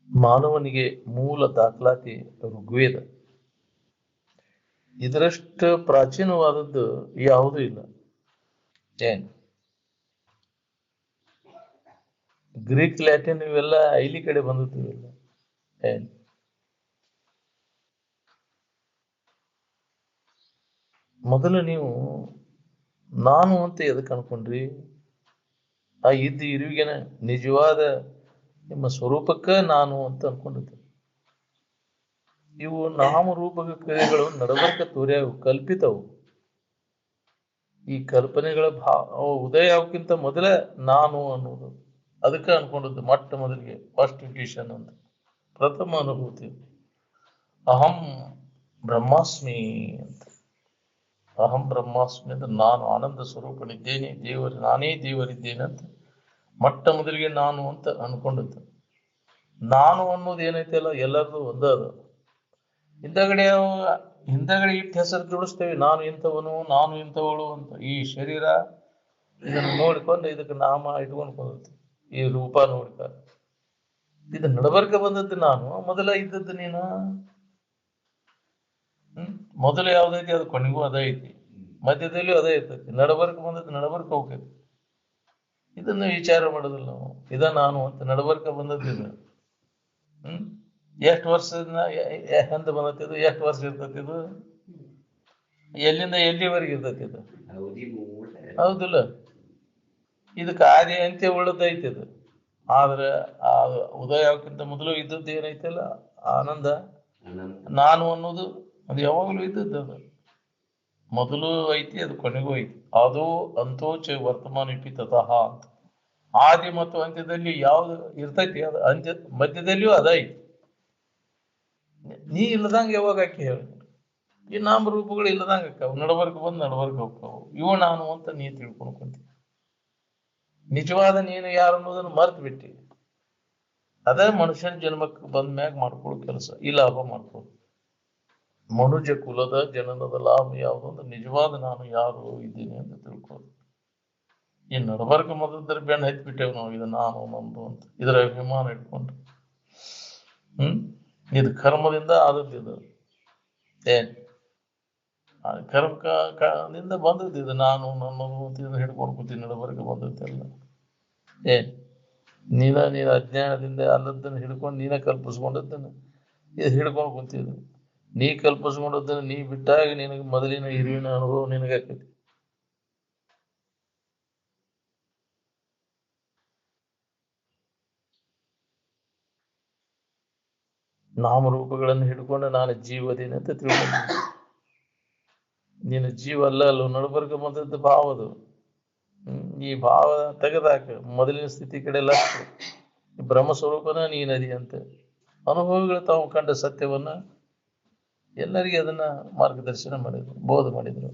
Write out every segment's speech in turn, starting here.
ಮಾನವನಿಗೆ ಮೂಲ ದಾಖಲಾತಿ ಋಗ್ವೇದ. ಇದರಷ್ಟು ಪ್ರಾಚೀನವಾದದ್ದು ಯಾವುದೂ ಇಲ್ಲ. ಏನ್ ಗ್ರೀಕ್, ಲ್ಯಾಟಿನ್ ಇವೆಲ್ಲ ಐಲಿ ಕಡೆ ಬಂದದ್ದು ಇವೆಲ್ಲ. ಏನ್ ಮೊದಲು ನೀವು ನಾನು ಅಂತ ಎದಕ್ಕೆ ಅನ್ಕೊಂಡ್ರಿ? ಆ ಇರುವಿಗೆನ ನಿಜವಾದ ನಿಮ್ಮ ಸ್ವರೂಪಕ್ಕ ನಾನು ಅಂತ ಅನ್ಕೊಂಡಿದ್ದೆ. ಇವು ನಾಮರೂಪಕ ಕ್ರಿಯೆಗಳು ನಡಬರ್ಕ ತೋರ್ಯಾವು, ಕಲ್ಪಿತವು. ಈ ಕಲ್ಪನೆಗಳ ಉದಯ ಅವಕ್ಕಿಂತ ಮೊದಲೇ ನಾನು ಅನ್ನೋದು. ಅದಕ್ಕೆ ಅನ್ಕೊಂಡದ್ದು ಮೊಟ್ಟ ಮೊದಲಿಗೆ ಫಸ್ಟ್ ಇಂಟ್ಯೂಷನ್ ಅಂತ, ಪ್ರಥಮ ಅನುಭೂತಿ. ಅಹಂ ಬ್ರಹ್ಮಾಸ್ಮಿ ಅಂತ. ಅಹಂ ಬ್ರಹ್ಮಾಸ್ಮಿ ಅಂದ್ರೆ ನಾನು ಆನಂದ ಸ್ವರೂಪನಿದ್ದೇನೆ, ನಾನೇ ದೇವರಿದ್ದೇನೆ ಅಂತ ಮೊಟ್ಟ ಮೊದಲಿಗೆ ನಾನು ಅಂತ ಅನ್ಕೊಂಡದ್ದು. ನಾನು ಅನ್ನೋದು ಏನೈತೆ ಅಲ್ಲ, ಎಲ್ಲರದು ಒಂದ ಅದು. ಹಿಂದಗಡೆ ಇಟ್ಟು ಹೆಸರು ಜೋಡಿಸ್ತೇವೆ, ನಾನು ಇಂಥವನು, ನಾನು ಇಂಥವಳು ಅಂತ. ಈ ಶರೀರ ಇದನ್ನು ನೋಡಿಕೊಂಡು ಇದಕ್ಕೆ ನಾಮ ಇಟ್ಕೊಂಡು ಈ ರೂಪ ನೋಡ್ಕ ಇದು ನಡಬರ್ಕ ಬಂದದ್ದು ನಾನು, ಮೊದಲ ಇದ್ದದ್ದು ನೀನು. ಮೊದಲು ಯಾವ್ದೈತಿ ಅದು ಕೊನೆಗೂ ಅದೇ ಐತಿ, ಮಧ್ಯದಲ್ಲೂ ಅದೇ ಇರ್ತೈತಿ, ನಡಬರ್ಕ ಬಂದದ್ದು ನಡಬರ್ಕ ಹೋಗ್ತೈತಿ. ಇದನ್ನು ವಿಚಾರ ಮಾಡೋದಿಲ್ಲ ನಾವು. ಇದ ನಾನು ಅಂತ ನಡಬರ್ಕ ಬಂದದ್ದು ಇದು. ಎಷ್ಟು ವರ್ಷದ ಎಂತ ಬಂದತ್ತಿದು, ಎಷ್ಟು ವರ್ಷ ಇರ್ತೈತಿ ಇದು, ಎಲ್ಲಿಂದ ಎಲ್ಲಿವರೆಗೆ ಇರ್ತೈತಿ ಇದು? ಹೌದಿಲ್ಲ? ಇದಕ್ಕೆ ಆದಿ ಅಂತ್ಯ ಉಳ್ಳದೈತಿ ಇದು. ಆದ್ರೆ ಆ ಉದಯ ಅವಕ್ಕಿಂತ ಮೊದಲು ಇದ್ದದ್ದು ಏನೈತಲ್ಲ ಆನಂದ, ನಾನು ಅನ್ನೋದು ಅದು ಯಾವಾಗಲೂ ಇದ್ದದ್ದು. ಅದು ಮೊದಲು ಐತಿ, ಅದು ಕೊನೆಗೂ ಐತಿ. ಅದು ಅಂತೋಚ ವರ್ತಮಾನ ಇಪ್ಪಿ ತತಃ ಅಂತ. ಆದಿ ಮತ್ತು ಅಂತ್ಯದಲ್ಲಿ ಯಾವ್ದು ಇರ್ತೈತಿ ಅದು ಅಂತ್ಯ ಮಧ್ಯದಲ್ಲಿಯೂ ಅದ ಐತಿ. ನೀ ಇಲ್ಲದಂಗ ಯಾವಾಗ ಆಕಿ ಹೇಳಿ? ಈ ನಾಮರೂಪಗಳು ಇಲ್ಲದಂಗ ಅಕ್ಕಾವು, ನಡಬರ್ಕ ಬಂದು ನಡಬರ್ಕ ಹೋಗ್ತಾವು. ಇವು ನಾನು ಅಂತ ನೀ ತಿಳ್ಕೊಂಡ್ಕೊಂತಿ. ನಿಜವಾದ ನೀನು ಯಾರು ಅನ್ನೋದನ್ನ ಮರ್ತು ಬಿಟ್ಟಿ. ಅದೇ ಮನುಷ್ಯನ ಜನ್ಮಕ್ಕೆ ಬಂದ ಮ್ಯಾಗ ಮಾಡ್ಕೊಳ್ಳೋ ಕೆಲಸ, ಈ ಲಾಭ ಮಾಡ್ಕೊಳ್ಳೋದು. ಮನುಜ ಕುಲದ ಜನನದ ಲಾಭ ಯಾವುದು ಅಂದ್ರೆ ನಿಜವಾದ ನಾನು ಯಾರು ಇದ್ದೀನಿ ಅಂತ ತಿಳ್ಕೊಳ್ಳೋದು. ಈ ನಡಬರ್ಕ ಮೊದಲ ಬೆಣ್ಣ ಹತ್ತಿ ಬಿಟ್ಟೇವ್ ನಾವು, ಇದು ನಾನು ನಮ್ದು ಅಂತ ಇದರ ಅಭಿಮಾನ ಇಟ್ಕೊಂಡು. ಇದು ಕರ್ಮದಿಂದ ಆದದ್ದು. ಇದು ಏನ್ ಕರ್ಮದಿಂದ ಬಂದದ್ದು ಇದು. ನಾನು ನನ್ನದು ಅಂತ ಇದನ್ನ ಹಿಡ್ಕೊಂಡು ಕೂತೀನಿ, ನಡಬರ್ಕ ಬಂದದ್ದೆಲ್ಲ. ಏನ್ ನೀನ ಅಜ್ಞಾನದಿಂದ ಅಲ್ಲದನ್ನ ಹಿಡ್ಕೊಂಡು ನೀನ ಕಲ್ಪಿಸ್ಕೊಂಡದ್ದನ್ನ ಇದು ಹಿಡ್ಕೊಂಡು ಕೂತಿದ್ದು. ನೀ ಕಲ್ಪಿಸ್ಕೊಂಡದ್ದನ್ನ ನೀ ಬಿಟ್ಟಾಗ ನಿನಗೆ ಮೊದಲಿನ ಇರುವಿನ ಅನುಭವ ನಿನಗಾಕೈತಿ. ನಾಮರೂಪಗಳನ್ನು ಹಿಡ್ಕೊಂಡು ನಾನು ಜೀವದೇನೆ ಅಂತ ತಿಳ್ಕೊಂಡ. ನೀನು ಜೀವ ಅಲ್ಲೂ ನಡಬರ್ಕ ಬಂದದ್ದು ಭಾವ ಅದು. ಈ ಭಾವ ತೆಗೆದಾಕ ಮೊದಲಿನ ಸ್ಥಿತಿ ಕಡೆ ಲಕ್ಷ. ಬ್ರಹ್ಮ ಸ್ವರೂಪನ ನೀನದಿ ಅಂತ ಅನುಭವಿಗಳು ತಾವು ಕಂಡ ಸತ್ಯವನ್ನ ಎಲ್ಲರಿಗೆ ಅದನ್ನ ಮಾರ್ಗದರ್ಶನ ಮಾಡಿದ್ರು, ಬೋಧ ಮಾಡಿದ್ರು.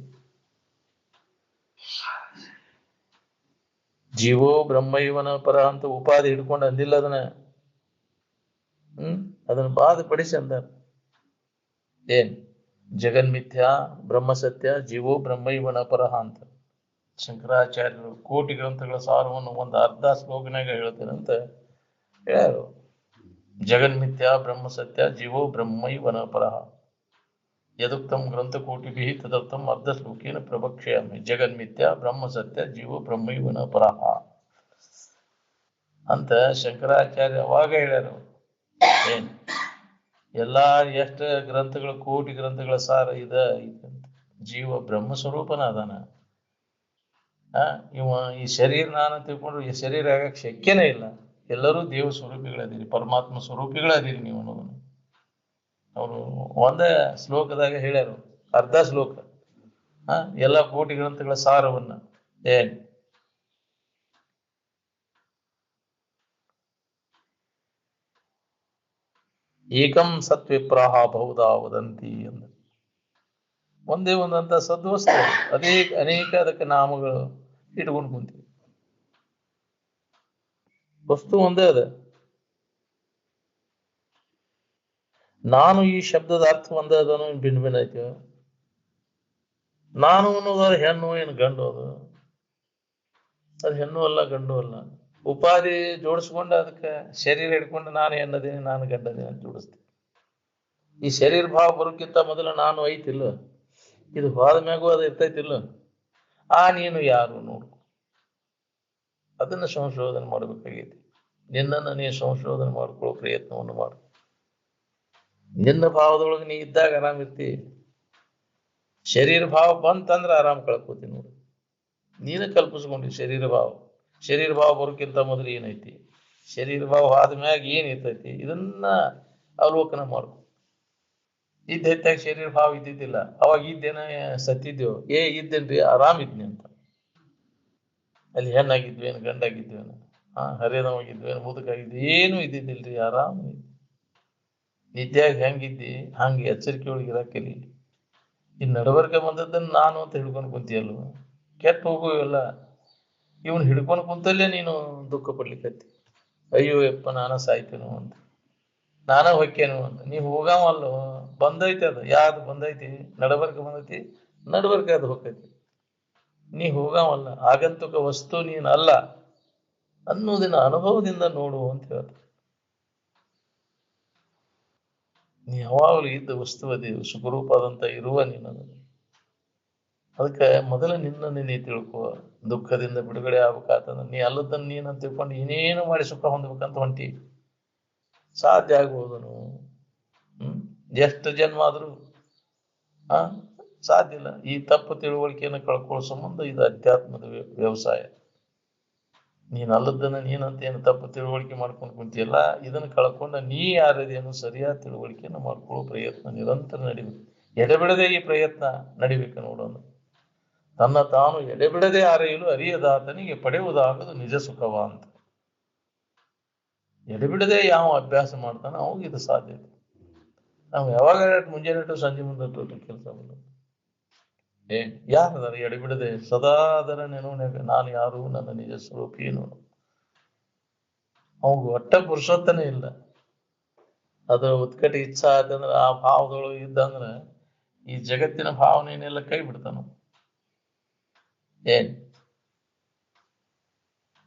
ಜೀವೋ ಬ್ರಹ್ಮೈವನ ಪರ ಅಂತ ಉಪಾಧಿ ಹಿಡ್ಕೊಂಡು ಅಂದಿಲ್ಲ ಅದನ್ನ. ಅದನ್ನ ಬಾಧಪಡಿಸಿ ಅಂದ. ಏನ್ ಜಗನ್ಮಿಥ್ಯಾ ಬ್ರಹ್ಮ ಸತ್ಯ ಜೀವೋ ಬ್ರಹ್ಮೈವನ ಪರಹ ಅಂತ ಶಂಕರಾಚಾರ್ಯರು ಕೋಟಿ ಗ್ರಂಥಗಳ ಸಾರವನ್ನು ಒಂದು ಅರ್ಧ ಶ್ಲೋಕನಾಗ ಹೇಳ್ತೇನೆ ಅಂತ ಹೇಳ್ಯಾರು. ಜಗನ್ಮಿಥ್ಯಾ ಬ್ರಹ್ಮ ಸತ್ಯ ಜೀವೋ ಬ್ರಹ್ಮೈವನ ಪರಹ ಯದುಕ್ತಂ ಗ್ರಂಥಕೋಟಿಭಿ ತದರ್ಥಂ ಅರ್ಧ ಶ್ಲೋಕೇನ ಪ್ರವಕ್ಷ್ಯಾಮಿ. ಜಗನ್ಮಿಥ್ಯಾ ಬ್ರಹ್ಮ ಸತ್ಯ ಜೀವೋ ಬ್ರಹ್ಮೈವನ ಪರಹ ಅಂತ ಶಂಕರಾಚಾರ್ಯ ಅವಾಗ ಹೇಳ್ಯಾರು. ಏನ್ ಎಲ್ಲಾ ಎಷ್ಟು ಗ್ರಂಥಗಳ ಕೋಟಿ ಗ್ರಂಥಗಳ ಸಾರ ಇದಂತ ಜೀವ ಬ್ರಹ್ಮ ಸ್ವರೂಪನ ಅದಾನ. ಇವ ಈ ಶರೀರ ನಾನು ತಿಳ್ಕೊಂಡ್ರು ಈ ಶರೀರ ಆಗಕ್ಕೆ ಶಕ್ಯನೇ ಇಲ್ಲ. ಎಲ್ಲರೂ ದೇವ ಸ್ವರೂಪಿಗಳದೀರಿ, ಪರಮಾತ್ಮ ಸ್ವರೂಪಿಗಳದೀರಿ ನೀವು ಅನ್ನೋದನ್ನು ಅವರು ಒಂದೇ ಶ್ಲೋಕದಾಗ ಹೇಳ್ಯಾರು, ಅರ್ಧ ಶ್ಲೋಕ. ಎಲ್ಲ ಕೋಟಿ ಗ್ರಂಥಗಳ ಸಾರವನ್ನ. ಏನ್ ಏಕಂ ಸತ್ವಿಪ್ರಾಹ ಬಹುಧಾ ವದಂತಿ ಅಂದ. ಒಂದೇ ಒಂದಂತ ಸದ್ವಸ್ತು, ಅನೇಕ ಅದಕ್ಕೆ ನಾಮಗಳು ಇಟ್ಕೊಂಡು ಕುಂತೀವಿ. ವಸ್ತು ಒಂದೇ ಅದ. ನಾನು ಈ ಶಬ್ದದ ಅರ್ಥ ಒಂದೇ ಅದನು, ಭಿನ್ನ ಭಿನ್ನ ಐತಿ. ನಾನು ಅನ್ನೋದು ಹೆಣ್ಣು ಏನು ಗಂಡು? ಅದು ಹೆಣ್ಣು ಅಲ್ಲ ಗಂಡು ಅಲ್ಲ. ಉಪಾಧಿ ಜೋಡಿಸ್ಕೊಂಡು ಅದಕ್ಕೆ ಶರೀರ ಹಿಡ್ಕೊಂಡು ನಾನು ಎನ್ನದೇನೆ ನಾನು ಗಡ್ಡದೇನೆ ಅಂತ ಜೋಡಿಸ್ತೀನಿ. ಈ ಶರೀರ ಭಾವ ಬರೋಕ್ಕಿಂತ ಮೊದಲು ನಾನು ಐತಿಲ್ಲ, ಇದು ಹೋದ ಮ್ಯಾಗೂ ಅದು ಇರ್ತೈತಿಲ್ಲ. ನೀನು ಯಾರು ನೋಡು, ಅದನ್ನ ಸಂಶೋಧನೆ ಮಾಡ್ಬೇಕಾಗೈತಿ. ನಿನ್ನನ್ನು ನೀ ಸಂಶೋಧನೆ ಮಾಡ್ಕೊಳ್ಳೋ ಪ್ರಯತ್ನವನ್ನು ಮಾಡು. ನಿನ್ನ ಭಾವದೊಳಗೆ ನೀ ಇದ್ದಾಗ ಆರಾಮಿರ್ತಿ. ಶರೀರ ಭಾವ ಬಂತಂದ್ರೆ ಆರಾಮ್ ಕಳ್ಕೋತೀನಿ ನೋಡು. ನೀನು ಕಲ್ಪಿಸ್ಕೊಂಡಿ ಶರೀರ ಭಾವ ಬರೋಕ್ಕಿಂತ ಮೊದಲು ಏನೈತಿ, ಶರೀರ ಭಾವ ಆದ್ಮ್ಯಾಗ ಏನಿರ್ತೈತಿ, ಇದನ್ನ ಅವಲೋಕನ ಮಾಡ್ಕೊ. ಇದ್ದೈತಾಗ ಶರೀರ ಭಾವ ಇದ್ದಿದ್ದಿಲ್ಲ, ಅವಾಗ ಇದ್ದೇನ ಸತ್ತಿದ್ದೇವು, ಇದ್ದೇನ್ರಿ ಆರಾಮ್ ಇದ್ನಿ ಅಂತ. ಅಲ್ಲಿ ಹೆಣ್ಣಾಗಿದ್ವೇನು ಗಂಡಾಗಿದ್ವೇನು, ಹರಿಯದವಾಗಿದ್ವೇನು ಮುದುಕಾಗಿದ್ವಿ, ಏನು ಇದ್ದಿದ್ದಿಲ್ರಿ, ಆರಾಮ್. ನಿದ್ಯಾಗ ಹೆಂಗಿದ್ದಿ ಹಂಗೆ ಎಚ್ಚರಿಕೆ ಒಳಗಿರಾಕಲಿ. ಈ ನಡವರ್ಗ ಬಂದದ್ದನ್ನ ನಾನು ಅಂತ ಹಿಡ್ಕೊಂಡು ಕುಂತಿಯಲ್ವ, ಕೆಟ್ಟ ಹೋಗುವೆಲ್ಲ ಇವನ್ ಹಿಡ್ಕೊಂಡು ಕುಂತಲ್ಲೇ ನೀನು ದುಃಖ ಪಡ್ಲಿಕ್ಕತ್ತಿ. ಅಯ್ಯೋ ಯಪ್ಪ ನಾನ ಸಾಯ್ತೇನು ಅಂತ, ನಾನ ಹೊಕ್ಕೇನು ಅಂತ. ನೀ ಹೋಗಾವಲ್ಲೋ, ಬಂದೈತಿ ಅದು. ಯಾವ್ದು ಬಂದೈತಿ? ನಡವರ್ಗ ಬಂದೈತಿ, ನಡವರ್ಗ ಅದು ಹೊಕ್ಕೈತಿ. ನೀ ಹೋಗಾವಲ್ಲ, ಆಗಂತುಕ ವಸ್ತು ನೀನಲ್ಲ ಅನ್ನೋದಿನ ಅನುಭವದಿಂದ ನೋಡು ಅಂತ ಹೇಳ್ತ. ನೀ ಯಾವಾಗಲೂ ಇದ್ದ ವಸ್ತು ಅದೇ, ಸುಖರೂಪದಂತ ಇರುವ ನೀನದು. ಅದಕ್ಕೆ ಮೊದಲ ನಿನ್ನನ್ನು ನೀ ತಿಳ್ಕೊ. ದುಃಖದಿಂದ ಬಿಡುಗಡೆ ಆಗ್ಬೇಕಾತಂದ್ರೆ ನೀ ಅಲ್ಲದನ್ನು ನೀನು ತಿಳ್ಕೊಂಡು ಏನೇನು ಮಾಡಿ ಸುಖ ಹೊಂದ್ಬೇಕಂತ ಹೊಂಟಿ, ಸಾಧ್ಯ ಆಗ್ಬೋದನು? ಎಷ್ಟು ಜನ್ಮ ಆದ್ರೂ ಸಾಧ್ಯ ಇಲ್ಲ. ಈ ತಪ್ಪು ತಿಳುವಳಿಕೆಯನ್ನು ಕಳ್ಕೊಳ್ಳೋ ಸಂಬಂಧ ಇದು ಅಧ್ಯಾತ್ಮದ ವ್ಯವಸಾಯ. ನೀನ್ ಅಲ್ಲದನ್ನ ನೀನಂತ ಏನು ತಪ್ಪು ತಿಳುವಳಿಕೆ ಮಾಡ್ಕೊಂಡು ಕುಂತಿಯಲ್ಲ, ಇದನ್ನ ಕಳ್ಕೊಂಡ ನೀ ಯಾರದೇನು ಸರಿಯಾದ ತಿಳುವಳಿಕೆಯನ್ನು ಮಾಡ್ಕೊಳ್ಳೋ ಪ್ರಯತ್ನ ನಿರಂತರ ನಡಿಬೇಕು. ಎಡೆಬಿಡದೆ ಈ ಪ್ರಯತ್ನ ನಡಿಬೇಕು ನೋಡೋಣ. ತನ್ನ ತಾನು ಎಡೆಬಿಡದೆ ಅರೆಯಲು ಅರಿಯದಾತನಿಗೆ ಪಡೆಯುವುದಾಗದು ನಿಜ ಸುಖವ ಅಂತ. ಎಡೆಬಿಡದೆ ಯಾವ ಅಭ್ಯಾಸ ಮಾಡ್ತಾನೆ ಅವಾಗ ಇದು ಸಾಧ್ಯತೆ. ನಾವು ಯಾವಾಗ ಮುಂಜಾನೆ ಸಂಜೆ ಮುಂದೆ ಕೆಲಸ ಮಾಡೋದು. ಯಾರದಾರ ಎಡೆಬಿಡದೆ ಸದಾ ಅದರ ನೆನವನ್ಯಾಗ ನಾನು ಯಾರು, ನನ್ನ ನಿಜ ಸ್ವರೂಪ ಏನು, ಅವಾಗ ಒಟ್ಟ ಪುರುಷೋತ್ತನೇ ಇಲ್ಲ. ಅದು ಉತ್ಕಟ ಇಚ್ಛಾ ಆಯ್ತಂದ್ರ ಆ ಭಾವದೊಳಗೆ ಇದ್ದಂದ್ರ ಈ ಜಗತ್ತಿನ ಭಾವನೆಯನ್ನೆಲ್ಲ ಕೈ ಬಿಡ್ತಾನ.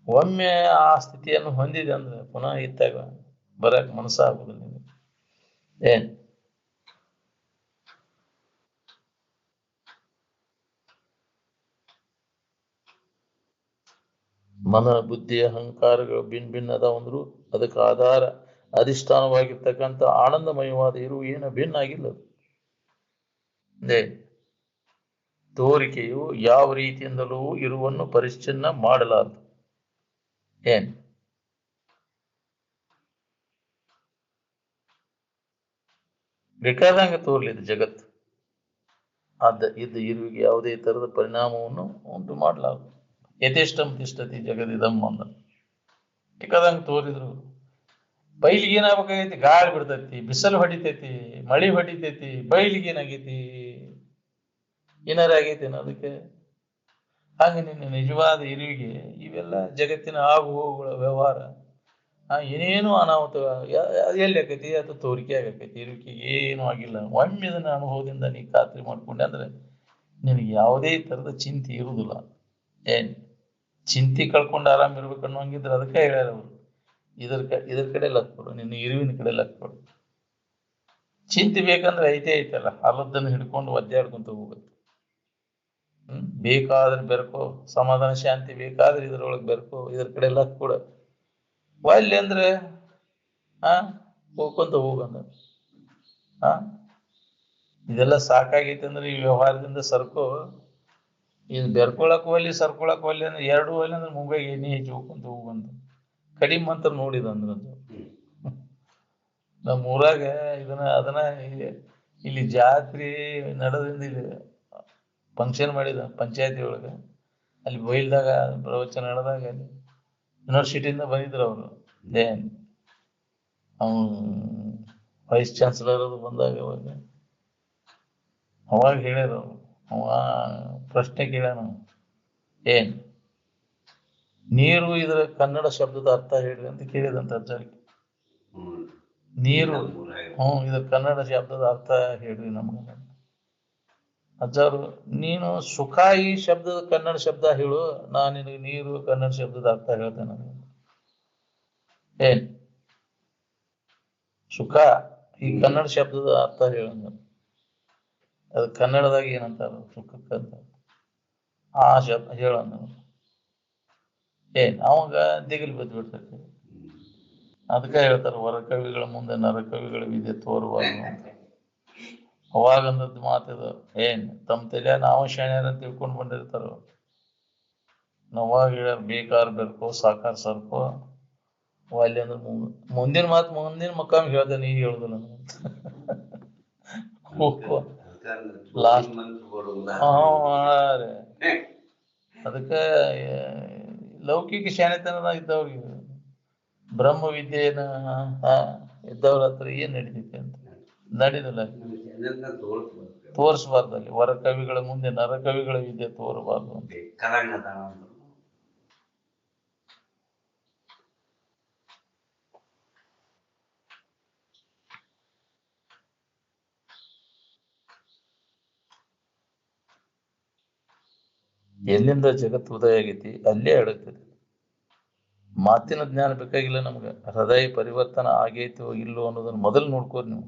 ಒಮ್ಮೆ ಆ ಸ್ಥಿತಿಯನ್ನು ಹೊಂದಿದೆ ಅಂದ್ರೆ ಪುನಃ ಇತ್ತಾಗ ಬರಕ್ ಮನಸ್ಸಾಗುದಿಲ್ಲ ನಿಮಗೆ. ಮನ ಬುದ್ಧಿ ಅಹಂಕಾರಗಳು ಭಿನ್ನ ಅದಾವಂದ್ರು ಅದಕ್ಕೆ ಆಧಾರ ಅಧಿಷ್ಠಾನವಾಗಿರ್ತಕ್ಕಂಥ ಆನಂದಮಯವಾದ ಇರು ಏನು ಭಿನ್ನ ಆಗಿಲ್ಲ. ತೋರಿಕೆಯು ಯಾವ ರೀತಿಯಿಂದಲೂ ಇರುವನ್ನು ಪರಿಚ್ಛಿನ್ನ ಮಾಡಲಾರದು. ಬೇಕಾದಂಗ ತೋರ್ಲಿದೆ ಜಗತ್ತು. ಇದ್ದ ಇರುವಿಗೆ ಯಾವುದೇ ತರದ ಪರಿಣಾಮವನ್ನು ಉಂಟು ಮಾಡಲಾರದು. ಯಥೇಷ್ಟಂ ತಿಷ್ಠತಿ ಜಗದಿದಂ ಅಂದ. ಬೇಕಾದಂಗ ತೋರಿದ್ರು ಬೈಲಿಗೆ ಏನಾಗಬೇಕಾಗೈತಿ? ಗಾಳಿ ಬಿಡ್ತೈತಿ, ಬಿಸಿಲು ಹೊಡಿತೈತಿ, ಮಳಿ ಹೊಡಿತೈತಿ, ಬೈಲಿಗೆ ಏನಾಗೈತಿ? ಏನಾರ ಆಗೈತಿ ಅದಕ್ಕೆ? ಹಂಗ ನಿನ್ನ ನಿಜವಾದ ಇರುವಿಗೆ ಇವೆಲ್ಲ ಜಗತ್ತಿನ ಆಗು ಹೋಗುಗಳ ವ್ಯವಹಾರ ಏನೇನು ಅನಾಹುತ ಎಲ್ಲಿ ಆಕೈತಿ? ಅದು ತೋರಿಕೆ ಆಗೈತಿ. ಇರುವಿಕೆಗೆ ಏನು ಆಗಿಲ್ಲ. ಒಮ್ಮೆ ಇದನ್ನ ಅನುಭವದಿಂದ ನೀ ಖಾತ್ರಿ ಮಾಡ್ಕೊಂಡೆ ಅಂದ್ರೆ ನಿನಗೆ ಯಾವುದೇ ತರದ ಚಿಂತೆ ಇರುವುದಿಲ್ಲ. ಚಿಂತೆ ಕಳ್ಕೊಂಡು ಆರಾಮ್ ಇರ್ಬೇಕು ಅನ್ನೋಂಗಿದ್ರೆ ಅದಕ್ಕೆ ಹೇಳ್ಯಾರ ಅವರು, ಇದ್ರ ಕಡೆ ಲಕ್ ಕೊಡು, ನಿನ್ನ ಇರುವಿನ ಕಡೆ ಲಕ್ ಕೊಡು. ಚಿಂತೆ ಬೇಕಂದ್ರೆ ಐತಲ್ಲ, ಅಲ್ಲದನ್ನು ಹಿಡ್ಕೊಂಡು ಒದ್ದಾಡ್ಕೊಂತ ಹೋಗುತ್ತೆ. ಬೇಕಾದ್ರೆ ಬೆರ್ಕೋ, ಸಮಾಧಾನ ಶಾಂತಿ ಬೇಕಾದ್ರೆ ಇದ್ರೊಳಗೆ ಬೆರ್ಕೋ, ಇದ್ರ ಕಡೆ ಲಕ್ ಕೊಡ. ಒಲ್ಲೆ ಅಂದ್ರೆ ಹೋಗ್ಕೊಂತ ಹೋಗಂದ. ಇದೆಲ್ಲ ಸಾಕಾಗೈತೆ ಅಂದ್ರೆ ಈ ವ್ಯವಹಾರದಿಂದ ಸರ್ಕೋ. ಇದು ಬೆರ್ಕೊಳಕ್ ಒಲ್ಲಿ ಸರ್ಕೊಳಕ್ ಒಲ್ಲಿ ಅಂದ್ರೆ ಎರಡು ಒಲ್ಲಿ ಅಂದ್ರೆ ಮುಂಬೈಗೆ ಎಣ್ಣೆ ಹೆಚ್ಚಿ ಹೋಗ್ಕೊಂತ ಹೋಗಂತ ಕಡಿಮೆ ಅಂತ ನೋಡಿದಂದ್ರದ್ದು. ನಮ್ಮ ಊರಾಗ ಅದನ್ನ ಇಲ್ಲಿ ಜಾತ್ರೆ ನಡೆದಿಂದ ಇಲ್ಲಿ ಫಂಕ್ಷನ್ ಮಾಡಿದ ಪಂಚಾಯತಿ ಒಳಗ. ಅಲ್ಲಿ ಬೈಲ್ದಾಗ ಪ್ರವಚನ ನಡೆದಾಗ ಅಲ್ಲಿ ಯೂನಿವರ್ಸಿಟಿಯಿಂದ ಬಂದಿದ್ರು ಅವರು. ಅವನು ವೈಸ್ ಚಾನ್ಸಲರ್ ಅದು ಬಂದಾಗ ಅವಾಗ ಹೇಳ್ಯಾರ ಅವರು. ಅವ ಪ್ರಶ್ನೆ ಕೇಳ್ಯಾನ, ನೀರು ಇದರ ಕನ್ನಡ ಶಬ್ದದ ಅರ್ಥ ಹೇಳ್ರಿ ಅಂತ ಕೇಳಿದಂತ ಅಜ್ಜರಿಗೆ. ನೀರು ಇದ್ರ ಕನ್ನಡ ಶಬ್ದದ ಅರ್ಥ ಹೇಳ್ರಿ ನಮ್ಗ. ಅಜ್ಜರು, ನೀನು ಸುಖ ಈ ಶಬ್ದದ ಕನ್ನಡ ಶಬ್ದ ಹೇಳು, ನಾನು ನಿನಗೆ ನೀರು ಕನ್ನಡ ಶಬ್ದದ ಅರ್ಥ ಹೇಳ್ತೇನೆ. ಏನ್ ಸುಖ ಈ ಕನ್ನಡ ಶಬ್ದದ ಅರ್ಥ ಹೇಳಂಗ ಅದು ಕನ್ನಡದಾಗ ಏನಂತಾರ ಸುಖಕ್ಕಂತ ಆ ಶಬ್ದ ಹೇಳಂಗ ಅವಾಗ ದಿಗಿಲ್ ಬಿದ್ದು ಬಿಡ್ತೈತಿ. ಅದಕ್ಕೆ ಹೇಳ್ತಾರ ಹೊರ ಕವಿಗಳ ಮುಂದೆ ನರ ಕವಿಗಳ ವಿದ್ಯೆ ತೋರುವಾಗ ಅಂತ. ಅವಾಗಂದದ್ದು ಮಾತಿದ ತಮ್ಮ ತಲೆ ನಾವು ಶಾಣ್ಯರ ಅಂತ ತಿಳ್ಕೊಂಡ್ ಬಂದಿರ್ತಾರ. ನಾವಾಗ ಹೇಳ್ಯಾರ ಬೇಕಾರ್ ಬೆರ್ಕೋ ಸಾಕಾರ ಸರ್ಕೋ ಅಲ್ಲಿ ಅಂದ್ರೆ ಮುಂದಿನ ಮಕ್ಕಾಮ್ ಹೇಳ್ದೆ ಈಗ ಹೇಳುದಿಲ್ಲ ಲಾಸ್ಟ್ ಅದಕ್ಕೆ ಲೌಕಿಕ ಶಾಣೆತನದ ಇದ್ದವ್ರಿಗೆ ಬ್ರಹ್ಮ ವಿದ್ಯೆನ ಇದ್ದವ್ರ ಹತ್ರ ಏನ್ ನಡೀತೈತಿ ಅಂತ ನಡೀದಿಲ್ಲ. ತೋರಿಸಬಾರ್ದಲ್ಲಿ ಹೊರ ಕವಿಗಳ ಮುಂದೆ ನರ ಕವಿಗಳ ವಿದ್ಯೆ ತೋರಬಾರ್ದು ಅಂತ. ಎಲ್ಲಿಂದ ಜಗತ್ತು ಉದಯ ಆಗೈತಿ ಅಲ್ಲೇ ಅಡಗ್ತೈತಿ. ಮಾತಿನ ಜ್ಞಾನ ಬೇಕಾಗಿಲ್ಲ ನಮ್ಗೆ. ಹೃದಯ ಪರಿವರ್ತನ ಆಗೈತೋ ಇಲ್ಲೋ ಅನ್ನೋದನ್ನ ಮೊದಲು ನೋಡ್ಕೋರಿ ನೀವು.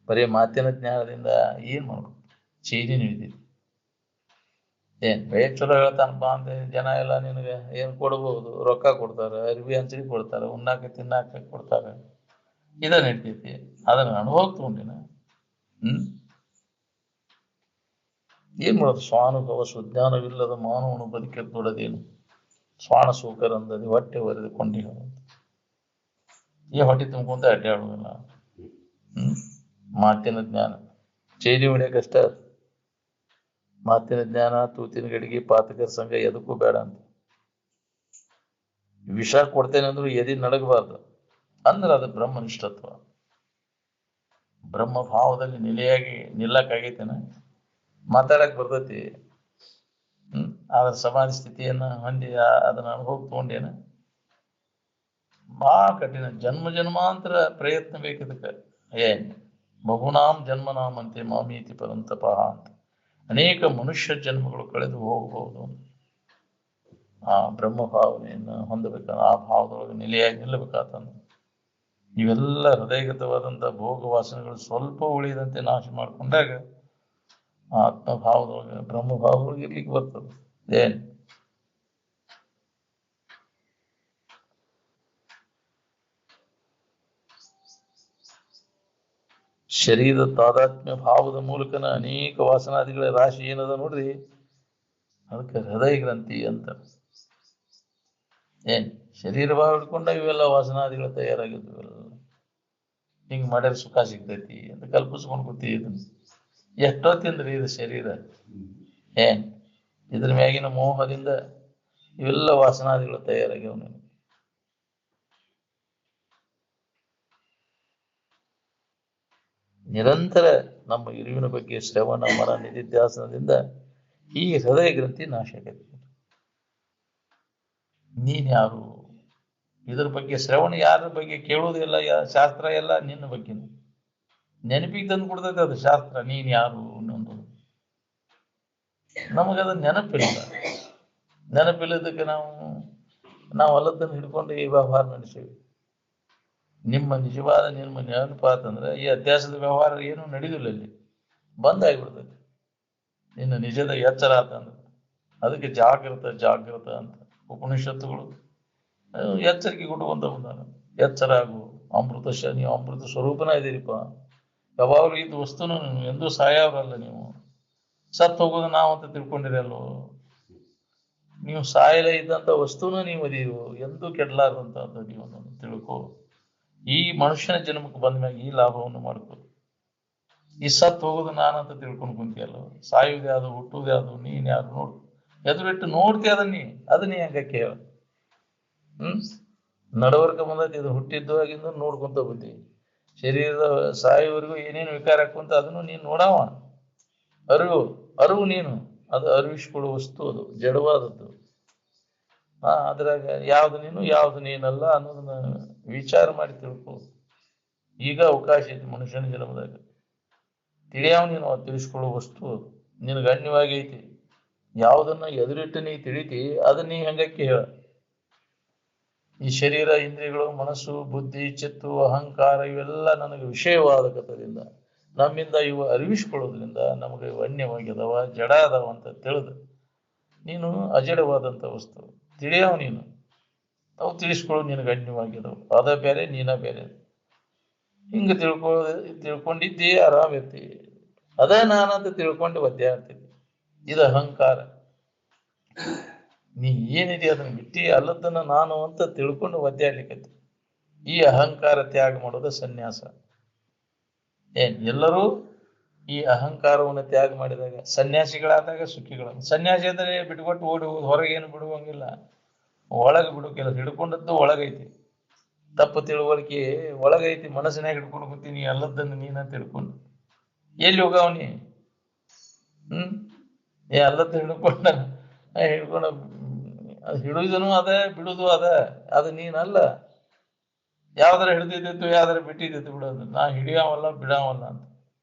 ಬರೀ ಮಾತಿನ ಜ್ಞಾನದಿಂದ ಏನ್ ಮಾಡ್ಬೇಕು? ಚೀನಿ ಹಿಡಿದೈತಿ. ಚಲೋ ಹೇಳ್ತಾನಪ್ಪ ಅಂತ ಜನ ಎಲ್ಲ ನಿನಗೆ ಏನ್ ಕೊಡ್ಬಹುದು? ರೊಕ್ಕ ಕೊಡ್ತಾರ, ಅರಿವಿ ಹಂಚಲಿ ಕೊಡ್ತಾರ, ಉಣ್ಣಾಕ ತಿನ್ನಾಕ ಕೊಡ್ತಾರ, ಇದ ನಡೀತೈತಿ. ಅದನ್ನ ಅನುಭವ ತಗೊಂಡಿನ ಏನ್ ಮಾಡೋದು? ಸ್ವಾನುಭವ ಸುಜ್ಞಾನವಿಲ್ಲದ ಮಾನವನು ಬದುಕಿದ್ದೊಡದೇನು ಸ್ವಾಣ ಸೂಕರಂದದಿ ಹೊಟ್ಟೆ ಒರೆದುಕೊಂಡಿ ಈ ಹೊಟ್ಟೆ ತುಂಬ್ಕೊಂತ ಅಡ್ಡಾಡುದಿಲ್ಲ. ಮಾತಿನ ಜ್ಞಾನ ಚೇರಿ ಹೊಡ್ಯಾಕಷ್ಟ. ಮಾತಿನ ಜ್ಞಾನ ತೂತಿನ ಗಡಿಗೆ ಪಾತಕರ ಸಂಘ ಎದಕ್ಕೂ ಬೇಡ ಅಂತ. ವಿಷ ಕೊಡ್ತೇನೆ ಅಂದ್ರು ಎದಿ ನಡಗಬಾರ್ದು ಅಂದ್ರೆ ಅದು ಬ್ರಹ್ಮನಿಷ್ಠತ್ವ. ಬ್ರಹ್ಮ ಭಾವದಲ್ಲಿ ನಿಲೆಯಾಗಿ ನಿಲ್ಲಕ್ಕಾಗೈತೇನ? ಮಾತಾಡಕ್ ಬರ್ತೈತಿ. ಆದ್ರ ಸಮಾಧಿ ಸ್ಥಿತಿಯನ್ನ ಹೊಂದಿ ಅದನ್ನ ಅನುಭವ ತಗೊಂಡೇನ? ಬಹಳ ಕಠಿಣ. ಜನ್ಮ ಜನ್ಮಾಂತರ ಪ್ರಯತ್ನ ಬೇಕಿದಕ್ಕೆ. ಬಹುನಾಂ ಜನ್ಮನಾಮಂತೆ ಮಾಮೀತಿ ಪರಂತಪಃ ಅಂತ. ಅನೇಕ ಮನುಷ್ಯ ಜನ್ಮಗಳು ಕಳೆದು ಹೋಗಬಹುದು. ಆ ಬ್ರಹ್ಮ ಭಾವನೆಯನ್ನು ಹೊಂದಬೇಕಂದ್ರೆ ಆ ಭಾವದೊಳಗೆ ನಿಲೆಯಾಗಿ ನಿಲ್ಲಬೇಕಾತಂದ್ರೆ ಇವೆಲ್ಲ ಹೃದಯಗತವಾದಂಥ ಭೋಗ ವಾಸನೆಗಳು ಸ್ವಲ್ಪ ಉಳಿದಂತೆ ನಾಶ ಮಾಡ್ಕೊಂಡಾಗ ಆತ್ಮಭಾವದೊಳಗೆ ಬ್ರಹ್ಮಭಾವದೊಳಗೆ ಇರ್ಲಿಕ್ಕೆ ಬರ್ತದೆ. ಶರೀರದ ತಾದಾತ್ಮ್ಯ ಭಾವದ ಮೂಲಕನ ಅನೇಕ ವಾಸನಾದಿಗಳ ರಾಶಿ ಏನದ ನೋಡ್ರಿ, ಅದಕ್ಕೆ ಹೃದಯ ಗ್ರಂಥಿ ಅಂತ. ಶರೀರ ಭಾವ ಹಿಡ್ಕೊಂಡ ಇವೆಲ್ಲ ವಾಸನಾದಿಗಳು ತಯಾರಾಗಿದ್ವು. ಹಿಂಗ್ ಮಾಡ್ಯಾರ ಸುಖ ಸಿಗ್ತೈತಿ ಅಂತ ಕಲ್ಪಿಸ್ಕೊಂಡು ಕೂತೀವಿ. ಇದನ್ನ ಎಷ್ಟೋ ತಿಂದ್ರಿ ಇದು ಶರೀರ. ಇದ್ರ ಮ್ಯಾಗಿನ ಮೋಹದಿಂದ ಇವೆಲ್ಲ ವಾಸನಾದಿಗಳು ತಯಾರಾಗ್ಯಾವ. ನಿರಂತರ ನಮ್ಮ ಇರುವಿನ ಬಗ್ಗೆ ಶ್ರವಣ ಮನ ನಿಧಿಧ್ಯಾಸನದಿಂದ ಈ ಹೃದಯ ಗ್ರಂಥಿ ನಾಶ ಆಗೈತಿ. ನೀನ್ ಯಾರು? ಇದ್ರ ಬಗ್ಗೆ ಶ್ರವಣ ಯಾರ ಬಗ್ಗೆ ಕೇಳುವುದಿಲ್ಲ. ಶಾಸ್ತ್ರ ಎಲ್ಲ ನಿನ್ನ ಬಗ್ಗೆ ನೆನಪಿಗೆ ತಂದು ಕೊಡ್ತೈತೆ ಅದು ಶಾಸ್ತ್ರ. ನೀನ್ ಯಾರು ಅನ್ನೋದು ನಮಗದ ನೆನಪಿಲ್ಲ. ನೆನಪಿಲ್ಲದಕ್ಕೆ ನಾವು ಅಲ್ಲದನ್ನು ಹಿಡ್ಕೊಂಡು ಈ ವ್ಯವಹಾರ ನಡೆಸೀವಿ. ನಿಮ್ಮ ನಿಜವಾದ ನಿಮ್ಮ ನೆನಪಾತಂದ್ರೆ ಈ ಅಧ್ಯಾಸದ ವ್ಯವಹಾರ ಏನು ನಡೆಯುದಿಲ್ಲ. ಅಲ್ಲಿ ಬಂದಾಗಿಬಿಡ್ತೈತಿ. ನಿನ್ನ ನಿಜದ ಎಚ್ಚರ ಆತಂದ್ರೆ ಅದಕ್ಕೆ ಜಾಗೃತ ಅಂತ ಉಪನಿಷತ್ತುಗಳು ಎಚ್ಚರಿಕೆ ಕೊಟ್ಟುಕೊಂತ ಬಂದಾನ. ಎಚ್ಚರ ಆಗು, ಅಮೃತ ನೀವು ಅಮೃತ ಸ್ವರೂಪನ ಇದ್ದೀರಿಪ್ಪ. ಯಾವಾಗಲೂ ಇದು ವಸ್ತುನು ಎಂದೂ ಸಾಯವ್ರಲ್ಲ. ನೀವು ಸತ್ತು ಹೋಗೋದು ನಾವಂತ ತಿಳ್ಕೊಂಡಿರಲ್ವ? ನೀವು ಸಾಯಲೇ ಇದ್ದಂಥ ವಸ್ತುನ ನೀವು ಅದೀವು, ಎಂದೂ ಕೆಡಲಾರ್ದಂತ ನೀವು ತಿಳ್ಕೊ. ಈ ಮನುಷ್ಯನ ಜನ್ಮಕ್ಕೆ ಬಂದ ಮ್ಯಾಗ ಈ ಲಾಭವನ್ನು ಮಾಡ್ಕೊ. ಈ ಸತ್ತು ಹೋಗೋದು ನಾನಂತ ತಿಳ್ಕೊಂಡು ಕುಂತಿಯಲ್ಲ, ಸಾಯುವುದೇ ಅದು, ಹುಟ್ಟುವುದೇ ಅದು, ನೀನ್ ಯಾರು ನೋಡು. ಎದುರಿಟ್ಟು ನೋಡ್ತಿ ಅದು ನೀ ಹಂಗಕ್ಕೆ ಹೇಳ. ನಡವರ್ಕ ಬಂದೈತಿ. ಇದು ಹುಟ್ಟಿದ್ದು ಆಗಿಂದ ನೋಡ್ಕೊಂತ ಬಂದಿ. ಶರೀರದ ಸಾಯುವವರೆಗೂ ಏನೇನು ವಿಕಾರ ಹಾಕುವಂತ ಅದನ್ನು ನೀನು ನೋಡವ. ಅರಿವು ನೀನು ಅದು ಅರಿವಿಸ್ಕೊಳ್ಳೋ ವಸ್ತು. ಅದು ಜಡವಾದದ್ದು. ಅದ್ರಾಗ ಯಾವ್ದು ನೀನು ಯಾವ್ದು ನೀನಲ್ಲ ಅನ್ನೋದನ್ನ ವಿಚಾರ ಮಾಡಿ ತಿಳ್ಕೊ. ಈಗ ಅವಕಾಶ ಐತಿ ಮನುಷ್ಯನ ಜನ್ಮದಾಗ. ತಿಳಿಯಾವ ನೀನು ತಿಳಿಸ್ಕೊಳ್ಳೋ ವಸ್ತು ಅದು ನಿನಗೆ ಗಣ್ಯವಾಗಿ ಐತಿ. ಯಾವುದನ್ನ ಎದುರಿಟ್ಟು ನೀ ತಿಳಿತಿ ಅದನ್ನ ನೀ ಹಂಗಕ್ಕೆ ಹೇಳ. ಈ ಶರೀರ, ಇಂದ್ರಿಯಗಳು, ಮನಸ್ಸು, ಬುದ್ಧಿ, ಚಿತ್ತು, ಅಹಂಕಾರ ಇವೆಲ್ಲ ನನಗೆ ವಿಷಯವಾದಕತದಿಂದ ನಮ್ಮಿಂದ ಇವು ಅರಿವಿಸ್ಕೊಳ್ಳೋದ್ರಿಂದ ನಮಗೆ ಇವು ಅನ್ಯವಾಗಿದಾವ, ಜಡ ಅದಾವ ಅಂತ ತಿಳಿದು ನೀನು ಅಜಡವಾದಂಥ ವಸ್ತು ತಿಳಿಯವ ನೀನು. ಅವು ತಿಳಿಸ್ಕೊಳ್ಳೋದು ನಿನಗೆ ಅನ್ಯವಾಗಿದವು. ಅದ ಬೇರೆ, ನೀನ ಬೇರೆ. ಹಿಂಗೆ ತಿಳ್ಕೊಂಡಿದ್ದಿ ಆರಾಮಿರ್ತಿ. ಅದೇ ನಾನಂತ ತಿಳ್ಕೊಂಡು ಒದ್ದಾಡ್ತೀನಿ. ಇದು ಅಹಂಕಾರ. ನೀ ಏನಿದೆ ಅದನ್ನ ಬಿಟ್ಟು ಅಲ್ಲದನ್ನ ನಾನು ಅಂತ ತಿಳ್ಕೊಂಡು ಒದ್ದಾಡ್ಲಿಕ್ಕೈತಿ. ಈ ಅಹಂಕಾರ ತ್ಯಾಗ ಮಾಡೋದು ಸನ್ಯಾಸ. ಎಲ್ಲರೂ ಈ ಅಹಂಕಾರವನ್ನು ತ್ಯಾಗ ಮಾಡಿದಾಗ ಸನ್ಯಾಸಿಗಳಾದಾಗ ಸುಖಿಗಳ. ಸನ್ಯಾಸಿ ಅಂದರೆ ಬಿಟ್ಕೊಟ್ಟು ಓಡಿ ಹೊರಗೇನು ಬಿಡುವಂಗಿಲ್ಲ, ಒಳಗೆ ಬಿಡುಕಿಲ್ಲ. ಹಿಡ್ಕೊಂಡದ್ದು ಒಳಗೈತಿ. ತಪ್ಪು ತಿಳುವಳಿಕೆ ಒಳಗೈತಿ, ಮನಸ್ಸಿನಾಗ ಹಿಡ್ಕೊಂಡು ಕೂತೀನಿ ಅಲ್ಲದನ್ನು ನೀನ ತಿಳ್ಕೊಂಡು. ಎಲ್ಲಿ ಹೋಗವನಿ? ಅಲ್ಲದ್ದು ಹಿಡ್ಕೊಂಡ ಅದು ಹಿಡಿದನು ಅದೇ, ಬಿಡುದು ಅದ. ಅದು ನೀನಲ್ಲ. ಯಾವ್ದಾರ ಹಿಡಿದಿದ್ದು ಯಾವ್ದಾರ ಬಿಟ್ಟಿದ್ದು ಬಿಡೋದು. ನಾ ಹಿಡಿಯವಲ್ಲ ಬಿಡವಲ್ಲ ಅಂತ.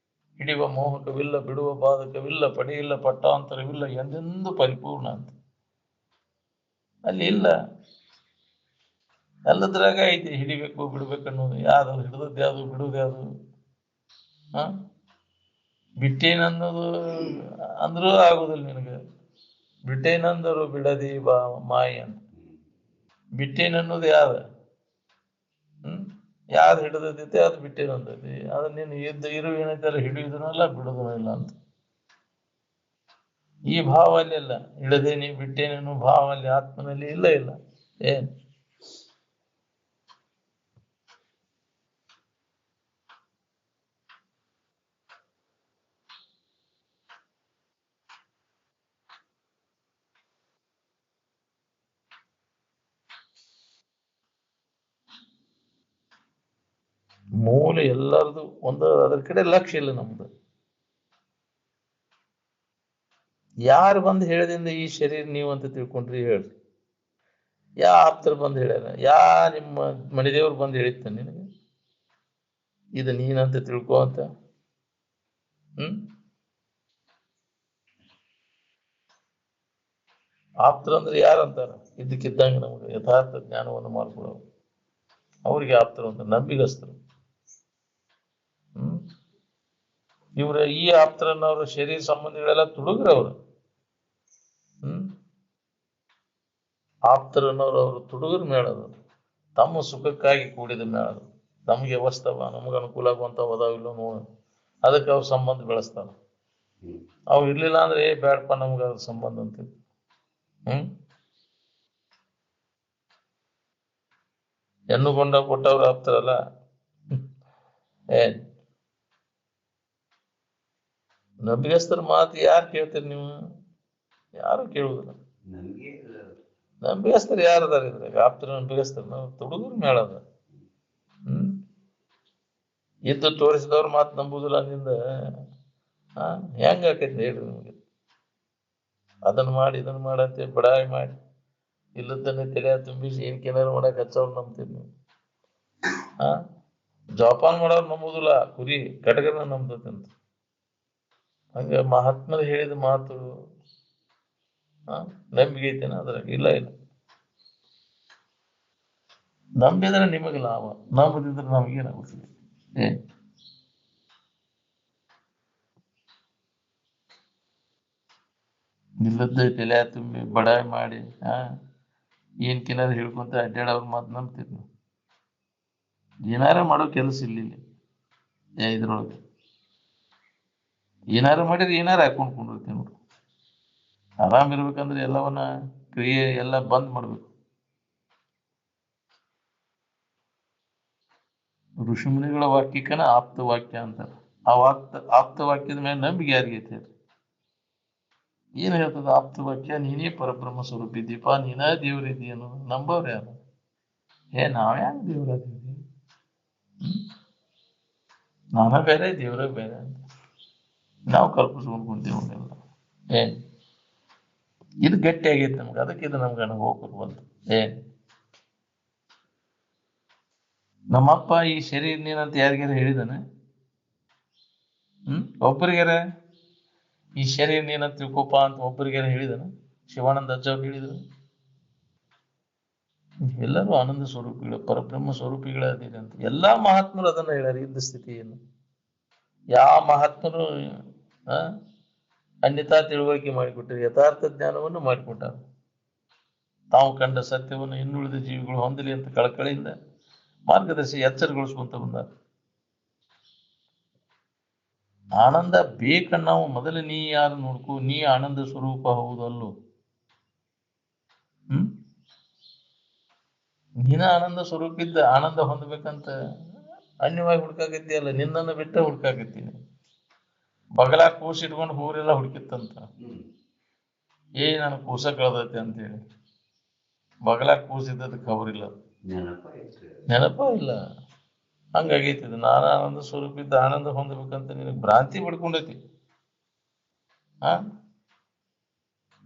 ಹಿಡಿಯುವ ಮೋಹಕವಿಲ್ಲ, ಬಿಡುವ ಬಾಧಕವಿಲ್ಲ, ಪಡೆಯಿಲ್ಲ ಪಟ್ಟಾಂತರವಿಲ್ಲ, ಎಂದೆಂದು ಪರಿಪೂರ್ಣ ಅಂತ. ಅಲ್ಲಿ ಇಲ್ಲ, ಎಲ್ಲದ್ರಾಗ ಐತಿ. ಹಿಡಿಬೇಕು ಬಿಡ್ಬೇಕು ಅನ್ನೋದು. ಯಾವ್ದು ಹಿಡಿದದ್ದು ಯಾವುದು, ಬಿಡುವುದು ಯಾವುದು? ಬಿಟ್ಟೇನನ್ನೋದು ಅಂದ್ರೂ ಆಗುದಿಲ್ಲ ನಿನಗೆ. ಬಿಟ್ಟೇನಂದರು ಬಿಡದಿ ಬಾ ಮಾಯಿ ಅಂತ. ಬಿಟ್ಟೇನನ್ನೋದು ಯಾವ್ದ? ಯಾವ್ದು ಹಿಡಿದೈತೆ ಅದು ಬಿಟ್ಟೇನಂತೈತಿ. ಅದು ನೀನು ಇರು ಏನೈತಲ್ಲ, ಹಿಡಿಯುದನಲ್ಲ ಬಿಡುದೂ ಇಲ್ಲ ಅಂತ. ಈ ಭಾವ ಅಲ್ಲಿ ಇಲ್ಲ. ಹಿಡದೇನಿ ಬಿಟ್ಟೇನೇನು ಭಾವ ಅಲ್ಲಿ ಆತ್ಮನಲ್ಲಿ ಇಲ್ಲ. ಇಲ್ಲ ಏನ್ ಮೂಲ ಎಲ್ಲರದು ಒಂದು ಅದ್ರ ಕಡೆ ಲಕ್ಷ್ಯ ಇಲ್ಲ ನಮ್ದು. ಯಾರು ಬಂದು ಹೇಳಿದಿಂದ ಈ ಶರೀರ ನೀವು ಅಂತ ತಿಳ್ಕೊಂಡ್ರಿ ಹೇಳ್ರಿ. ಯಾ ಆಪ್ತರು ಬಂದು ಹೇಳ್ಯಾರ? ನಿಮ್ಮ ಮನೆದೇವ್ರು ಬಂದು ಹೇಳಿತ್ತ ನಿನಗೆ ಇದು ನೀನಂತ ತಿಳ್ಕೊ ಅಂತ? ಆಪ್ತರು ಅಂದ್ರೆ ಯಾರಂತಾರ? ಇದ್ದಕ್ಕಿದ್ದಂಗೆ ನಮ್ಗೆ ಯಥಾರ್ಥ ಜ್ಞಾನವನ್ನು ಮಾಡ್ಕೊಡೋ ಅವ್ರಿಗೆ ಆಪ್ತರು ಅಂತ. ನಂಬಿಗಸ್ತರು. ಇವ್ರ ಈ ಆಪ್ತರನ್ನವ್ರ ಶರೀರ ಸಂಬಂಧಿಗಳೆಲ್ಲ ತುಡುಗ್ರವ್ರು. ಆಪ್ತರನ್ನವ್ರು ಅವರು ತುಡುಗರ ಮೇಳದು. ತಮ್ಮ ಸುಖಕ್ಕಾಗಿ ಕೂಡಿದ ಮೇಳದು. ನಮ್ಗೆ ವಸ್ತವ, ನಮ್ಗೆ ಅನುಕೂಲ ಆಗುವಂತ ಹೋದಾವಿಲ್ಲ ನೋಡ, ಅದಕ್ಕೆ ಅವ್ರ ಸಂಬಂಧ ಬೆಳೆಸ್ತಾರ. ಅವ್ ಇರ್ಲಿಲ್ಲ ಅಂದ್ರೆ ಬ್ಯಾಡಪ್ಪ ನಮ್ಗೆ ಅದ್ರ ಸಂಬಂಧ ಅಂತಿದ್ರು. ಹೆಣ್ಣುಗೊಂಡ ಕೊಟ್ಟವ್ರು ಆಪ್ತಾರಲ್ಲ. ನಂಬಿಗಸ್ತರ ಮಾತು ಯಾರು ಕೇಳ್ತೀರಿ ನೀವು? ಯಾರು ಕೇಳುವುದಿಲ್ಲ. ನಂಬಿಗಸ್ತರು ಯಾರದಾರ ಇದ್ರಾಗ? ಆಪ್ತರ ನಂಬಿಗಸ್ತರು ನಾವು ತುಡುಗರು ಮೇಳದ. ಇದ್ದು ತೋರಿಸಿದವ್ರ ಮಾತು ನಂಬುದಿಲ್ಲ ಅಂದಿಂದ ಹೆಂಗ ಆಕೈತಿ ಹೇಳ್ರಿ ನಿಮ್ಗೆ? ಅದನ್ನ ಮಾಡಿ ಇದನ್ನ ಮಾಡಂತೆ ಬಡಾಯಿ ಮಾಡಿ ಇಲ್ಲದನ್ನೇ ತಲೆಯ ತುಂಬಿಸಿ ಏನ್ಕೇನಾರು ಮಾಡಕ್ ಹಚ್ಚವ್ರು ನಂಬ್ತೀರಿ ನೀವು. ಜೋಪಾನ ಮಾಡೋರು ನಂಬುದಿಲ್ಲ, ಕುರಿ ಕಟಗರನ ನಂಬ್ತಂತ. ಹಂಗ ಮಹಾತ್ಮರು ಹೇಳಿದ ಮಾತು ನಂಬಿಕೆ ಐತೇನ ಅದ್ರಾಗ? ಇಲ್ಲ. ಇಲ್ಲ. ನಂಬಿದ್ರೆ ನಿಮಗೆ ಲಾಭ, ನಂಬದಿದ್ರೆ ನಮಗೇನಾಗುತ್ತದೆ? ನಿಲ್ಲದ್ದ ತಲೆ ತುಂಬಿ ಬಡಾಯಿ ಮಾಡಿ ಏನ್ಕಿನಾರು ಹೇಳ್ಕೊಂತ ಅಡ್ಡಾಡವ್ರ ಮಾತು ನಂಬ್ತೀರಿ ನೀವು? ಏನಾರ ಮಾಡೋ ಕೆಲಸ ಇಲ್ಲ ಇದ್ರೊಳಗೆ. ಏನಾರ ಮಾಡಿದ್ರೆ ಏನಾರ ಹಾಕೊಂಡು ಕೊಂಡಿರ್ತೀವಿ ನೋಡ್ರಿ. ಆರಾಮ್ ಇರ್ಬೇಕಂದ್ರೆ ಎಲ್ಲವನ್ನ ಕ್ರಿಯೆ ಎಲ್ಲ ಬಂದ್ ಮಾಡ್ಬೇಕು. ಋಷಿಮುನಿಗಳ ವಾಕ್ಯಕ್ಕನ ಆಪ್ತ ವಾಕ್ಯ ಅಂತಾರೆ. ಆ ಆಪ್ತ ವಾಕ್ಯದ ಮೇಲೆ ನಂಬಿಕೆ ಯಾರಿಗೈತೆ? ಏನ್ ಹೇಳ್ತದ ಆಪ್ತ ವಾಕ್ಯ? ನೀನೇ ಪರಬ್ರಹ್ಮ ಸ್ವರೂಪ ಇದ್ದೀಪ, ನೀನ ದೇವ್ರಿದ್ದೀ ಅನ್ನೋದು ನಂಬೋರು ಯಾರು? ನಾವ್ ಯಾಕೆ ದೇವ್ರಾದೀವಿ? ನಾನ ಬೇರೆ ದೇವ್ರ ಬೇರೆ ಅಂತ ನಾವು ಕಲ್ಪಿಸ್ಕೊಂಡು ಕುಂತೀವಲ್ಲ. ಇದು ಗಟ್ಟಿ ಆಗೈತೆ ನಮ್ಗೆ, ಅದಕ್ಕೆ ಇದು ನಮ್ಗೆ ಅನುಭವಕ್ಕೆ ಬಂತು. ನಮ್ಮಪ್ಪ ಈ ಶರೀರ ನೀನಂತ ಯಾರಿಗಾರ ಹೇಳಿದಾನೆ? ಒಬ್ಬರಿಗಾರ ಈ ಶರೀರ ನೀನಂತ ತಿಳ್ಕೊಪ ಅಂತ ಒಬ್ಬರಿಗಾರ ಹೇಳಿದಾನೆ? ಶಿವಾನಂದ ಅಜ್ಜ ಅವ್ರು ಹೇಳಿದ್ರು. ಎಲ್ಲರೂ ಆನಂದ ಸ್ವರೂಪಿಗಳು, ಪರಬ್ರಹ್ಮ ಸ್ವರೂಪಿಗಳಾದಿರಿ ಅಂತ ಎಲ್ಲಾ ಮಹಾತ್ಮರು ಅದನ್ನ ಹೇಳ್ಯಾರ. ಇದ್ದ ಸ್ಥಿತಿಯನ್ನು ಯಾವ ಮಹಾತ್ಮರು ಆ ಅನ್ಯತಾ ತಿಳುವಳಿಕೆ ಮಾಡಿಕೊಟ್ಟರು, ಯಥಾರ್ಥ ಜ್ಞಾನವನ್ನು ಮಾಡಿಕೊಟ್ಟಾರ. ತಾವು ಕಂಡ ಸತ್ಯವನ್ನು ಇನ್ನುಳಿದ ಜೀವಿಗಳು ಹೊಂದಲಿ ಅಂತ ಕಳಕಳಿಯಿಂದ ಮಾರ್ಗದರ್ಶಿ ಎಚ್ಚರಗೊಳಿಸುವಂತ ಬಂದಾರ. ಆನಂದ ಬೇಕನ್ನ ನಾವು ಮೊದಲು ನೀ ಯಾರು ನೋಡ್ಕೋ, ನೀ ಆನಂದ ಸ್ವರೂಪ ಹೌದಲ್ಲೋ. ನೀನ ಆನಂದ ಸ್ವರೂಪ ಇದ್ದ ಆನಂದ ಹೊಂದಬೇಕಂತ ಅನ್ಯವಾಗಿ ಹುಡ್ಕಾಕತ್ತಿ ಅಲ್ಲ, ನಿನ್ನನ್ನು ಬಿಟ್ಟ ಹುಡ್ಕಾಕತ್ತೀನಿ. ಬಗಲ ಕೂಸ ಇಟ್ಕೊಂಡು ಊರೆಲ್ಲ ಹುಡುಕಿತ್ತಂತ, ನಾನು ಕೂಸ ಕಳ್ದೈತಿ ಅಂತೇಳಿ ಬಗಲ ಕೂಸಿದ್ದದಕ್ಕೆ ಅವ್ರಿಲ್ಲ, ನೆನಪ ಇಲ್ಲ. ಹಂಗಾಗೈತಿ. ನಾನು ಆನಂದ ಸ್ವರೂಪ ಇದ್ದ ಆನಂದ ಹೊಂದಬೇಕಂತ ನಿನಗೆ ಭ್ರಾಂತಿ ಪಡ್ಕೊಂಡೈತಿ.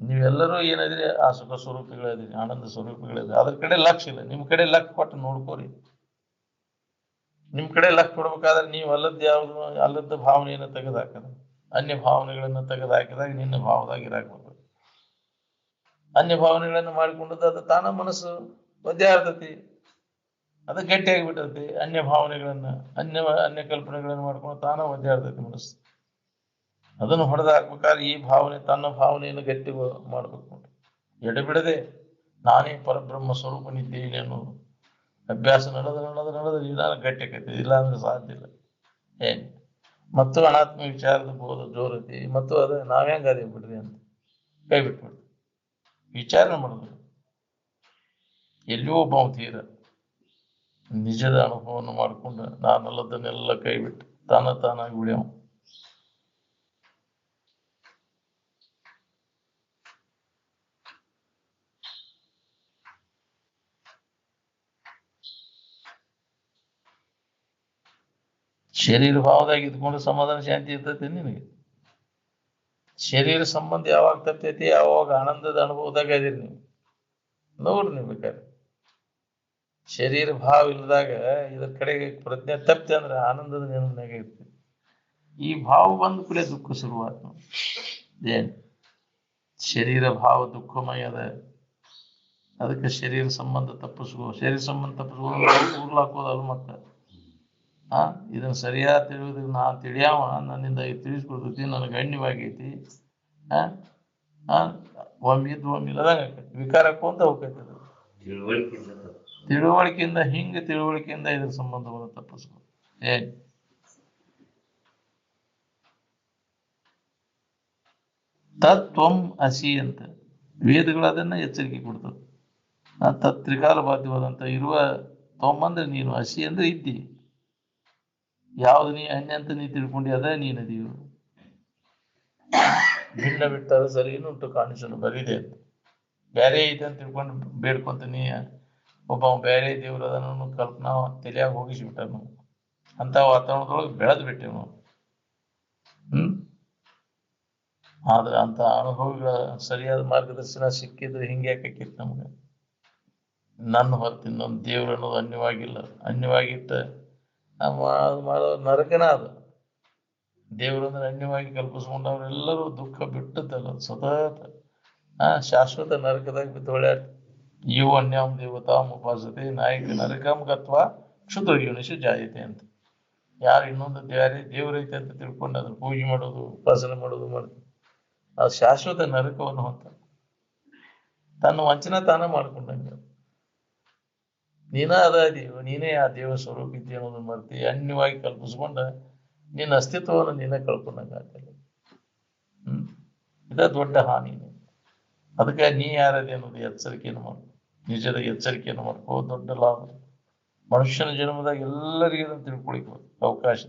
ನೀವೆಲ್ಲರೂ ಏನಾದ್ರಿ ಆ ಸುಖ ಸ್ವರೂಪಿಗಳಿದ್ರಿ, ಆನಂದ ಸ್ವರೂಪಿಗಳಿದ್ರಿ. ಅದ್ರ ಕಡೆ ಲಕ್ಷ್ಯ ಇಲ್ಲ. ನಿಮ್ ಕಡೆ ಲಕ್ ಕೊಟ್ಟು ನೋಡ್ಕೋರಿ. ನಿಮ್ ಕಡೆ ಲಕ್ ಕೊಡ್ಬೇಕಾದ್ರೆ ನೀವು ಅಲ್ಲದ್ದು ಯಾವ್ದು ಅಲ್ಲದ ಭಾವನೆಯನ್ನು ತೆಗೆದುಹಾಕದ, ಅನ್ಯ ಭಾವನೆಗಳನ್ನ ತೆಗೆದುಹಾಕಿದಾಗ ನಿನ್ನ ಭಾವದಾಗ ಇರಾಕ್ಬೇಕು. ಅನ್ಯ ಭಾವನೆಗಳನ್ನು ಮಾಡಿಕೊಂಡದ್ದು ಅದು ತಾನ ಮನಸ್ಸು ಒದ್ದೆ ಆಗ್ತತಿ, ಅದು ಗಟ್ಟಿಯಾಗಿ ಬಿಟ್ಟತಿ. ಅನ್ಯ ಭಾವನೆಗಳನ್ನ ಅನ್ಯ ಕಲ್ಪನೆಗಳನ್ನು ಮಾಡ್ಕೊಂಡು ತಾನ ಒದ್ದೆ ಆಗ್ತೈತಿ ಮನಸ್ಸು. ಅದನ್ನು ಹೊಡೆದು ಹಾಕ್ಬೇಕಾದ್ರೆ ಈ ಭಾವನೆ ತನ್ನ ಭಾವನೆಯನ್ನು ಗಟ್ಟಿ ಮಾಡ್ಬೇಕು. ಎಡೆಬಿಡದೆ ನಾನೇ ಪರಬ್ರಹ್ಮ ಸ್ವರೂಪನಿದ್ದೇನೆ ಅನ್ನೋದು ಅಭ್ಯಾಸ ನಡೆದ ನಿಧಾನ ಗಟ್ಟಿ ಆಕೈತಿ. ಇಲ್ಲ ಅಂದ್ರೆ ಸಾಧ್ಯ ಇಲ್ಲ. ಮತ್ತು ಅನಾತ್ಮ ವಿಚಾರದ ಬೋಧ ಜೋರತಿ ಮತ್ತು ಅದ ನಾವ್ಯಾಂಗ ಅದೇ ಬಿಡ್ರಿ ಅಂತ ಕೈ ಬಿಟ್ಬಿಡ್ರಿ. ವಿಚಾರಣೆ ಮಾಡಿದ್ರು ಎಲ್ಲಿಯೋ ಒಬ್ಬ ತೀರ ನಿಜದ ಅನುಭವವನ್ನು ಮಾಡಿಕೊಂಡು ನಾನಲ್ಲದನ್ನೆಲ್ಲ ಕೈ ಬಿಟ್ಟು ತಾನಾಗಿ ಉಳಿಯವ. ಶರೀರ ಭಾವದಾಗ ಇದ್ಕೊಂಡು ಸಮಾಧಾನ ಶಾಂತಿ ಇರ್ತೈತಿ ನಿನಗೆ. ಶರೀರ ಸಂಬಂಧ ಯಾವಾಗ ತಪ್ತೈತಿ ಯಾವಾಗ ಆನಂದದ ಅನುಭವದಾಗ ಅದೀರಿ ನೀವು. ನೋಡ್ರಿ ನೀವು ಬೇಕಾದ್ರೆ ಶರೀರ ಭಾವ ಇಲ್ಲದಾಗ ಇದ್ರ ಕಡೆಗೆ ಪ್ರಜ್ಞೆ ತಪ್ಪಿ ಅಂದ್ರೆ ಆನಂದದ ನೆನಪಿನಾಗ ಇರ್ತದೆ. ಈ ಭಾವ ಬಂದ ಕೂಡಲೇ ದುಃಖ ಶುರುವಾತ. ಏನ್ ಶರೀರ ಭಾವ ದುಃಖಮಯ ಅದ. ಅದಕ್ಕೆ ಶರೀರ ಸಂಬಂಧ ತಪ್ಪಿಸ್ಕೋ. ಶರೀರ ಸಂಬಂಧ ತಪ್ಪಿಸ್ಕೋ ಉರ್ಲಾಕೋದಲ್ಲ. ಮತ್ತೆ ಇದನ್ನ ಸರಿಯಾದ ತಿಳಿಯೋದಕ್ಕೆ ನಾ ತಿಳಿಯಾವ, ನನ್ನಿಂದ ತಿಳಿಸ್ಕೊಡ್ತೈತಿ, ನನಗೆ ಗಣ್ಯವಾಗೈತಿ. ಒಮ್ಮೆ ಇದ್ದು ಒಮ್ಮೆ ಇಲ್ಲದಂಗ ಆಕೈತಿ, ವಿಕಾರಕ್ಕೂ ಹೋಗ್ತೈತಿ. ತಿಳುವಳಿಕೆಯಿಂದ ತಿಳುವಳಿಕೆಯಿಂದ ಇದ್ರ ಸಂಬಂಧವನ್ನು ತಪ್ಪಿಸ್ಕೊ. ತತ್ವಂ ಅಸಿ ಅಂತ ವೇದಗಳು ಅದನ್ನ ಎಚ್ಚರಿಕೆ ಕೊಡ್ತದೆ. ತ್ರಿಕಾಲ ಬಾಧ್ಯವಾದಂತ ಇರುವ ತೊಂಬಂದ್ರೆ ನೀನು, ಅಸಿ ಅಂದ್ರೆ ಇದ್ದಿ. ಯಾವ್ದು ನೀ ಅನ್ಯ ಅಂತ ನೀ ತಿಳ್ಕೊಂಡಿ ಅದ ನೀನದೀವು. ಭಿನ್ನ ಬಿಟ್ಟಾರ ಸರಿ ಉಂಟು ಕಾಣಿಸಲು ಬರಿದೆ ಅಂತ ಬೇರೆ ಐತೆ ಅಂತ ತಿಳ್ಕೊಂಡು ಬೇಡ್ಕೊಂತ ನೀ ಒಬ್ಬ ಬೇರೆ ದೇವ್ರ ಅದನ್ನು ಕಲ್ಪನಾ ತಲೆಯಾಗ ಹೋಗಿಸ್ಬಿಟ್ಟ ನಾವು. ಅಂತ ವಾತಾವರಣದೊಳಗೆ ಬೆಳೆದ್ ಬಿಟ್ಟೆವು ನಾವು. ಆದ್ರೆ ಅಂತ ಅನುಭವಿಗಳ ಸರಿಯಾದ ಮಾರ್ಗದರ್ಶನ ಸಿಕ್ಕಿದ್ರೆ ಹಿಂಗೆ ಯಾಕಿತ್ತು ನಮ್ಗೆ. ನನ್ನ ಹೊರತು ಇನ್ನೊಂದು ದೇವ್ರು ಅನ್ನೋದು ಅನ್ಯವಾಗಿಲ್ಲ. ಅನ್ಯವಾಗಿಟ್ಟ ಮಾಡೋ ನರಕನ ಅದು. ದೇವರನ್ನ ಅನ್ಯವಾಗಿ ಕಲ್ಪಿಸ್ಕೊಂಡವ್ರೆಲ್ಲರೂ ದುಃಖ ಬಿಟ್ಟದ್ದಲ್ಲ, ಸತತ ಶಾಶ್ವತ ನರಕದಾಗ ಬಿದ್ದೊಳ್ಯಾರ. ಇವು ಅನ್ಯಾಮ್ ದೇವತಾಂ ಉಪಾಸತೆ ನಾಯಕ ನರಕಂ ಗತ್ವಾ ಕ್ಷುದ್ರ ಯೋನಿಷು ಜಾಯತೆ ಅಂತ. ಯಾರು ಇನ್ನೊಂದು ಬೇರೆ ದೇವರೈತೆ ಅಂತ ತಿಳ್ಕೊಂಡು ಅದನ್ನ ಪೂಜೆ ಮಾಡೋದು ಉಪಾಸನೆ ಮಾಡೋದು ಮಾಡ್ತಾರೆ, ಅದು ಶಾಶ್ವತ ನರಕವನ್ನು ಹೊಂತ. ತನ್ನ ವಂಚನ ತಾನ ಮಾಡ್ಕೊಂಡಂಗೆ. ನೀನೇ ಆ ದೇವ ಸ್ವರೂಪ ಇದ್ದಿ ಅನ್ನೋದನ್ನ ಮರ್ತಿ ಅನ್ಯವಾಗಿ ಕಲ್ಪಿಸ್ಕೊಂಡ ನಿನ್ನ ಅಸ್ತಿತ್ವವನ್ನು ನೀನೇ ಕಳ್ಕೊಂಡಂಗ ಆಗ್ತದೆ. ಇದ ದೊಡ್ಡ ಹಾನಿ. ಅದಕ್ಕೆ ನೀ ಯಾರದೆ ಅನ್ನೋದು ಎಚ್ಚರಿಕೆಯನ್ನು ಮಾಡು, ನಿಜದ ಎಚ್ಚರಿಕೆಯನ್ನು ಮಾಡ್ಕೋ. ದೊಡ್ಡ ಲಾಭ ಮನುಷ್ಯನ ಜನ್ಮದಾಗ ಎಲ್ಲರಿಗೂ ಇದನ್ನು ತಿಳ್ಕೊಳಿಕ್ ಅವಕಾಶ.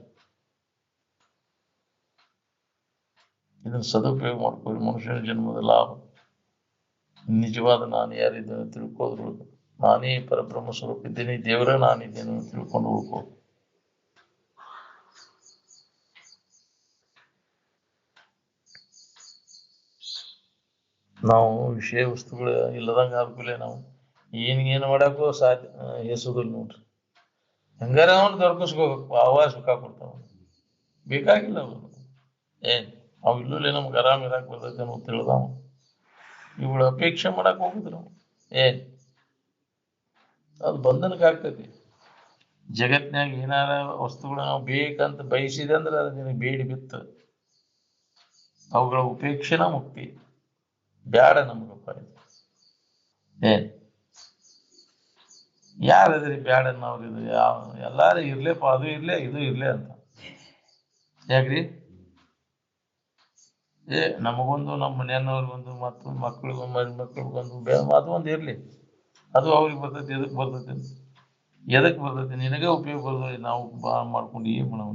ಇದನ್ನ ಸದುಪಯೋಗ ಮಾಡ್ಕೊಳ್ಳಿ. ಮನುಷ್ಯನ ಜನ್ಮದ ಲಾಭ ನಿಜವಾದ ನಾನು ಯಾರಿದ್ದೇನೆ ತಿಳ್ಕೋದ್ರು. ನಾನೇ ಪರಬ್ರಹ್ಮ ಸ್ವರೂಪ ಇದ್ದೇನೆ, ದೇವರ ನಾನಿದ್ದೇನೆ ತಿಳ್ಕೊಂಡು ಉಳ್ಕೋ. ನಾವು ವಿಷಯ ವಸ್ತುಗಳು ಇಲ್ಲದಂಗ ಆದ್ಕೂಲೆ ನಾವು ಏನು ಮಾಡಕ್ಕೂ ಸಾಧ್ಯ ಎಸುದಿಲ್ಲ ನೋಡ್ರಿ. ಹೆಂಗಾರ ಅವನು ದೊರಕಿಸ್ಕೋಬೇಕು, ಅವ ಸುಖ ಕೊಡ್ತಾವ. ಬೇಕಾಗಿಲ್ಲ ಅವನು. ಅವ್ ಇಲ್ಲೇ ನಮ್ಗೆ ಆರಾಮ್ ಇರಾಕ್ ಬರ್ತೈತೆ ಅನ್ನೋ ತಿಳಿದಾವ. ಇವುಗಳ ಅಪೇಕ್ಷೆ ಮಾಡಕ್ ಹೋಗುದ್ರು. ಅದು ಬಂಧನಕ್ಕೆ ಆಗ್ತೈತಿ. ಜಗತ್ನ್ಯಾಗ ಏನಾರ ವಸ್ತುಗಳು ನಾವು ಬೇಕಂತ ಬಯಸಿದೆ ಅಂದ್ರೆ ಅದು ನಿನಗೆ ಬೇಡಿ ಬಿತ್ತು. ಅವುಗಳ ಉಪೇಕ್ಷೆನ ಮುಕ್ತಿ. ಬ್ಯಾಡ ನಮಗಪ್ಪ ಇದು. ಏನ್ ಯಾರದ್ರಿ ಬ್ಯಾಡ ಅನ್ನೋರು? ಇದು ಎಲ್ಲಾರು ಇರ್ಲೇಪ್ಪ, ಅದು ಇರ್ಲೇ ಇದು ಇರ್ಲೇ ಅಂತ. ಯಾಕ್ರಿ? ನಮಗೊಂದು, ನಮ್ಮ ಮನೆಯವ್ರಿಗೊಂದು, ಮತ್ತು ಮಕ್ಳಿಗೊಂದು ಅದು ಒಂದು ಇರ್ಲಿ. ಅದು ಅವ್ರಿಗೆ ಬರ್ತೈತಿ, ಎದಕ್ ಬರ್ತೈತಿ ಅಂತ. ಎದಕ್ ಬರ್ತೈತಿ? ನಿನಗೆ ಉಪಯೋಗ ಬರ್ತೈತಿ. ನಾವು ಮಾಡ್ಕೊಂಡು ಏನ್ ಮಾಡವ್?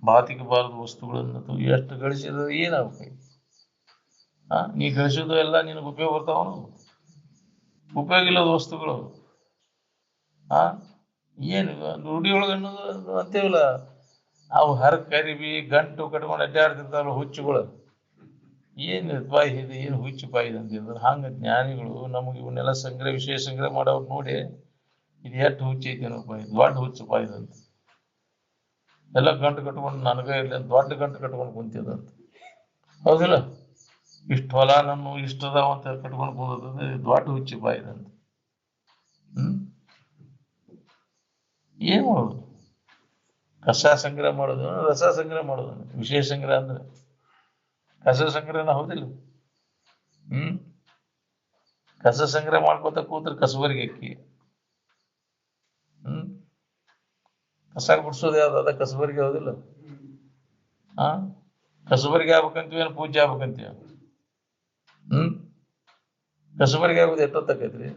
ಬಾತಿಗೆ ವಸ್ತುಗಳನ್ನು ಎಷ್ಟು ಗಳಿಸಿದ್ರೆ ಏನಾಗ್ಬೇಕು? ನೀ ಗಳಿಸೋದು ಎಲ್ಲ ನಿನಗೆ ಉಪಯೋಗ ಬರ್ತಾವನು? ಉಪಯೋಗ ಇಲ್ಲದ ವಸ್ತುಗಳು. ಏನು ರೂಢಿಯೊಳಗೆ ಅನ್ನೋದು ಅಂತೇವಲ್ಲ, ಅವು ಕರಿಬಿ ಗಂಟು ಕಟ್ಕೊಂಡು ಅಡ್ಡಾಡ್ತಿರ್ತಾವಲ್ಲ ಹುಚ್ಚುಗಳು. ಏನು ಬಾಯಿ ಇದೆ, ಏನು ಹುಚ್ಚು ಬಾಯಿ ಅಂತಿದ್ರು. ಹಂಗ ಜ್ಞಾನಿಗಳು ನಮಗೆ ಇವನ್ನೆಲ್ಲ ವಿಷಯ ಸಂಗ್ರಹ ಮಾಡೋರು ನೋಡಿ, ಇದು ಎಷ್ಟು ಹುಚ್ಚು ಐತಿ ಏನೋ ಬಾಯಿ, ದೊಡ್ಡ ಹುಚ್ಚು ಬಾಯಿದಂತ. ಎಲ್ಲ ಗಂಟು ಕಟ್ಕೊಂಡು ನನಗ ಇಲ್ಲ ದೊಡ್ಡ ಗಂಟು ಕಟ್ಕೊಂಡು ಕುಂತಿದಂತ. ಹೌದಿಲ್ಲ? ಇಷ್ಟು ಹೊಲ ನಮ್ಮ ಇಷ್ಟದಾವ ಅಂತ ಕಟ್ಕೊಂಡು ಕೂದಂದ್ರೆ ದೊಡ್ಡ ಹುಚ್ಚಿ ಬಾಯಿದಂತ. ಏನ್ ಮಾಡೋದು? ಕಸ ಸಂಗ್ರಹ ಮಾಡೋದು, ರಸ ಸಂಗ್ರಹ ಮಾಡೋದು. ವಿಷಯ ಸಂಗ್ರಹ ಅಂದ್ರೆ ಕಸ ಸಂಗ್ರಹನ ಹೌದಿಲ್ಲ? ಕಸ ಸಂಗ್ರಹ ಮಾಡ್ಕೊತ ಕೂತ್ರೆ ಕಸಬರಿಗೆ ಅಕ್ಕಿ. ಕಸ ಗುಡ್ಸೋದು ಯಾವ್ದು? ಅದ ಕಸಬರಿಗೆ ಹೌದಿಲ್ಲ? ಕಸಬರಿಗೆ ಆಗ್ಬೇಕಂತೀವಿ, ಏನು ಪೂಜೆ ಆಗ್ಬೇಕಂತೀವಿ? ಕಸಬರಿಗೆ ಆಗೋದು ಎಷ್ಟೊತ್ತಾಕೈತ್ರಿ?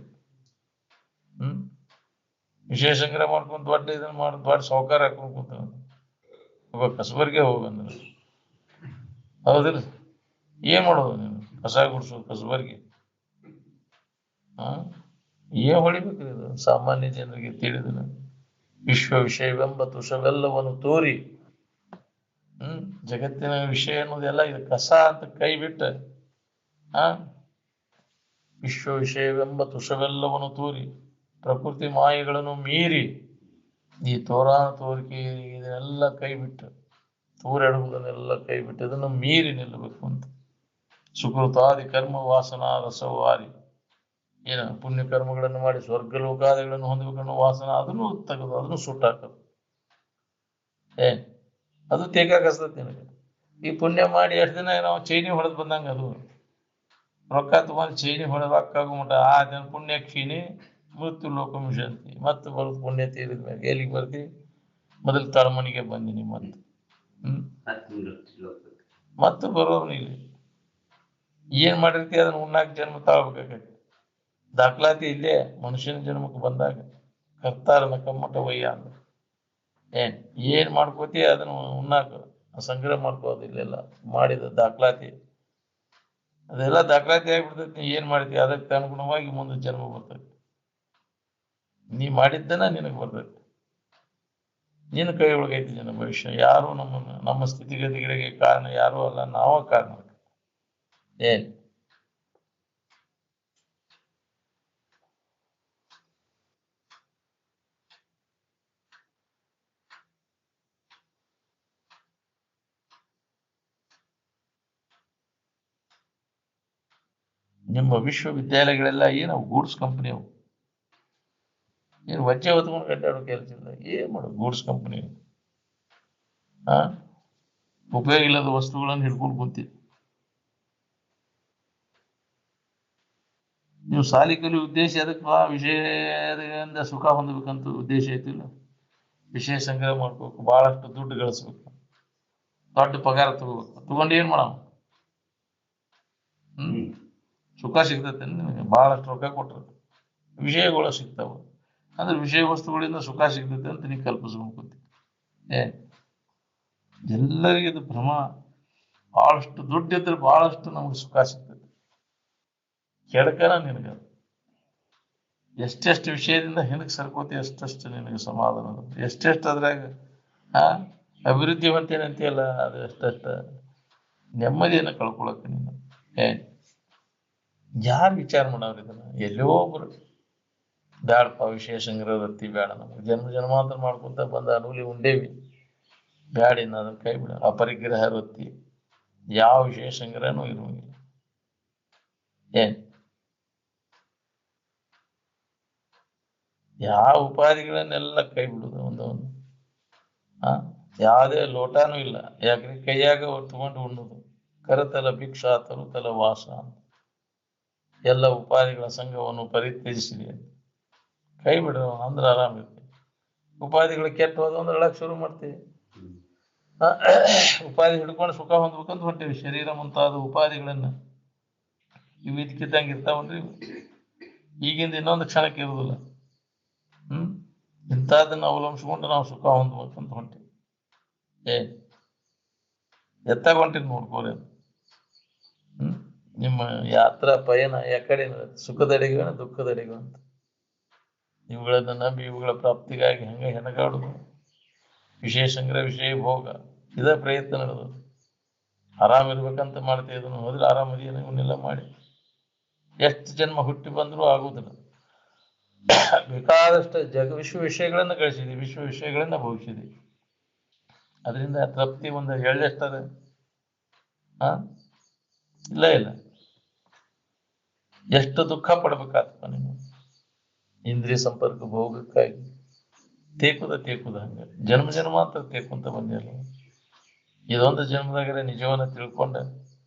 ವಿಷಯ ಸಂಗ್ರಹ ಮಾಡ್ಕೊಂಡು ದೊಡ್ಡ ಇದನ್ನ ಮಾಡಿ ದೊಡ್ಡ ಸಾವುಕಾರ ಹಾಕೊಂಡು ಕೂತ ಕಸಬರಿಗೆ ಹೋಗಂದ್ರೆ ಹೌದಿಲ್ಲ? ಏನ್ ಮಾಡೋದು ನೀನು? ಕಸ ಗುಡ್ಸೋದು ಕಸಬರಿಗೆ. ಏನ್ ಹೊಡಿಬೇಕ್ರಿ ಇದು ಸಾಮಾನ್ಯ ಜನರಿಗೆ ತಿಳಿದಿಲ್ಲ. ವಿಶ್ವ ವಿಷಯವೆಂಬ ತುಷವೆಲ್ಲವನ್ನು ತೋರಿ ಜಗತ್ತಿನ ವಿಷಯ ಅನ್ನೋದೆಲ್ಲ ಇದು ಕಸ ಅಂತ ಕೈ ಬಿಟ್ಟ ವಿಶ್ವ ವಿಷಯವೆಂಬ ತುಷವೆಲ್ಲವನ್ನು ತೋರಿ ಪ್ರಕೃತಿ ಮಾಯೆಗಳನ್ನು ಮೀರಿ ಈ ತೋರಿಕೆ ಇದನ್ನೆಲ್ಲ ಕೈ ಬಿಟ್ಟು ತೂರೆಡುವುದನ್ನೆಲ್ಲ ಕೈ ಬಿಟ್ಟು ಇದನ್ನು ಮೀರಿ ನಿಲ್ಲಬೇಕು ಅಂತ. ಸುಕೃತಾದಿ ಕರ್ಮ ವಾಸನಾ ರಸವಾರಿ, ಏನ ಪುಣ್ಯ ಕರ್ಮಗಳನ್ನು ಮಾಡಿ ಸ್ವರ್ಗ ಲೋಕಾದಿಗಳನ್ನು ಹೊಂದಬೇಕನ್ನೋ ವಾಸನ ಅದನ್ನು ತೆಗೆದು ಅದನ್ನು ಸುಟ್ಟಾಕದು. ಅದು ತೇಗಾಕಸ್ತೈತಿ ನಿನಗೆ. ಈ ಪುಣ್ಯ ಮಾಡಿ ಎಷ್ಟು ದಿನ ನಾವು ಚೈನಿ ಹೊಡೆದ್ ಬಂದಂಗ, ಅದು ರೊಕ್ಕ ತಗೊಂಡು ಚೈನಿ ಹೊಡೆದು ರೊಕ್ಕ ಆಗುಮಟ ಆ ದಿನ ಪುಣ್ಯ ಕ್ಷೀಣಿ ಮೃತ್ಯು ಲೋಕ ಮಿಷಂತಿ. ಮತ್ತೆ ಬರೋದು ಪುಣ್ಯ ತೀರಿದ ಮ್ಯಾಗ ಎಲ್ಲಿಗೆ ಬರ್ತಿ? ಮೊದಲು ತಳಮನಿಗೆ ಬಂದಿನಿ ಮತ್ತೆ ಬರೋರು ಇಲ್ಲಿ ಏನ್ ಮಾಡಿರ್ತಿ ಅದನ್ನ ಉಣ್ಣಾಕ ಜನ್ಮ ತಾಳ್ಬೇಕಾಗೈತಿ. ದಾಖಲಾತಿ ಇಲ್ಲೇ ಮನುಷ್ಯನ ಜನ್ಮಕ್ಕೆ ಬಂದಾಗ ಕರ್ತಾರನ ಕಮ್ಮಟ ವಯ್ಯ ಅಂದ್ರೆ ಏನ್ ಮಾಡ್ಕೋತಿ ಅದನ್ನ ಉಣ್ಣಾಕ ಸಂಗ್ರಹ ಮಾಡ್ಕೋದು. ಇಲ್ಲೆಲ್ಲ ಮಾಡಿದ ದಾಖಲಾತಿ ಅದೆಲ್ಲ ದಾಖಲಾತಿ ಆಗ್ಬಿಡ್ತೈತಿ. ಏನ್ ಮಾಡ್ತಿ ಅದಕ್ಕೆ ಅನುಗುಣವಾಗಿ ಮುಂದೆ ಜನ್ಮ ಬರ್ತೈತಿ. ನೀ ಮಾಡಿದ್ದನ ನಿನಗೆ ಬರ್ತೈತಿ. ನಿನ್ನ ಕೈ ಒಳಗೈತಿ ಜನ ಭವಿಷ್ಯ. ಯಾರು ನಮ್ಮ ಸ್ಥಿತಿಗತಿಗಳಿಗೆ ಕಾರಣ ಯಾರು ಅಲ್ಲ, ನಾವ ಕಾರಣ. ನಿಮ್ಮ ವಿಶ್ವವಿದ್ಯಾಲಯಗಳೆಲ್ಲ ಏನು ಗೂಡ್ಸ್ ಕಂಪನಿ ಅವು. ಏನು ವಜ್ಜೆ ಹೊತ್ಕೊಂಡು ಗಡ್ಡಾಡೋ ಕೆಲಸ ಇಲ್ಲ. ಏನ್ ಮಾಡೋದು? Goods company. ಉಪಯೋಗ ಇಲ್ಲದ ವಸ್ತುಗಳನ್ನು ಹಿಡ್ಕೊಂಡು ಕುಂತಿ. ನೀವು ಸಾಲಿ ಕಲಿಯೋ ಉದ್ದೇಶ ಅದಕ್ಕೆ ವಿಷಯದಿಂದ ಸುಖ ಹೊಂದಬೇಕಂತ ಉದ್ದೇಶ ಐತಿಲ್ಲ. ವಿಷಯ ಸಂಗ್ರಹ ಮಾಡ್ಬೇಕು, ಬಹಳಷ್ಟು ದುಡ್ಡು ಗಳಿಸ್ಬೇಕು, ದೊಡ್ಡ ಪಗಾರ ತಗೋಬೇಕು. ತಗೊಂಡು ಏನ್ ಮಾಡವ? ಸುಖ ಸಿಗ್ತೈತೆ ನಿನಗೆ? ಬಹಳಷ್ಟು ರೊಕ್ಕ ಕೊಟ್ಟರು ವಿಷಯಗಳು ಸಿಗ್ತಾವ ಅಂದ್ರೆ ವಿಷಯ ವಸ್ತುಗಳಿಂದ ಸುಖ ಸಿಗ್ತೈತೆ ಅಂತ ನೀ ಕಲ್ಪಿಸ್ಬೇಕು. ಎಲ್ಲರಿಗಿದು ಭ್ರಮ. ಬಹಳಷ್ಟು ದುಡ್ಡು ಇದ್ರೆ ಬಹಳಷ್ಟು ನಮ್ಗೆ ಸುಖ ಸಿಗ್ತೈತೆ. ಕೆಡಕನ ನಿನಗೆ. ಎಷ್ಟೆಷ್ಟು ವಿಷಯದಿಂದ ಹಿಂದಕ್ಕೆ ಸರ್ಕೋತಿ ಅಷ್ಟಷ್ಟು ನಿನಗೆ ಸಮಾಧಾನ. ಎಷ್ಟೆಷ್ಟು ಅದ್ರಾಗ ಅಭಿವೃದ್ಧಿ ಹೊಂತೇನಂತೀಯಲ್ಲ, ಅದು ಎಷ್ಟೆಷ್ಟ ನೆಮ್ಮದಿಯನ್ನು ಕಳ್ಕೊಳಕ್ಕೆ ನೀನು. ಯಾರು ವಿಚಾರ ಮಾಡೋರು ಇದನ್ನ? ಎಲ್ಲೋ ಒಬ್ರು ಬ್ಯಾಡಪ್ಪ ವಿಷಯ ಸಂಗ್ರಹ ವೃತ್ತಿ ಬೇಡ, ನಮ್ಗೆ ಜನ್ಮಾಂತರ ಮಾಡ್ಕೊಂತ ಬಂದ ಅನುಲಿ ಉಂಡೇವಿ, ಬ್ಯಾಡಿನ ಅದನ್ನ ಕೈ ಬಿಡ. ಅಪರಿಗ್ರಹ ವೃತ್ತಿ ಯಾವ ವಿಷಯ ಸಂಗ್ರಹನೂ ಇರುವಂಗಿಲ್ಲ. ಯಾವ ಉಪಾಧಿಗಳನ್ನೆಲ್ಲ ಕೈ ಬಿಡುದು ಒಂದೊಂದು. ಆ ಯಾವುದೇ ಲೋಟಾನೂ ಇಲ್ಲ, ಯಾಕ್ರಿ ಕೈಯಾಗ ತಗೊಂಡು ಉಣ್ಣುದು. ಕರತಲ ಭಿಕ್ಷಾ ತರುತಲ ವಾಸ ಅಂತ. ಎಲ್ಲ ಉಪಾಧಿಗಳ ಸಂಘವನ್ನು ಪರಿತ್ಯಜಿಸಿದೆ ಅಂತ ಕೈ ಬಿಡ್ರು ಅಂದ್ರೆ ಆರಾಮಿರ್ತೀವಿ. ಉಪಾಧಿಗಳು ಕೆಟ್ಟ ಹೋದ ಅಂದ್ರೆ ಅಳಕ್ ಶುರು ಮಾಡ್ತೀವಿ. ಉಪಾಧಿ ಹಿಡ್ಕೊಂಡು ಸುಖ ಹೊಂದ್ಬೇಕಂತ ಹೊಂಟೇವಿ. ಶರೀರ ಮುಂತಾದ ಉಪಾಧಿಗಳನ್ನ ಇವು ಇದಕ್ಕಿದ್ದಂಗೆ ಇರ್ತಾವನ್ರಿ. ಈಗಿಂದ ಇನ್ನೊಂದು ಕ್ಷಣಕ್ಕೆ ಇರುವುದಿಲ್ಲ. ಇಂಥದನ್ನ ಅವಲಂಬಿಸ್ಕೊಂಡು ನಾವು ಸುಖ ಹೊಂದ್ಬೇಕಂತ ಹೊಂಟೀವಿ. ಎತ್ತಾಗ ಹೊಂಟಿದ್ ನೋಡ್ಕೋರಿ. ನಿಮ್ಮ ಯಾತ್ರಾ ಪಯಣ ಯಾಕಡೆ ಸುಖದಡೆಗೂ ದುಃಖದಡೆಗೂ ಅಂತ. ಇವುಗಳನ್ನ ನಂಬಿ ಇವುಗಳ ಪ್ರಾಪ್ತಿಗಾಗಿ ಹಂಗ ಹೆಣಗಾಡುದು. ವಿಷಯ ಸಂಗ್ರಹ, ವಿಷಯ ಭೋಗ, ಇದ ಪ್ರಯತ್ನ ನಡೆದು. ಆರಾಮಿರ್ಬೇಕಂತ ಮಾಡ್ತೀವಿ, ಇದನ್ನು ಹೋದ್ರೆ ಆರಾಮದಿಯನ್ನ ಇವನ್ನೆಲ್ಲ ಮಾಡಿ ಎಷ್ಟು ಜನ್ಮ ಹುಟ್ಟಿ ಬಂದರೂ ಆಗುವುದಿಲ್ಲ. ಬೇಕಾದಷ್ಟು ವಿಶ್ವ ವಿಷಯಗಳನ್ನ ಗಳಿಸಿದ್ವಿ, ವಿಶ್ವ ವಿಷಯಗಳನ್ನ ಭೋಗಿಸಿದ್ವಿ. ಅದರಿಂದ ತೃಪ್ತಿ ಒಂದು ಎಳ್ಳೆಷ್ಟದ? ಇಲ್ಲ ಇಲ್ಲ. ಎಷ್ಟು ದುಃಖ ಪಡ್ಬೇಕಾಗ್ತದ ನೀವು ಇಂದ್ರಿಯ ಸಂಪರ್ಕ ಭೋಗಕ್ಕಾಗಿ. ತೇಕುದ ಹಂಗ ಜನ್ಮ ಜನ್ಮಾಂತರ ತೇಕುಂತ ಬಂದಿಲ್ಲ. ಇದೊಂದು ಜನ್ಮದಾಗಲೇ ನಿಜವನ್ನ ತಿಳ್ಕೊಂಡ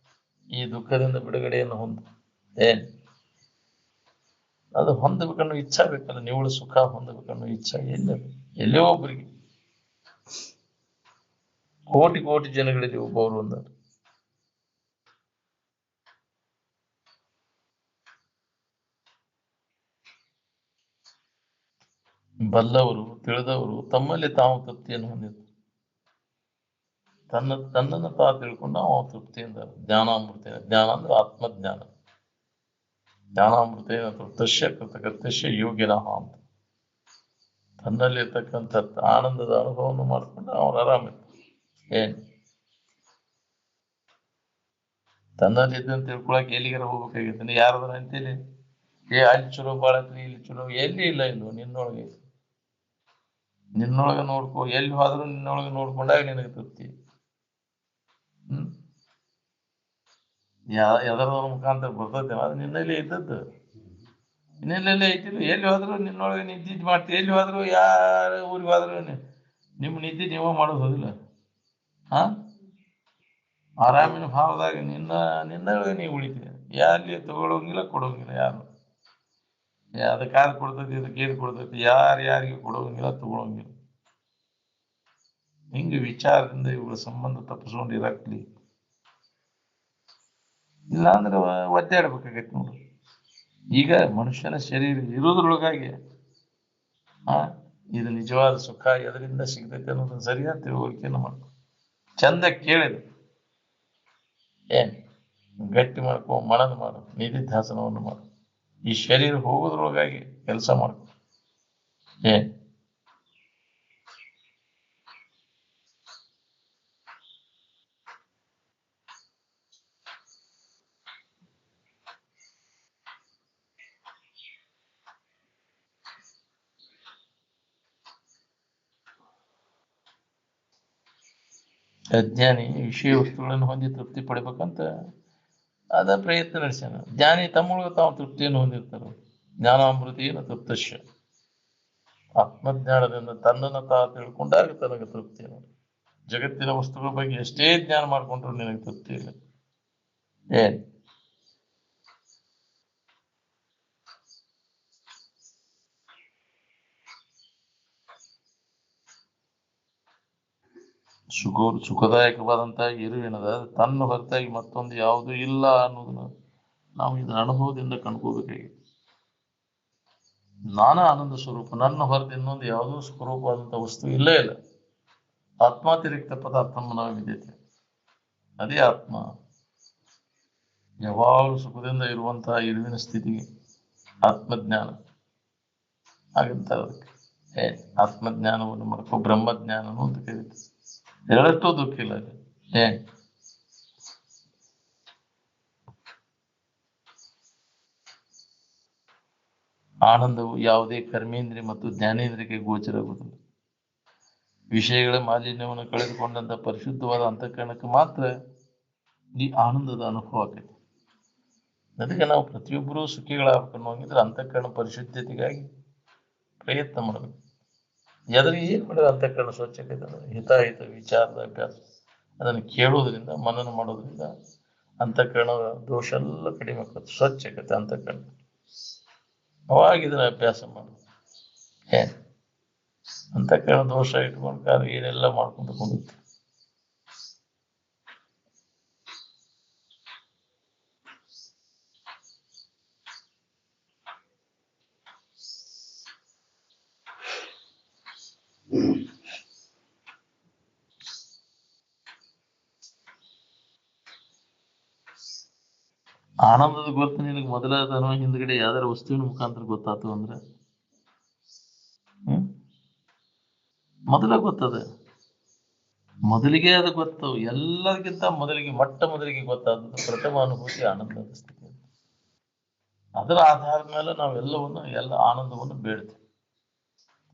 ಈ ದುಃಖದಿಂದ ಬಿಡುಗಡೆಯನ್ನು ಅದು ಹೊಂದಬೇಕನ್ನೋ ಇಚ್ಛಾ ಬೇಕಲ್ಲ. ನಿವಳು ಸುಖ ಹೊಂದಬೇಕನ್ನೋ ಇಚ್ಛಾ ಎಲ್ಲೋ ಒಬ್ಬರಿಗೆ, ಕೋಟಿ ಕೋಟಿ ಜನಗಳಲ್ಲಿ ಒಬ್ಬವರು ಒಂದಾರು. ಬಲ್ಲವರು ತಿಳಿದವರು ತಮ್ಮಲ್ಲಿ ತಾವು ತೃಪ್ತಿಯನ್ನು ಹೊಂದಿದ್ರು. ತನ್ನನ್ನು ತಾ ತಿಳ್ಕೊಂಡು ಅವ ತೃಪ್ತಿಯಿಂದ ಜ್ಞಾನಾಮೃತ. ಜ್ಞಾನ ಅಂದ್ರೆ ಆತ್ಮಜ್ಞಾನ. ಜ್ಞಾನಾಮೃತ ತೃಪ್ತಶ್ಯ ಕೃತಕೃತ್ಯಶ್ಯ ಯೋಗಿನಃ ಅಂತ. ತನ್ನಲ್ಲಿರ್ತಕ್ಕಂಥ ಆನಂದದ ಅನುಭವವನ್ನು ಮಾಡ್ಕೊಂಡು ಅವ್ರು ಆರಾಮಿರ್ತಾರೆ. ತನ್ನಲ್ಲಿದ್ದಂತ ತಿಳ್ಕೊಳಕ್ ಎಲ್ಲಿಗಾರ ಹೋಗ್ಬೇಕಾಗಿರ್ತಾನೆ. ಯಾರದಾರ ಅಂತೇಳಿ ಅಲ್ಲಿ ಚಲೋ ಬಾಳತ್ರಿ, ಇಲ್ಲಿ ಚಲೋ ಎಲ್ಲಿ ಇಲ್ಲ. ಇಲ್ವೋ ನಿನ್ನೊಳಗೆ ನೋಡ್ಕೊ. ಎಲ್ಲಿ ಹೋದ್ರು ನಿನ್ನೊಳಗೆ ನೋಡ್ಕೊಂಡಾಗ ನಿನಗೆ ತೃಪ್ತಿ. ಎದರ ಮುಖಾಂತರ ಬರ್ತೈತೆ ಅದು ನಿನ್ನಲ್ಲಿ ಇದ್ದದ್ದು. ನಿನ್ನೆಲ್ಲೇ ಐತಿಲ್ಲ. ಎಲ್ಲಿ ಹೋದ್ರು ನಿನ್ನೊಳಗೆ ನಿದ್ದಿದ್ದು ಮಾಡ್ತೀವಿ. ಎಲ್ಲಿ ಹೋದ್ರು ಯಾರ ಊರಿಗೆ ಹೋದ್ರು ನಿಮ್ಮ ನಿದ್ದೆ ನೀವ ಮಾಡೋದಿಲ್ಲ. ಆರಾಮಿನ ಭಾವದಾಗ ನಿನ್ನೊಳಗೆ ನೀವು ಉಳಿತೀವಿ. ಯಾರಲ್ಲಿ ತಗೊಳಂಗಿಲ್ಲ, ಕೊಡೋಂಗಿಲ್ಲ. ಯಾರು ಅದಕ್ಕೆ ಅದು ಕೊಡ್ತೈತಿ, ಇದಕ್ಕೆ ಏದು ಕೊಡ್ತೈತಿ, ಯಾರಿಗೆ ಕೊಡೋಂಗಿಲ್ಲ, ತಗೊಳಂಗಿಲ್ಲ. ಹಿಂಗೆ ವಿಚಾರದಿಂದ ಇವುಗಳ ಸಂಬಂಧ ತಪ್ಪಿಸ್ಕೊಂಡು ಇರಾಕ್ಲಿ. ಇಲ್ಲ ಅಂದ್ರೆ ಒದ್ದಾಡ್ಬೇಕಾಗೈತಿ ನೋಡ್ರಿ. ಈಗ ಮನುಷ್ಯನ ಶರೀರ ಇರೋದ್ರೊಳಗಾಗಿ ಇದು ನಿಜವಾದ ಸುಖ ಎದರಿಂದ ಸಿಗ್ತೈತೆ ಅನ್ನೋದನ್ನ ಸರಿಯಾದ ತಿಳುವಳಿಕೆಯನ್ನು ಮಾಡ್ಕೊ. ಚಂದ ಕೇಳಿದ ಗಟ್ಟಿ ಮಾಡ್ಕೊ, ಮನನ ಮಾಡು, ನಿಧಿಧ್ಯಾಸನವನ್ನು ಮಾಡು. ಈ ಶರೀರ ಹೋಗೋದ್ರೊಳಗಾಗಿ ಕೆಲಸ ಮಾಡ್ಕೊ. ಅಜ್ಞಾನಿ ವಿಷಯ ವಸ್ತುಗಳನ್ನು ಹೊಂದಿ ತೃಪ್ತಿ ಪಡಿಬೇಕಂತ ಅದ ಪ್ರಯತ್ನ ನಡೆಸ್ಯಾನ. ಜ್ಞಾನಿ ತಮ್ಮೊಳಗೆ ತಾವು ತೃಪ್ತಿಯನ್ನು ಹೊಂದಿರ್ತಾರೆ. ಜ್ಞಾನಾಮೃತಿಯನ್ನು ತೃಪ್ತಶ್ಯ. ಆತ್ಮಜ್ಞಾನದಿಂದ ತನ್ನನ್ನು ತಾವು ತಿಳ್ಕೊಂಡಾಗ ತನಗೆ ತೃಪ್ತಿ. ಜಗತ್ತಿನ ವಸ್ತುಗಳ ಬಗ್ಗೆ ಎಷ್ಟೇ ಜ್ಞಾನ ಮಾಡ್ಕೊಂಡ್ರು ನಿನಗೆ ತೃಪ್ತಿ ಇಲ್ಲ. ಸುಖದಾಯಕವಾದಂತಹ ಇರುವಿನದ ತನ್ನ ಹೊರತಾಗಿ ಮತ್ತೊಂದು ಯಾವುದು ಇಲ್ಲ ಅನ್ನೋದನ್ನ ನಾವು ಇದರ ಅನುಭವದಿಂದ ಕಂಡ್ಕೋಬೇಕಾಗಿದೆ. ನಾನ ಆನಂದ ಸ್ವರೂಪ, ನನ್ನ ಹೊರತು ಇನ್ನೊಂದು ಯಾವುದೋ ಸ್ವರೂಪವಾದಂತಹ ವಸ್ತು ಇಲ್ಲೇ ಇಲ್ಲ. ಆತ್ಮಾತಿರಿಕ್ತ ಪದಾರ್ಥ ವಿದ್ಯತೆ, ಅದೇ ಆತ್ಮ. ಯಾವಾಗಲೂ ಸುಖದಿಂದ ಇರುವಂತಹ ಇರುವಿನ ಸ್ಥಿತಿಗೆ ಆತ್ಮಜ್ಞಾನ ಹಾಗಂತಾರೆ. ಅದಕ್ಕೆ ಆತ್ಮಜ್ಞಾನವನ್ನು ಮಾಡ್ಕೋ, ಬ್ರಹ್ಮಜ್ಞಾನನು ಅಂತ ಕರೀತಾರೆ. ಎರಡಷ್ಟೂ ದುಃಖ ಇಲ್ಲ. ಆನಂದವು ಯಾವುದೇ ಕರ್ಮೇಂದ್ರಿಯ ಮತ್ತು ಜ್ಞಾನೇಂದ್ರಿಯಕ್ಕೆ ಗೋಚರವಾಗುವುದಿಲ್ಲ. ವಿಷಯಗಳ ಮಾಲಿನ್ಯವನ್ನು ಕಳೆದುಕೊಂಡಂತ ಪರಿಶುದ್ಧವಾದ ಅಂತಃಕರಣಕ್ಕೆ ಮಾತ್ರ ಈ ಆನಂದದ ಅನುಭವ ಆಗ್ತೈತಿ. ಅದಕ್ಕೆ ನಾವು ಪ್ರತಿಯೊಬ್ಬರೂ ಸುಖಿಗಳಾಗಬೇಕನ್ನೋಂಗಿದ್ರೆ ಅಂತಃಕರಣ ಪರಿಶುದ್ಧತೆಗಾಗಿ ಪ್ರಯತ್ನ ಮಾಡಬೇಕು. ಎದುರಿಗೆ ಏನು ಮಾಡಿದ್ರೆ ಅಂತಃಕರಣ ಸ್ವಚ್ಛತೆ ಹಿತಾಹಿತ ವಿಚಾರದ ಅಭ್ಯಾಸ ಅದನ್ನು ಕೇಳೋದ್ರಿಂದ ಮನನ ಮಾಡೋದ್ರಿಂದ ಅಂತಃಕರಣ ದೋಷ ಎಲ್ಲ ಕಡಿಮೆ ಆಗ್ತದೆ, ಸ್ವಚ್ಛ ಆಗತ್ತೆ ಅಂತಃಕರಣ. ಅವಾಗ ಇದನ್ನ ಅಭ್ಯಾಸ ಮಾಡೋದು. ಅಂತಃಕರಣ ದೋಷ ಇಟ್ಕೊಂಡು ಏನೆಲ್ಲ ಮಾಡ್ಕೊಂಡು ಕೊಂಡಿರ್ತೀವಿ. ಆನಂದದ ಗೊತ್ತು ನಿನಗೆ ಮೊದಲಾದನೋ ಹಿಂದ್ಗಡೆ ಯಾವ್ದಾರ ವಸ್ತುವಿನ ಮುಖಾಂತರ ಗೊತ್ತಾತು ಅಂದ್ರೆ ಮೊದಲ ಗೊತ್ತದ, ಮೊದಲಿಗೆ ಅದು ಗೊತ್ತು. ಎಲ್ಲರಿಗಿಂತ ಮೊದಲಿಗೆ ಗೊತ್ತಾದದ್ದು ಪ್ರಥಮ ಅನುಭೂತಿ ಆನಂದದ ಸ್ಥಿತಿ. ಅದರ ಆಧಾರದ ಮೇಲೆ ನಾವೆಲ್ಲವನ್ನು ಆನಂದವನ್ನು ಬೇಡ್ತೀವಿ.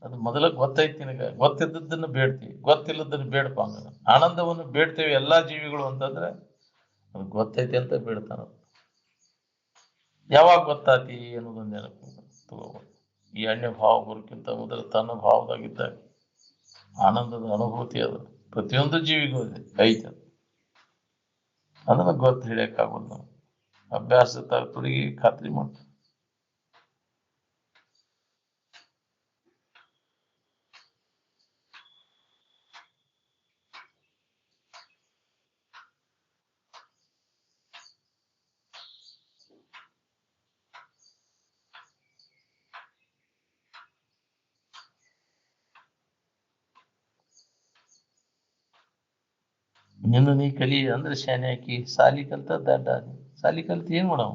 ಅದು ಮೊದಲ ಗೊತ್ತೈತಿ, ನಿನಗೆ ಗೊತ್ತಿದ್ದದನ್ನು ಬೇಡ್ತೀವಿ, ಗೊತ್ತಿಲ್ಲದನ್ನು ಬೇಡಪ್ಪ ಹಂಗ. ಆನಂದವನ್ನು ಬೇಡ್ತೇವೆ ಎಲ್ಲಾ ಜೀವಿಗಳು ಅಂತಂದ್ರೆ ಅದು ಗೊತ್ತೈತಿ ಅಂತ ಬೇಡ್ತಾನ. ಯಾವಾಗ ಗೊತ್ತಾತಿ ಅನ್ನೋದನ್ನ ನೆನಪು. ಈ ಅನ್ಯ ಭಾವ ಬರೋಕ್ಕಿಂತ ಮೊದಲು ತನ್ನ ಭಾವದಾಗಿದ್ದಾಗ ಆನಂದದ ಅನುಭೂತಿ ಅದು ಪ್ರತಿಯೊಂದು ಜೀವಿಗೂ ಐತೆ. ಅದನ್ನ ಗೊತ್ತು ಹಿಡಿಯಕ್ಕಾಗೋದು ನಾವು ಅಭ್ಯಾಸ ತೊಡಗಿ ಖಾತ್ರಿ ಮಾಡ್ತೀವಿ. ನಿನ್ನ ನೀ ಕಲಿ ಅಂದ್ರೆ ಶಾನೆ ಹಾಕಿ ಸಾಲಿ ಕಲ್ತ ದಡ್ಡ ಸಾಲಿ ಕಲ್ತ ಏನ್ ಮಾಡವ?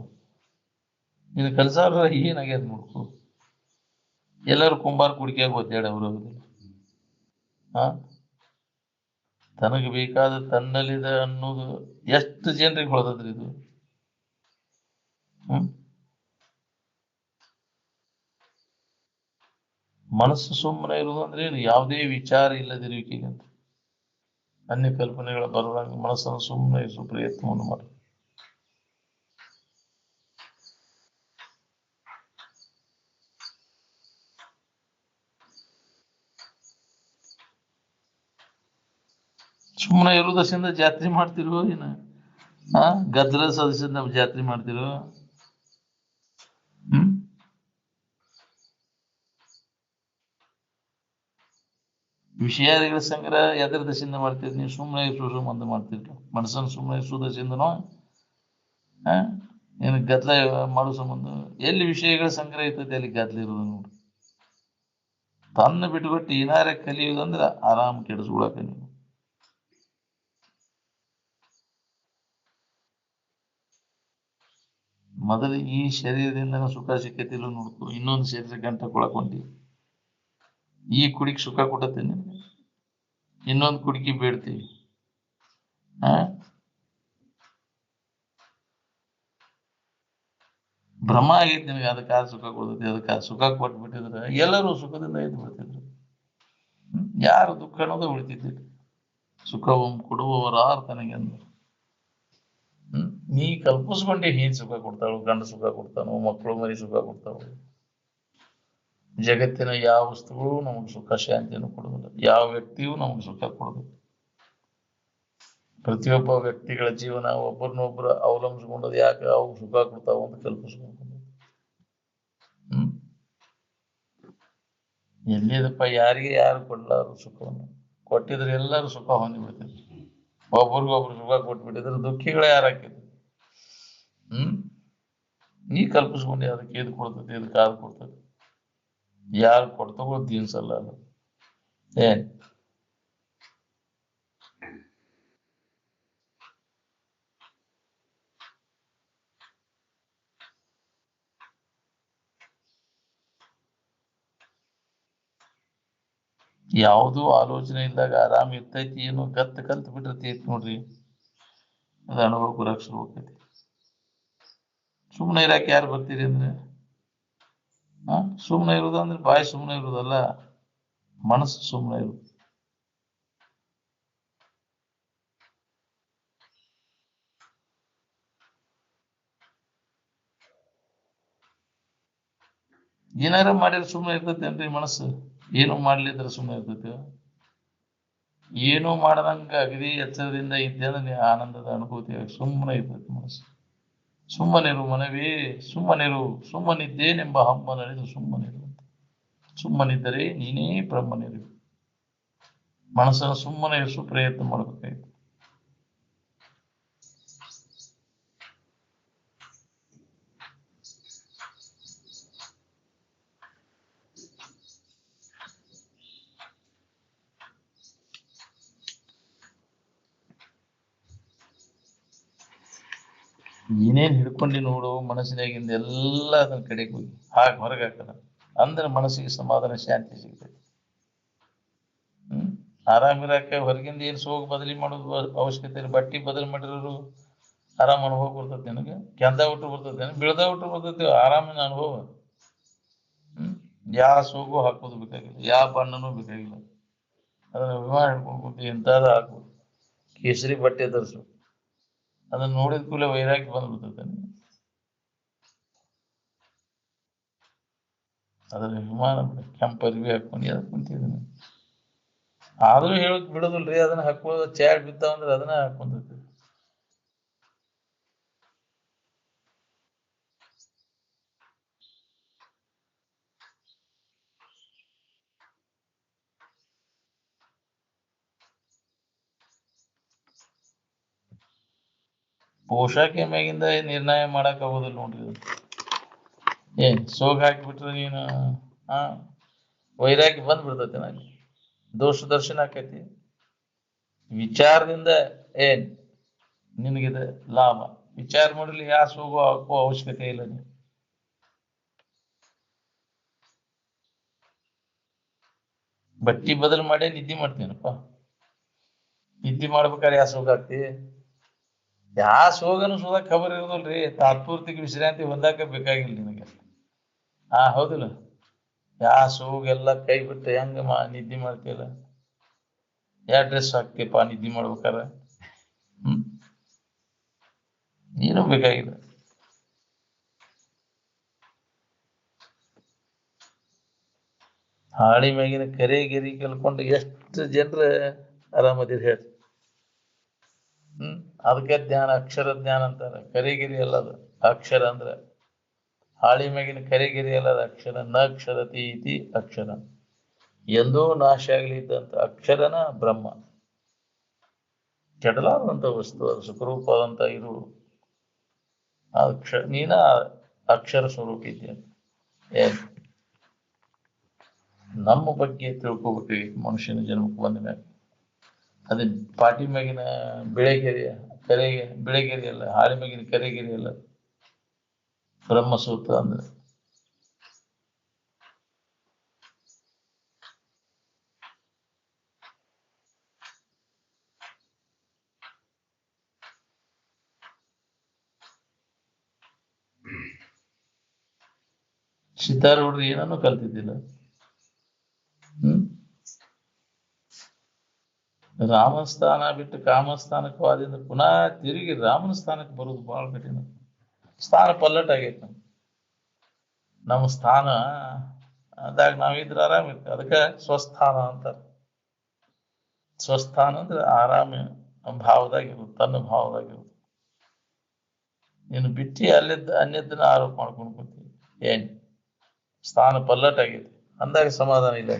ನೀನು ಕಲ್ಸಾರ ಏನಾಗ್ಯದ ನೋಡ್ಕೊ. ಎಲ್ಲರೂ ಕುಂಬಾರ ಕುಡಿಕೆ ಒದ್ದಾಡ ಅವರು ತನಗೆ ಬೇಕಾದ ತನ್ನಲ್ಲಿದೆ ಅನ್ನೋದು ಎಷ್ಟು ಜನರಿಗೆ ಹೊಳದದ್ರಿ ಇದು. ಮನಸ್ಸು ಸುಮ್ಮನೆ ಇರುವುದು ಅಂದ್ರೆ ಏನು? ಯಾವುದೇ ವಿಚಾರ ಇಲ್ಲದಿರುವಿಕೆಗಂತ ಅನ್ಯ ಕಲ್ಪನೆಗಳ ಬರುವಾಗ ಮನಸ್ಸನ್ನು ಸುಮ್ಮನೆ ಇರಿಸುವ ಪ್ರಯತ್ನವನ್ನು ಮಾಡಿ. ಸುಮ್ಮನೆ ಇರುವುದರಿಂದ ಜಾತ್ರೆ ಮಾಡ್ತಿರೋ ಏನ? ಗದ್ದಲ ಸದಸ್ಯದ ನಾವು ಜಾತ್ರೆ ಮಾಡ್ತಿರೋ? ವಿಷಯಾದಿಗಳ ಸಂಗ್ರಹ ಎದರ ದಶೆಯಿಂದ ಮಾಡ್ತೀರಿ ನೀವು? ಸುಮ್ಮನೆ ಇರಿಸೋ ಮಂದ ಮಾಡ್ತಿರ್ಲಿ. ಮನಸ್ಸನ್ನು ಸುಮ್ಮನೆ ಇರಿಸೋ ದಶೆಯಿಂದನೋ ಏನು ಗದ್ದಲ ಮಾಡೋ ಸಂಬಂಧ? ಎಲ್ಲಿ ವಿಷಯಗಳ ಸಂಗ್ರಹ ಇರ್ತೈತೆ ಅಲ್ಲಿ ಗದ್ದಲ ಇರೋದು ನೋಡಿ. ತನ್ನ ಬಿಟ್ಟುಕೊಟ್ಟು ಏನಾರ ಕಲಿಯುವುದಂದ್ರ ಆರಾಮ್ ಕೆಡಿಸ್ಕೊಳಕ ನೀವು. ಮೊದಲು ಈ ಶರೀರದಿಂದ ಸುಖ ಸಿಕ್ಕತಿಲ್ಲ ನೋಡ್ಕೊ. ಇನ್ನೊಂದು ಶರೀರ ಗಂಟ ಕೊಳಕೊಂಡಿ ಈ ಕುಡಿಗೆ ಸುಖ ಕೊಟ್ಟತೇನೆ, ಇನ್ನೊಂದು ಕುಡಿಕೆ ಬೇಡ್ತೀವಿ. ಭ್ರಮ ಆಗೈತಿ ನಿನಗೆ. ಅದಕ್ಕೆ ಸುಖ ಕೊಡ್ತೈತಿ, ಅದಕ್ಕೆ ಸುಖ ಕೊಟ್ಬಿಟ್ಟಿದ್ರೆ ಎಲ್ಲರೂ ಸುಖದಿಂದ ಇದ್ದು ಬಿಡ್ತಿದ್ರು. ಯಾರು ದುಃಖ ಅನ್ನೋದೇ ಉಳಿತಿದ್ದಿಲ್ಲ. ಸುಖವಂ ಕೊಡುವವರಾರು ತನಗೆ ಅಂದ್ರು. ನೀ ಕಲ್ಪಿಸ್ಕೊಂಡೆ ಹೀನ್ ಸುಖ ಕೊಡ್ತಾಳು, ಗಂಡ ಸುಖ ಕೊಡ್ತಾನೋ, ಮಕ್ಕಳು ಮರಿ ಸುಖ ಕೊಡ್ತಾವ. ಜಗತ್ತಿನ ಯಾವ ವಸ್ತುಗಳು ನಮಗೆ ಸುಖ ಶಾಂತಿಯನ್ನು ಕೊಡುವುದಿಲ್ಲ. ಯಾವ ವ್ಯಕ್ತಿಯೂ ನಮಗೆ ಸುಖ ಕೊಡುವುದಿಲ್ಲ. ಪ್ರತಿಯೊಬ್ಬ ವ್ಯಕ್ತಿಗಳ ಜೀವನ ಒಬ್ಬರನ್ನೊಬ್ಬರು ಅವಲಂಬಿಸ್ಕೊಂಡದ್ದು ಯಾಕೆ ಅವು ಸುಖ ಕೊಡ್ತಾವ ಅಂತ ಕಲ್ಪಿಸ್ಕೊಂಡು. ಎಲ್ಲಿದಪ್ಪ ಯಾರಿಗೆ ಯಾರು ಕೊಡ್ಲಾರು ಸುಖವನ್ನು? ಕೊಟ್ಟಿದ್ರೆ ಎಲ್ಲರೂ ಸುಖ ಹೊಂದಿಬಿಡ್ತಿದ್ರು. ಒಬ್ರಿಗೊಬ್ರು ಸುಖ ಕೊಟ್ಬಿಟ್ಟಿದ್ರೆ ದುಃಖಿಗಳೇ ಯಾರಾಕಿದ್ರು? ನೀ ಕಲ್ಪಿಸ್ಕೊಂಡೆ ಅದಕ್ಕೆ ಇದು ಕೊಡ್ತದೆ, ಇದಕ್ಕೆ ಅದು ಕೊಡ್ತದೆ. ಯಾರು ಕೊಡ್ತವೋ ದೀನ್ಸಲ್ಲ ಅದು. ಏನ್ ಯಾವುದೂ ಆಲೋಚನೆ ಇದ್ದಾಗ ಆರಾಮ್ ಇರ್ತೈತಿ. ಏನು ಕಲ್ತು ಬಿಟ್ಟಿರ್ತೈತಿ ನೋಡ್ರಿ, ಅದು ಅನುಭವ ಬರಕ್ ಶುರು ಹೋಗ್ತೈತಿ. ಸುಮ್ಮನೆ ಇರಾಕ್ ಯಾರು ಬರ್ತೀರಿ ಅಂದ್ರೆ ಸುಮ್ಮನೆ ಇರುವುದು ಅಂದ್ರೆ ಬಾಯಿ ಸುಮ್ಮನೆ ಇರುವುದಲ್ಲ, ಮನಸ್ಸು ಸುಮ್ಮನೆ ಇರುವುದು. ಏನಾರ ಮಾಡಿದ್ರೆ ಸುಮ್ಮನೆ ಇರ್ತೈತೇನ್ರಿ ಮನಸ್ಸು? ಏನೂ ಮಾಡ್ಲಿದ್ರೆ ಸುಮ್ಮನೆ ಇರ್ತೈತಿ? ಏನೂ ಮಾಡದಂಗ ಅಗದಿ ಎಚ್ಚರದಿಂದ ಇದ್ದೆ ಅಂದ್ರೆ ನೀ ಆನಂದದ ಅನುಭೂತಿ ಸುಮ್ಮನೆ ಇರ್ತೈತಿ ಮನಸ್ಸು. ಸುಮ್ಮನಿರು ಮನವೇ, ಸುಮ್ಮನಿರು, ಸುಮ್ಮನಿದ್ದೇನೆಂಬ ಹಂಬ ನಡೆದು ಸುಮ್ಮನಿರು. ಸುಮ್ಮನಿದ್ದರೆ ನೀನೇ ಬ್ರಹ್ಮನಿರು. ಮನಸ್ಸನ್ನು ಸುಮ್ಮನೆ ಇರಿಸು ಪ್ರಯತ್ನ ಮಾಡ್ಬೇಕಾಯ್ತು. ಏನೇನ್ ಹಿಡ್ಕೊಂಡು ನೋಡು ಮನಸ್ಸಿನಾಗಿಂದ ಎಲ್ಲ ಅದನ್ನ ಕಡೆಗೆ ಹೋಗಿ ಹೊರಗೆ ಹಾಕದ ಅಂದ್ರೆ ಮನಸ್ಸಿಗೆ ಸಮಾಧಾನ ಶಾಂತಿ ಸಿಗ್ತೈತಿ. ಆರಾಮಿರಾಕ ಹೊರಗಿಂದ ಏನ್ ಸೋಗ್ ಬದಲಿ ಮಾಡೋದು ಅವಶ್ಯಕತೆ ಇಲ್ಲ. ಬಟ್ಟಿ ಬದಲಿ ಮಾಡಿರೋರು ಆರಾಮ ಅನುಭವ ಬರ್ತೈತಿ. ನಿನಗೆ ಕೆಂದ ಬಿಟ್ಟು ಬರ್ತೈತಿ, ಬೀಳ್ದ ಬಿಟ್ಟು ಬರ್ತೈತಿ ಆರಾಮಿನ ಅನುಭವ. ಯಾವ ಸೋಗು ಹಾಕೋದು ಬೇಕಾಗಿಲ್ಲ, ಯಾವ ಬಣ್ಣನೂ ಬೇಕಾಗಿಲ್ಲ. ಅದನ್ನ ಅಭಿಮಾನ ಹಿಡ್ಕೊಂಡು ಕೂತಿ ಎಂತಾದ ಹಾಕು, ಕೇಸರಿ ಬಟ್ಟೆ ಧರಿಸು, ಅದನ್ನ ನೋಡಿದ ಕೂಡಲೇ ವೈರಾಗ್ಯ ಬಂದ್ಬಿಡ್ತೈತೆ. ಅದ್ರ ವಿಮಾನ ಕೆಂಪ ಅರಿವಿ ಹಾಕೊಂಡು ಅದಕ್ಕೆ ಕುಂತಿದ್ದೀನಿ. ಆದ್ರೂ ಹೇಳಕ್ ಬಿಡೋದಿಲ್ರಿ, ಅದನ್ನ ಹಾಕೊಳ್ಳೋದು ಚಾಡ್ ಬಿದ್ದಾವಂದ್ರೆ ಅದನ್ನ ಹಾಕೊಂತೈತಿ. ಪೋಷಾಕ ಮ್ಯಾಗಿಂದ ನಿರ್ಣಯ ಮಾಡಕ್ ಆಗೋದಿಲ್ಲ ನೋಡ್ರಿ. ಏನ್ ಸೋಗ್ ಹಾಕಿಬಿಟ್ರೆ ನೀನು ಆ ವೈರಾಗ್ಯ ಬಂದ್ಬಿಡ್ತೈತಿ. ನನಗೆ ದೋಷ ದರ್ಶನ ಆಕೈತಿ. ವಿಚಾರದಿಂದ ಏನ್ ನಿನಗಿದೆ ಲಾಭ. ವಿಚಾರ ಮಾಡಲಿ ಯಾವ ಸೋಗು ಹಾಕೋ ಅವಶ್ಯಕತೆ ಇಲ್ಲ. ನೀವು ಬಟ್ಟಿ ಬದಲು ಮಾಡೇ ನಿದ್ದೆ ಮಾಡ್ತೀನಪ್ಪ. ನಿದ್ದೆ ಮಾಡ್ಬೇಕಾದ್ರೆ ಯಾವ ಸೋಗ ಆಗ್ತಿ? ಯಾವ ಸೋಗನು ಸುದ ಖಬರ್ ಇರೋದಲ್ರಿ. ತಾತ್ಪೂರ್ತಿಕ ವಿಶ್ರಾಂತಿ ಹೊಂದಾಕ ಬೇಕಾಗಿಲ್ಲ ನಿನಗೆ. ಹೌದಿಲ್ಲ? ಯಾವ ಸೋಗೆಲ್ಲ ಕೈ ಬಿಟ್ಟು ಹೆಂಗ ನಿದ್ದೆ ಮಾಡ್ತೀಯಲ್ಲ, ಯಾವ ಡ್ರೆಸ್ ಹಾಕ್ತಿಯಪ್ಪ ನಿದ್ದೆ ಮಾಡ್ಬೇಕಾರ? ಏನೂ ಬೇಕಾಗಿಲ್ಲ. ಹಾಳಿ ಮ್ಯಾಗಿನ ಕರೆ ಗೆರಿ ಕಲ್ಕೊಂಡು ಎಷ್ಟು ಜನರ ಆರಾಮದಿರಿ ಹೇಳಿ. ಅದಕ್ಕೆ ಜ್ಞಾನ, ಅಕ್ಷರ ಜ್ಞಾನ ಅಂತಾರೆ. ಕರೆಗಿರಿ ಅಲ್ಲದ ಅಕ್ಷರ ಅಂದ್ರೆ. ಹಾಳಿ ಮ್ಯಾಗಿನ ಕರೆಗಿರಿ ಅಲ್ಲದ ಅಕ್ಷರ. ನ ಅಕ್ಷರತಿ ಇತಿ ಅಕ್ಷರ. ಎಂದೂ ನಾಶ ಆಗಲಿದ್ದಂತ ಅಕ್ಷರನ ಬ್ರಹ್ಮ. ಕೆಡಲಾರದಂತ ವಸ್ತು, ಅದು ಸುಖರೂಪದಂತ ಇರು ನೀನ ಅಕ್ಷರ ಸ್ವರೂಪ ಇದ್ದೆ. ಏನ್ ನಮ್ಮ ಬಗ್ಗೆ ತಿಳ್ಕೊಬೇಕಾಗಿತ್ತು ಮನುಷ್ಯನ ಜನ್ಮಕ್ಕೆ ಬಂದ ಮ್ಯಾಗ. ಅದೇ ಪಾಟಿ ಮ್ಯಾಗಿನ ಬೆಳೆಗೆರಿ ಕರೆಗೆ ಬೆಳೆಗೆರಿ ಅಲ್ಲ, ಹಾಳಿ ಮ್ಯಾಗಿನ ಕರೆಗೆರಿ ಅಲ್ಲ ಬ್ರಹ್ಮಸೂತ್ರ ಅಂದ್ರೆ. ಸಿದ್ಧಾರೂಢರು ಏನನ್ನೂ ಕಲ್ತಿದ್ದಿಲ್ಲ. ರಾಮನ ಸ್ಥಾನ ಬಿಟ್ಟು ಕಾಮಸ್ಥಾನಕ್ಕೆ ವಾದಿಂದ ಪುನಃ ತಿರುಗಿ ರಾಮನ ಸ್ಥಾನಕ್ಕೆ ಬರೋದು ಬಹಳ ಕಠಿಣ. ಸ್ಥಾನ ಪಲ್ಲಟ ಆಗೈತೆ. ನಮ್ಮ ಸ್ಥಾನ ಅದಾಗ ನಾವಿದ್ರೆ ಆರಾಮಿರ್ತೀವಿ. ಅದಕ್ಕೆ ಸ್ವಸ್ಥಾನ ಅಂತಾರೆ. ಸ್ವಸ್ಥಾನ ಅಂದ್ರೆ ಆರಾಮ ಭಾವದಾಗಿರೋದು, ತನ್ನ ಭಾವದಾಗಿರೋದು. ನೀನು ಬಿಟ್ಟು ಅನ್ಯದನ್ನ ಆರೋಪ ಮಾಡ್ಕೊಂಡು ಕೂತೀವಿ. ಏನ್ ಸ್ಥಾನ ಪಲ್ಲಟ ಆಗೈತಿ ಅಂದಾಗ ಸಮಾಧಾನ ಇಲ್ಲ.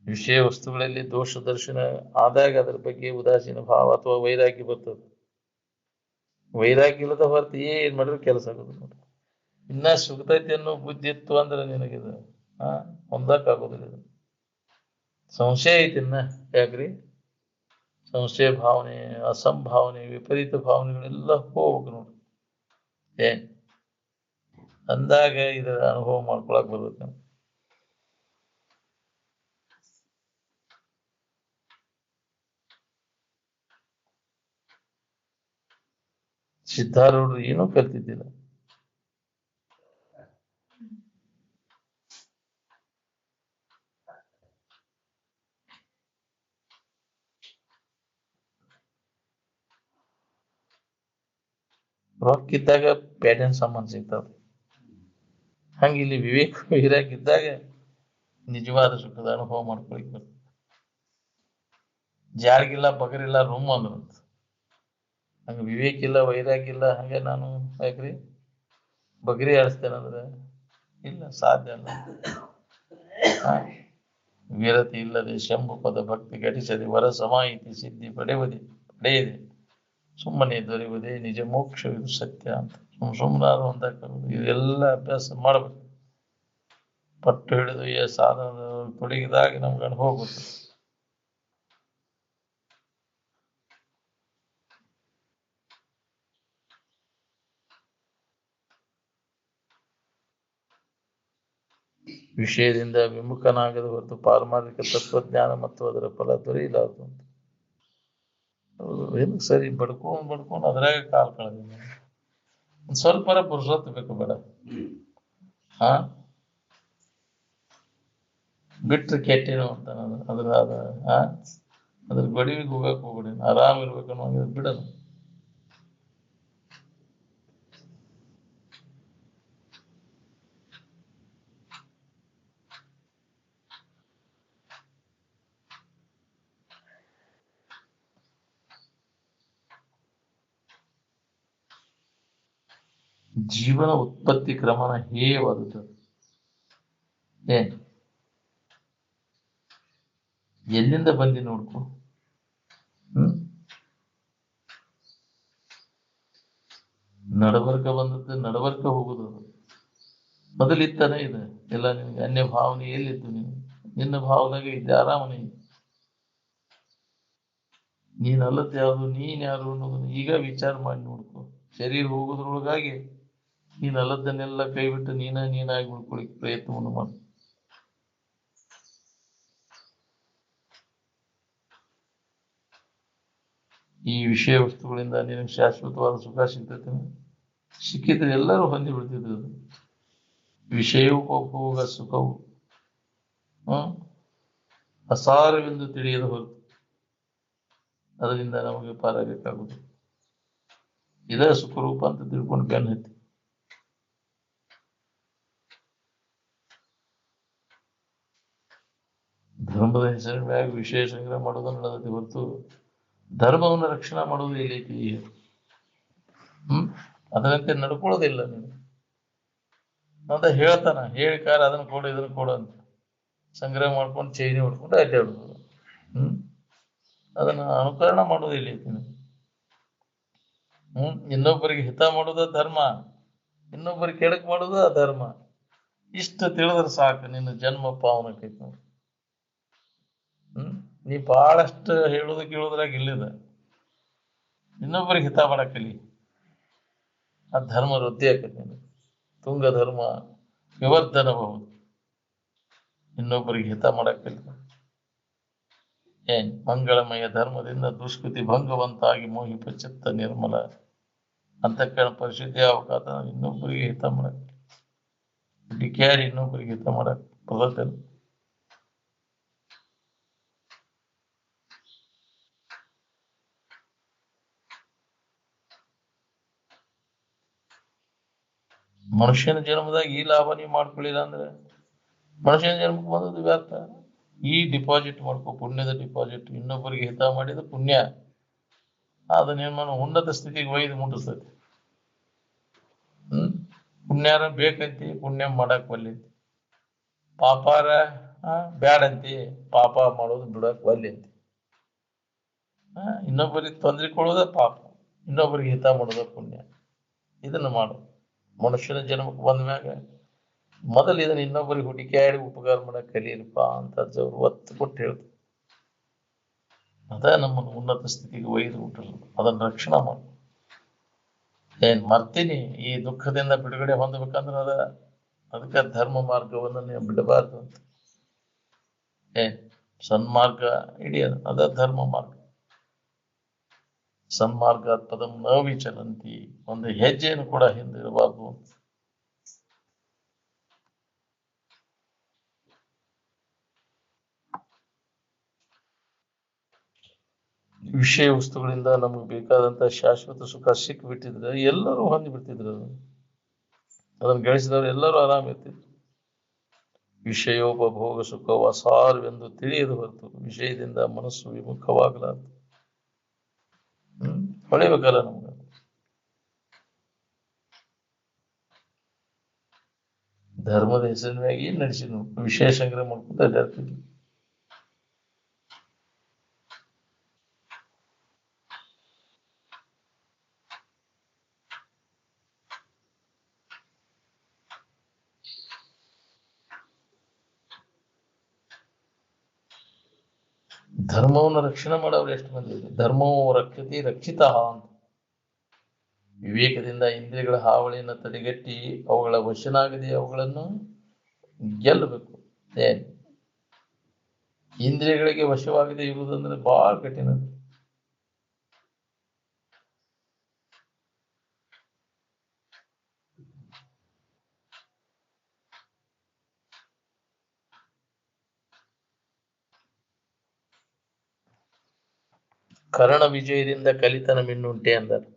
ವಿಷಯ ವಸ್ತುಗಳಲ್ಲಿ ದೋಷ ದರ್ಶನ ಆದಾಗ ಅದರ ಬಗ್ಗೆ ಉದಾಸೀನ ಭಾವ ಅಥವಾ ವೈರಾಗ್ಯ ಬರ್ತದೆ. ವೈರಾಗ್ಯ ಇಲ್ಲದ ಹೊರತು ಏನ್ ಮಾಡಿದ್ರು ಕೆಲಸ ಆಗೋದು ನೋಡಿ. ಇನ್ನ ಸುಗ್ತೈತಿ ಅನ್ನೋ ಬುದ್ಧಿ ಇತ್ತು ಅಂದ್ರೆ ನಿನಗಿದು ಹೊಂದಕ್ ಆಗೋದಿಲ್ಲ. ಇದು ಸಂಶಯ ಐತಿ ಇನ್ನ. ಯಾಕ್ರಿ? ಸಂಶಯ ಭಾವನೆ, ಅಸಂಭಾವನೆ, ವಿಪರೀತ ಭಾವನೆಗಳೆಲ್ಲ ಹೋಗ್ಬೇಕು ನೋಡಿ. ಏನ್ ಅಂದಾಗ ಇದರ ಅನುಭವ ಮಾಡ್ಕೊಳಕ್ ಬರ್ತೈತೆ. ಸಿದ್ಧಾರೂಢರು ಏನೂ ಕಲ್ತಿದ್ದಿಲ್ಲ. ರೊಕ್ಕಿದ್ದಾಗ ಪ್ಯಾಟಿನ ಸಾಮಾನು ಸಿಗ್ತಾವ. ಹಂಗೆ ಇಲ್ಲಿ ವಿವೇಕ ವೈರಾಗ್ಯ ಇದ್ದಾಗ ನಿಜವಾದ ಸುಖದ ಅನುಭವ ಮಾಡ್ಕೊಳಿಕ್ ಬರ್ತದೆ. ಜಾರಿಗಿಲ್ಲ ಬಗರಿಲ್ಲ ರೂಮ್ ಅಂದ್ರಂತ. ಹಂಗ ವಿವೇಕ ಇಲ್ಲ ವೈರಾಗ್ಯ ಇಲ್ಲ, ಹಂಗೆ ನಾನು ಯಾಕ್ರಿ ಬಗರಿ ಆಡಿಸ್ತೇನಂದ್ರೆ ಇಲ್ಲ, ಸಾಧ್ಯ ಅಲ್ಲ. ವೀರತೆ ಇಲ್ಲದೆ ಶಂಭು ಪದ ಭಕ್ತಿ ಘಟಿಸದೆ ವರ ಸಮಾಹಿತಿ ಸಿದ್ಧಿ ಪಡೆಯದೆ ಸುಮ್ಮನೆ ದೊರೆಯುವುದೇ ನಿಜ ಮೋಕ್ಷವಿದು ಸತ್ಯ ಅಂತ ಸುಮ್ಮನಾದ ಹೊಂದಾಕುವುದು. ಇದೆಲ್ಲ ಅಭ್ಯಾಸ ಮಾಡಬೇಕು. ಪಟ್ಟು ಹಿಡಿದು ಈ ಸಾಧನದ ತೊಡಗಿದಾಗ ನಮ್ಗೆ ಅನುಭವ ಗೊತ್ತು. ವಿಷಯದಿಂದ ವಿಮುಖನಾಗದ ಹೊರತು ಪಾರಮಾರ್ಥಿಕ ತತ್ವಜ್ಞಾನ ಮತ್ತು ಅದರ ಫಲ ದೊರೆಯಲಾರದು ಅಂತ. ಏನು ಸರಿ ಬಡ್ಕೊಂಡು ಅದ್ರಾಗ ಕಾಲ್ ಕಳೆದ. ಸ್ವಲ್ಪ ಪುರುಷತ್ವ ಬೇಕು ಬೇಡ? ಹಾ, ಬಿಟ್ರೆ ಕೆಟ್ಟೇನೋ ಅಂತ ಅದ್ರ ಗಡಿವಿಗೆ ಹೋಗ್ಬೇಡಿ, ಆರಾಮ್ ಇರ್ಬೇಕು ಬಿಡೋದು. ಜೀವನ ಉತ್ಪತ್ತಿ ಕ್ರಮನ ಹೇಯವಾದುದು. ಏನ್ ಎಲ್ಲಿಂದ ಬಂದಿ ನೋಡ್ಕೊ. ನಡಬರ್ಕ ಬಂದದ್ದು ನಡಬರ್ಕ ಹೋಗುದು. ಮೊದಲಿತ್ತಾನೆ ಇದೆ ಎಲ್ಲ. ನಿನ್ಗೆ ಅನ್ಯ ಭಾವನೆ ಎಲ್ಲಿತ್ತು? ನಿನ್ನ ಭಾವದಾಗ ಇದ್ದೆ ಆರಾಮನೆ. ನೀನ್ ಅಲ್ಲದ ಯಾವುದು, ನೀನ್ ಯಾರು ಅನ್ನೋದನ್ನ ಈಗ ವಿಚಾರ ಮಾಡಿ ನೋಡ್ಕೊ. ಶರೀರ ಹೋಗೋದ್ರೊಳಗಾಗಿ ನೀನ್ ಅಲ್ಲದನ್ನೆಲ್ಲ ಕೈ ಬಿಟ್ಟು ನೀನಾಗಿ ಉಳ್ಕೊಳಿಕ್ ಪ್ರಯತ್ನವನ್ನು ಮಾಡು. ಈ ವಿಷಯ ವಸ್ತುಗಳಿಂದ ನಿನಗೆ ಶಾಶ್ವತವಾದ ಸುಖ ಸಿಗ್ತೈತೆ. ಸಿಕ್ಕಿದ್ರೆ ಎಲ್ಲರೂ ಹೊಂದಿ ಬಿಡ್ತಿದ್ರು. ವಿಷಯೋಪಭೋಗ ಸುಖವು ಅಸಾರವೆಂದು ತಿಳಿಯದ ಹೊರತು ಅದರಿಂದ ನಮಗೆ ಪಾರಾಗಬೇಕಾಗುವುದು. ಇದೇ ಸುಖರೂಪ ಅಂತ ತಿಳ್ಕೊಂಡು ಬೆನ್ನು ಹತ್ತಿ. ಧರ್ಮದ ಹೆಸರಿನ ಮ್ಯಾಗ ವಿಷಯ ಸಂಗ್ರಹ ಮಾಡೋದನ್ನು ನಡೆದೈತಿ ಹೊರತು ಧರ್ಮವನ್ನು ರಕ್ಷಣಾ ಮಾಡೋದು ಎಲ್ಲೈತಿ? ಅದರಂತೆ ನಡ್ಕೊಳ್ಳೋದಿಲ್ಲ. ನೀನು ಅಂತ ಹೇಳ್ತಾನ, ಹೇಳಿಕಾರ ಅದನ್ನ ಕೊಡು ಇದನ್ನ ಕೊಡು ಅಂತ ಸಂಗ್ರಹ ಮಾಡ್ಕೊಂಡು ಚೈನಿ ಹೊಡ್ಕೊಂಡು ಅಡ್ಡಾಡೋದು. ಅದನ್ನ ಅನುಕರಣ ಮಾಡೋದು ಎಲ್ಲೈತಿ? ಇನ್ನೊಬ್ಬರಿಗೆ ಹಿತ ಮಾಡೋದ ಧರ್ಮ, ಇನ್ನೊಬ್ಬರಿಗೆ ಕೆಡಕ್ ಮಾಡೋದು ಅಧರ್ಮ. ಇಷ್ಟ ತಿಳಿದ್ರೆ ಸಾಕು, ನಿನ್ನ ಜನ್ಮ ಪಾವನಕ್ಕೈತಿ. ನೀ ಬಹಳಷ್ಟು ಹೇಳೋದು ಕೇಳೋದ್ರಾಗ ಇಲ್ಲಿದ. ಇನ್ನೊಬ್ಬರಿಗೆ ಹಿತ ಮಾಡಕ್ಕಲಿ, ಆ ಧರ್ಮ ವೃದ್ಧಿ ಆಕತಿ. ತುಂಗ ಧರ್ಮ ವಿವರ್ಧನಬಹುದು. ಇನ್ನೊಬ್ಬರಿಗೆ ಹಿತ ಮಾಡಕ್ಕಲಿ. ಮಂಗಳಮಯ ಧರ್ಮದಿಂದ ದುಷ್ಕೃತಿ ಭಂಗವಂತಾಗಿ ಮೋಹಿಪ ಚಿತ್ತ ನಿರ್ಮಲ ಅಂತಃಕರಣ ಪರಿಶುದ್ಧಿ ಅವಕಾಶ. ಇನ್ನೊಬ್ಬರಿಗೆ ಹಿತ ಮಾಡಕ್ ಡಿಕ್ಯಾರಿ, ಇನ್ನೊಬ್ಬರಿಗೆ ಹಿತ ಮಾಡಕ್ ಬದಲ. ಮನುಷ್ಯನ ಜನ್ಮದಾಗ ಈ ಲಾಭ ನೀವು ಮಾಡ್ಕೊಳ್ಳಿಲ್ಲ ಅಂದ್ರೆ ಮನುಷ್ಯನ ಜನ್ಮಕ್ಕೆ ಬಂದದ್ದು ವ್ಯರ್ಥ. ಈ ಡಿಪಾಸಿಟ್ ಮಾಡ್ಕೊ, ಪುಣ್ಯದ ಡಿಪಾಸಿಟ್. ಇನ್ನೊಬ್ಬರಿಗೆ ಹಿತ ಮಾಡಿದ ಪುಣ್ಯ ಅದನ್ನೇನು ಉನ್ನತ ಸ್ಥಿತಿಗೆ ಒಯ್ದು ಮುಟ್ಟಿಸ್ತೈತಿ. ಪುಣ್ಯಾರ ಬೇಕಂತಿ, ಪುಣ್ಯ ಮಾಡಕ್ ಒಲ್ಲೆಂತಿ. ಪಾಪಾರ ಬ್ಯಾಡಂತಿ, ಪಾಪ ಮಾಡೋದು ಬಿಡಕ್ ಒಲ್ಲೆಂತಿ. ಇನ್ನೊಬ್ಬರಿಗೆ ತೊಂದರೆ ಕೊಡೋದ ಪಾಪ, ಇನ್ನೊಬ್ಬರಿಗೆ ಹಿತ ಮಾಡೋದ ಪುಣ್ಯ. ಇದನ್ನ ಮಾಡು. ಮನುಷ್ಯನ ಜನ್ಮಕ್ಕೆ ಬಂದ ಮ್ಯಾಗ ಮೊದಲು ಇದನ್ನ ಇನ್ನೊಬ್ಬರಿಗೆ ಹುಡುಕಾಡಿ ಉಪಕಾರ ಮಾಡಕ್ ಕಲೀರಪ್ಪ ಅಂತ ಅವ್ರು ಒತ್ತು ಕೊಟ್ಟು ಹೇಳ್ತಾರೆ. ಅದ ನಮ್ಮನ್ನು ಉನ್ನತ ಸ್ಥಿತಿಗೆ ಒಯ್ದು ಬಿಟ್ಟರು. ಅದನ್ನ ರಕ್ಷಣಾ ಮಾಡು. ಮರ್ತೀನಿ, ಈ ದುಃಖದಿಂದ ಬಿಡುಗಡೆ ಹೊಂದಬೇಕಂದ್ರೆ ಅದಕ್ಕೆ ಧರ್ಮ ಮಾರ್ಗವನ್ನು ನೀವು ಬಿಡಬಾರ್ದು ಅಂತ. ಸನ್ಮಾರ್ಗ ಹಿಡಿಯೋದು ಅದ ಧರ್ಮ ಮಾರ್ಗ. ಸನ್ಮಾರ್ಗ ಪದಂ ನ ವಿಚಲಂತಿ, ಒಂದು ಹೆಜ್ಜೆಯನ್ನು ಕೂಡ ಹಿಂದಿರಬಾರ್ದು ಅಂತ. ವಿಷಯ ವಸ್ತುಗಳಿಂದ ನಮಗೆ ಬೇಕಾದಂತ ಶಾಶ್ವತ ಸುಖ ಸಿಕ್ಬಿಟ್ಟಿದ್ರೆ ಎಲ್ಲರೂ ಹೊಂದಿಬಿಡ್ತಿದ್ರು. ಅದನ್ನು ಗಳಿಸಿದವರು ಎಲ್ಲರೂ ಆರಾಮ ಇರ್ತಿದ್ರು. ವಿಷಯೋಪಭೋಗ ಸುಖವು ಅಸಾರವೆಂದು ತಿಳಿಯದು ಹೊರತು ವಿಷಯದಿಂದ ಮನಸ್ಸು ವಿಮುಖವಾಗಲಾರದು. ಹೊಳಿಬೇಕಲ್ಲ ನಮ್ಗೆ. ಧರ್ಮದ ಹೆಸರಿನಾಗಿ ಏನ್ ನಡೆಸಿದ್ನು? ವಿಷಯ ಸಂಗ್ರಹ ಮಾಡ್ಕೊಂತ ಅಡ್ಡಾಡ್ತಿದ್ವಿ. ಧರ್ಮವನ್ನು ರಕ್ಷಣೆ ಮಾಡೋರು ಎಷ್ಟು ಮಂದಿ ಇದೆ? ಧರ್ಮವು ರಕ್ಷತಿ ರಕ್ಷಿತ ಅಂತ. ವಿವೇಕದಿಂದ ಇಂದ್ರಿಯಗಳ ಹಾವಳಿಯನ್ನು ತಡೆಗಟ್ಟಿ ಅವುಗಳ ವಶನಾಗದೆ ಅವುಗಳನ್ನು ಗೆಲ್ಲಬೇಕು. ಏನ್ ಇಂದ್ರಿಯಗಳಿಗೆ ವಶವಾಗದೆ ಇರುವುದಂದ್ರೆ ಬಹಳ ಕಠಿಣ. ಕರ್ಣ ವಿಜಯದಿಂದ ಕಲಿತನ ಮಿನ್ನುಂಟೆ ಅಂದರು.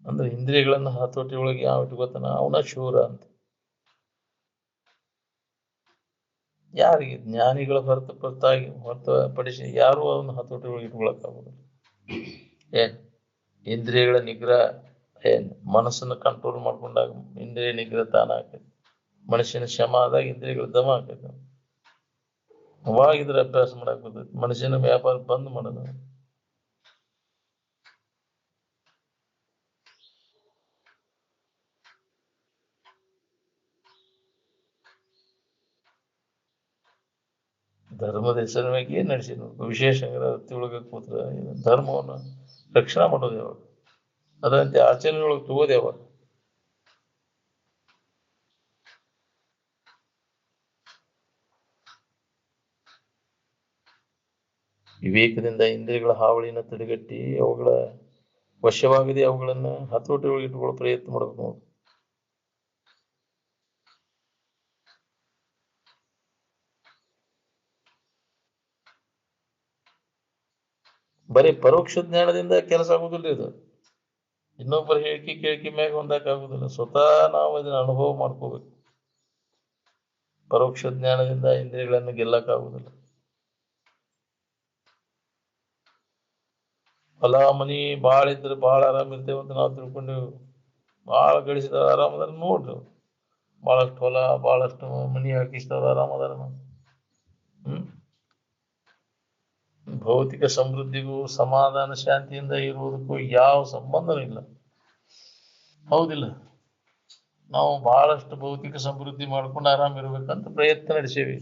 ಅಂದ್ರೆ ಇಂದ್ರಿಯಗಳನ್ನ ಹತೋಟಿ ಒಳಗೆ ಯಾವ ಇಟ್ಕೋತಾನ ಅವನ ಶೂರ ಅಂತ. ಯಾರಿಗೆ? ಜ್ಞಾನಿಗಳ ಹೊರತುಪಡಿಸಿ ಯಾರು ಅವನ್ನ ಹತೋಟಿ ಒಳಗೆ ಇಟ್ಕೊಳಕ್ಕಾಗುದಿಲ್ಲ. ಏನ್ ಇಂದ್ರಿಯಗಳ ನಿಗ್ರಹ, ಏನ್ ಮನಸ್ಸನ್ನ ಕಂಟ್ರೋಲ್ ಮಾಡ್ಕೊಂಡಾಗ ಇಂದ್ರಿಯ ನಿಗ್ರಹ ತಾನ ಆಕೈತಿ. ಮನುಷ್ಯನ ಶ್ರಮ ಆದಾಗ ಇಂದ್ರಿಯಗಳು ದಮ ಆಕೈತಿ. ಅವಾಗಿದ್ರೆ ಅಭ್ಯಾಸ ಮಾಡಕ್ ಬರ್ತೈತಿ. ಮನುಷ್ಯನ ವ್ಯಾಪಾರ ಬಂದ್ ಮಾಡೋದು. ಧರ್ಮದ ಹೆಸರಿನಾಗಿ ಏನ್ ನಡೆಸಿದ್ನು? ವಿಶೇಷ ತಿಳ್ಕ ಕೂತ್ರ ಧರ್ಮವನ್ನು ರಕ್ಷಣೆ ಮಾಡೋದು ಯಾವಾಗ? ಅದಂತೆ ಆಚರಣೆಯೊಳಗೆ ತಗೋದು ಯಾವಾಗ? ವಿವೇಕದಿಂದ ಇಂದ್ರಿಯಗಳ ಹಾವಳಿನ ತಡೆಗಟ್ಟಿ ಅವುಗಳ ವಶವಾಗದೆ ಅವುಗಳನ್ನ ಹತೋಟಿ ಒಳಗೆ ಇಟ್ಕೊಳ್ಳೋ ಪ್ರಯತ್ನ ಮಾಡ್ಬೇಕು ನಾವು. ಬರೀ ಪರೋಕ್ಷ ಜ್ಞಾನದಿಂದ ಕೆಲಸ ಆಗುದಿಲ್ಲ ಇದು. ಇನ್ನೊಬ್ಬರ ಹೇಳಿಕೆ ಕೇಳಿಕೆ ಮ್ಯಾಗ ಹೊಂದಕ್ ಆಗುದಿಲ್ಲ. ಸ್ವತಃ ನಾವು ಇದನ್ನ ಅನುಭವ ಮಾಡ್ಕೋಬೇಕು. ಪರೋಕ್ಷ ಜ್ಞಾನದಿಂದ ಇಂದ್ರಿಯಗಳನ್ನು ಗೆಲ್ಲಕ್ ಆಗುದಿಲ್ಲ. ಹೊಲ ಮನಿ ಬಾಳ ಇದ್ರೆ ಬಾಳ ಆರಾಮ ಇರ್ತೇವೆ ಅಂತ ನಾವು ತಿಳ್ಕೊಂಡೇವು. ಬಾಳ ಗಳಿಸಿದ ಆರಾಮದಾರ ನೋಡ್ರಿ. ಬಹಳಷ್ಟು ಹೊಲ ಬಹಳಷ್ಟು ಮನಿ ಹಾಕಿಸ್ತವ್ರ ಆರಾಮದಾರ. ಭೌತಿಕ ಸಮೃದ್ಧಿಗೂ ಸಮಾಧಾನ ಶಾಂತಿಯಿಂದ ಇರುವುದಕ್ಕೂ ಯಾವ ಸಂಬಂಧನೂ ಇಲ್ಲ. ಹೌದಿಲ್ಲ? ನಾವು ಬಹಳಷ್ಟು ಭೌತಿಕ ಸಮೃದ್ಧಿ ಮಾಡ್ಕೊಂಡು ಆರಾಮ ಇರ್ಬೇಕಂತ ಪ್ರಯತ್ನ ನಡೆಸೇವಿ.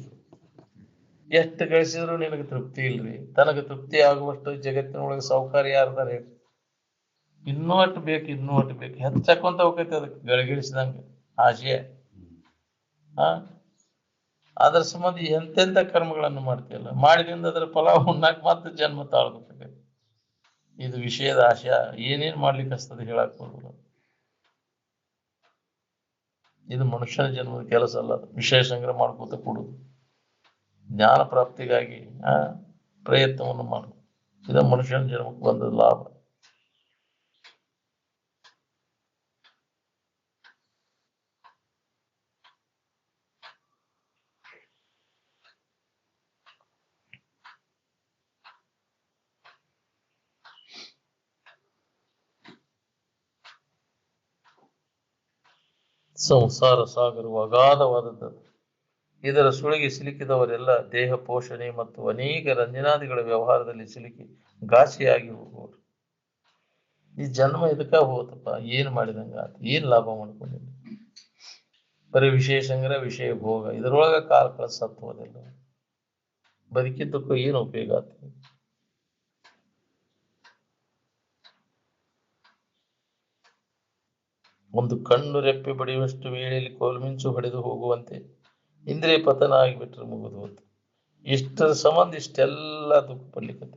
ಎಷ್ಟು ಗಳಿಸಿದ್ರು ನಿನಗೆ ತೃಪ್ತಿ ಇಲ್ರಿ. ತನಗೆ ತೃಪ್ತಿ ಆಗುವಷ್ಟು ಜಗತ್ತಿನೊಳಗೆ ಸೌಕರ್ಯ ಯಾರ್ದಾರ ಹೇಳಿ? ಇನ್ನೂ ಅಟ್ಟು ಬೇಕು, ಇನ್ನೂ ಅಟ್ಟು ಬೇಕು, ಹೆಚ್ಚಕೊಂತ ಹೋಗೈತೆ. ಅದಕ್ಕೆ ಗಳಿಸಿದಂಗೆ ಆಶಯ. ಅದ್ರ ಸಂಬಂಧ ಎಂತೆಂತ ಕರ್ಮಗಳನ್ನು ಮಾಡ್ತಿಲ್ಲ. ಮಾಡಿದಿಂದ ಅದರ ಫಲ ಉಣ್ಣಾಕ ಮತ್ತೆ ಜನ್ಮ ತಾಳ್ಬೇಕಾಗೈತಿ. ಇದು ವಿಷಯದ ಆಶಯ. ಏನೇನ್ ಮಾಡ್ಲಿಕ್ಕೆ ಹಸ್ತದೆ ಹೇಳಕ್ ಬರುದಿಲ್ಲ. ಇದು ಮನುಷ್ಯನ ಜನ್ಮದ ಕೆಲಸ ಅಲ್ಲ. ವಿಷಯ ಸಂಗ್ರಹ ಮಾಡ್ಕೋತ ಕೊಡುದು. ಜ್ಞಾನ ಪ್ರಾಪ್ತಿಗಾಗಿ ಪ್ರಯತ್ನವನ್ನು ಮಾಡು. ಇದು ಮನುಷ್ಯನ ಜನ್ಮಕ್ಕೆ ಬಂದ ಲಾಭ. ಸಂಸಾರ ಸಾಗರವು ಅಗಾಧವಾದದ್ದು. ಇದರ ಸುಳಿಗೆ ಸಿಲುಕಿದವರೆಲ್ಲ ದೇಹ ಪೋಷಣೆ ಮತ್ತು ಅನೇಕ ರಂಜನಾದಿಗಳ ವ್ಯವಹಾರದಲ್ಲಿ ಸಿಲುಕಿ ಘಾಸಿಯಾಗಿ ಹೋಗುವರು. ಈ ಜನ್ಮ ಇದಕ್ಕ ಹೋತಪ್ಪ. ಏನ್ ಮಾಡಿದಂಗ ಆತ? ಏನ್ ಲಾಭ ಮಾಡ್ಕೊಂಡಿಲ್ಲ? ಬರೀ ವಿಷಯ ಸಂಗ್ರಹ, ವಿಷಯ ಭೋಗ, ಇದರೊಳಗ ಕಾಲ ಸತ್ತು ಹೋದಿಲ್ಲ. ಬದುಕಿದ್ದಕ್ಕೂ ಏನು ಉಪಯೋಗ ಆಗ್ತದೆ? ಒಂದು ಕಣ್ಣು ರೆಪ್ಪೆ ಬಡಿಯುವಷ್ಟು ವೇಳೆಯಲ್ಲಿ ಕೋಲ್ಮಿಂಚು ಹೊಡೆದು ಹೋಗುವಂತೆ ಇಂದ್ರಿಯ ಪತನ ಆಗಿಬಿಟ್ರೆ ಮುಗಿದು ಹೋತು. ಇಷ್ಟರ ಸಂಬಂಧ ಇಷ್ಟೆಲ್ಲ ದುಃಖ ಪಡ್ಲಿಕ್ಕೆ.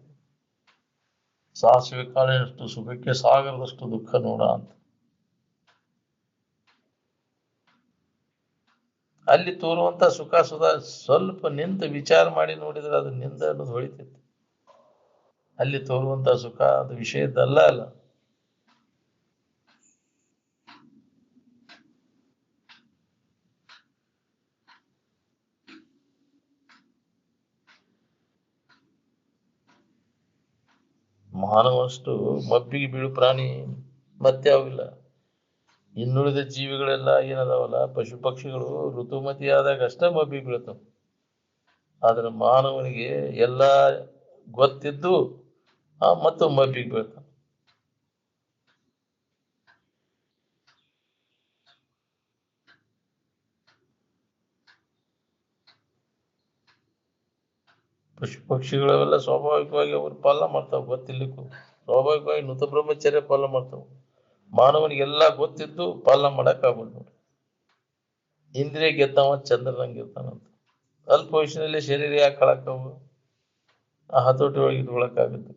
ಸಾಸಿವೆ ಕಾಳಿನಷ್ಟು ಸುಖಕ್ಕೆ ಸಾಗರದಷ್ಟು ದುಃಖ ನೋಡ ಅಂತ. ಅಲ್ಲಿ ತೋರುವಂತ ಸುಖ ಸುಧಾ ಸ್ವಲ್ಪ ನಿಂತು ವಿಚಾರ ಮಾಡಿ ನೋಡಿದ್ರೆ ಅದು ನಿಂದ ಅನ್ನೋದು ಹೊಳಿತೈತಿ. ಅಲ್ಲಿ ತೋರುವಂತ ಸುಖ ಅದು ವಿಷಯದ್ದಲ್ಲ ಅಲ್ಲ. ಮಾನವಷ್ಟು ಮಬ್ಬಿಗೆ ಬೀಳು ಪ್ರಾಣಿ ಮತ್ತೆ ಯಾವಿಲ್ಲ. ಇನ್ನುಳಿದ ಜೀವಿಗಳೆಲ್ಲ ಏನದಾವಲ್ಲ, ಪಶು ಪಕ್ಷಿಗಳು ಋತುಮತಿ ಆದಾಗ ಅಷ್ಟೇ ಮಬ್ಬಿಗೆ ಬೀಳ್ತಾವ. ಆದ್ರೆ ಮಾನವನಿಗೆ ಎಲ್ಲ ಗೊತ್ತಿದ್ದು ಮತ್ತು ಮಬ್ಬಿಗೆ ಬೀಳ್ತಾವ. ಪಶು ಪಕ್ಷಿಗಳೆಲ್ಲ ಸ್ವಾಭಾವಿಕವಾಗಿ ಅವ್ರು ಪಾಲನೆ ಮಾಡ್ತಾವ, ಗೊತ್ತಿರ್ಲಿಕ್ಕೂ ಸ್ವಾಭಾವಿಕವಾಗಿ ನೃತ ಬ್ರಹ್ಮಚರ್ಯ ಪಾಲನೆ ಮಾಡ್ತಾವ. ಮಾನವನಿಗೆಲ್ಲ ಗೊತ್ತಿದ್ದು ಪಾಲನೆ ಮಾಡಕ್ ಆಗ್ಬೋದು ನೋಡಿ. ಇಂದ್ರಿಯ ಗೆದ್ದವ ಚಂದ್ರನಂಗೆ ಇರ್ತಾನಂತ. ಅಲ್ಪ ವಯಸ್ಸಿನಲ್ಲಿ ಶರೀರ ಯಾಕೆ ಹಾಳಾಕವು? ಆ ಹತೋಟಿ ಒಳಗೆ ಇಟ್ಕೊಳಕ್ಕಾಗುತ್ತೆ.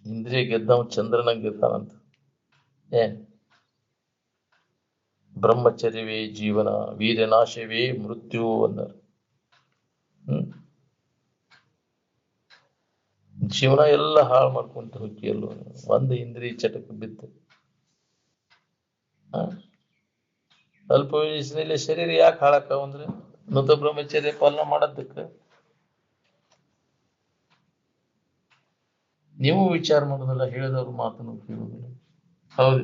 ಇಂದ್ರಿಯ ಗೆದ್ದವ ಚಂದ್ರನಂಗೆ ಇರ್ತಾನಂತ. ಏನ್ ಬ್ರಹ್ಮಚರ್ಯವೇ ಜೀವನ, ವೀರ್ಯನಾಶವೇ ಮೃತ್ಯು ಅಂದರು. ಜೀವನ ಎಲ್ಲ ಹಾಳು ಮಾಡ್ಕೊಂತ ಹೋಗಿ ಎಲ್ಲೋ ಒಂದು ಇಂದ್ರಿಯ ಚಟಕ್ಕೆ ಬಿದ್ದು. ಅಲ್ಪ ವಯಸ್ಸಿನಲ್ಲಿ ಶರೀರ ಯಾಕೆ ಹಾಳಾಕಾವ ಅಂದ್ರೆ ನೃತ ಬ್ರಹ್ಮಚರ್ಯ ಪಾಲನೆ ಮಾಡೋದಕ್ಕೆ. ನೀವು ವಿಚಾರ ಮಾಡೋದಲ್ಲ, ಹೇಳಿದವ್ರ ಮಾತನ್ನು ಕೇಳುವುದಿಲ್ಲ. ಹೌದು,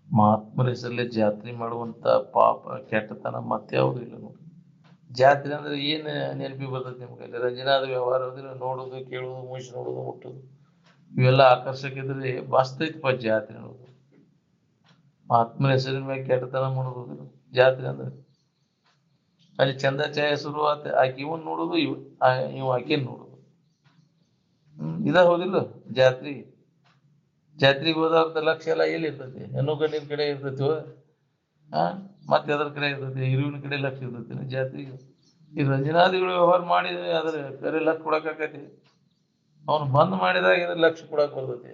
ಮಹಾತ್ಮರ ಹೆಸರಲ್ಲೇ ಜಾತ್ರೆ ಮಾಡುವಂತ ಪಾಪ ಕೆಟ್ಟತನ ಮತ್ತೆ ಯಾವುದು ಇಲ್ಲ ನೋಡಿ. ಜಾತ್ರೆ ಅಂದ್ರೆ ಏನ್ ನೆನಪಿ ಬರ್ತದೆ ನಿಮ್ಗೆ? ರಂಜನಾದ ವ್ಯವಹಾರ ನೋಡುದು, ಕೇಳುದು, ಮುಗಿಸಿ ನೋಡುದು, ಮುಟ್ಟುದು, ಇವೆಲ್ಲ ಆಕರ್ಷಕ ಇದ್ರೆ ಬಾಸ್ತೈತಪ್ಪ ಜಾತ್ರೆ ನೋಡುದು. ಮಹಾತ್ಮನ ಹೆಸರಿನ ಮೇಲೆ ಕೆಟ್ಟತನ ಮಾಡೋದು ಜಾತ್ರೆ ಅಂದ್ರೆ. ಅಲ್ಲಿ ಚಂದ ಛಾಯ ಶುರುವಾತ, ಆಕೆ ಇವನ್ ನೋಡುದು, ಇವ್ ಆಕೆನ್ ನೋಡುದು. ಇದ ಹೌದಿಲ್ಲ ಜಾತ್ರೆ. ಜಾತ್ರೆಗೆ ಹೋದವ್ರದ ಲಕ್ಷ್ಯ ಎಲ್ಲ ಎಲ್ಲಿ ಇರ್ತೈತಿ? ಹೆಣ್ಣು ಗಂಡಿನ ಕಡೆ ಇರ್ತೈತಿ. ಮತ್ತೆ ಅದ್ರ ಕಡೆ ಇರ್ತೈತಿ, ಇರುವಿನ ಕಡೆ ಲಕ್ಷ ಇರ್ತೈತಿ ಜಾತ್ರೆಗೆ. ಈ ರಂಜನಾದಿಗಳು ವ್ಯವಹಾರ ಮಾಡಿದ್ರೆ ಅದ್ರ ಕರೆ ಲಕ್ಷ ಕೊಡಕ್ಕಾಕತಿ. ಅವನು ಬಂದ್ ಮಾಡಿದಾಗ ಇದ್ರ ಲಕ್ಷ ಕೊಡಕ್ ಬರ್ತೈತಿ.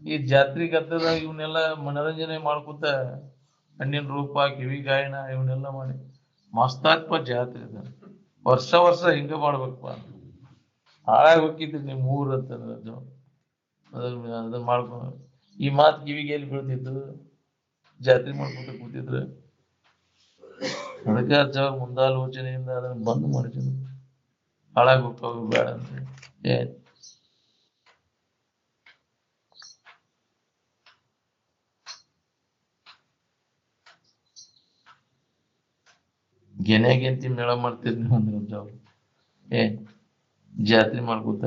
ಈ ಜಾತ್ರೆ ಗದ್ದದಾಗ ಇವನ್ನೆಲ್ಲ ಮನೋರಂಜನೆ ಮಾಡ್ಕೊತ ಹಣ್ಣಿನ ರೂಪ, ಕಿವಿ ಗಾಯನ ಇವನ್ನೆಲ್ಲ ಮಾಡಿ ಮಸ್ತಾತ್ಪ ಜಾತ್ರೆ. ವರ್ಷ ವರ್ಷ ಹಿಂಗ ಮಾಡ್ಬೇಕಪ್ಪ. ಹಾಳಾಗಿ ಹೋಗಿದ್ರಿ ನಿಮ್ ಊರ್ ಅಂತಂದ್ರೆ ಅದನ್ನ ಮಾಡ್ಕೊಂಡು ಈ ಮಾತು ಕಿವಿಗೆ ಎಲ್ಲಿ ಬೀಳ್ತಿದ್ದು? ಜಾತ್ರೆ ಮಾಡ್ಕೊತ ಕೂತಿದ್ರು. ಅದಕ್ಕೆ ಅಜ್ಜವ್ರ ಮುಂದಾಲೋಚನೆಯಿಂದ ಅದನ್ನ ಬಂದ್ ಮಾಡಿದ್ರು. ಹಾಳಾಗಿ ಹೋಗ್ತಾವ ಬೇಡ ಅಂತ. ಗೆಂತಿ ಮೇಳ ಮಾಡ್ತಿರ್ ನೀವು ಅಂದ್ರೆ ಅಜ್ಜವ್ರು. ಜಾತ್ರೆ ಮಾಡ್ಕೊತ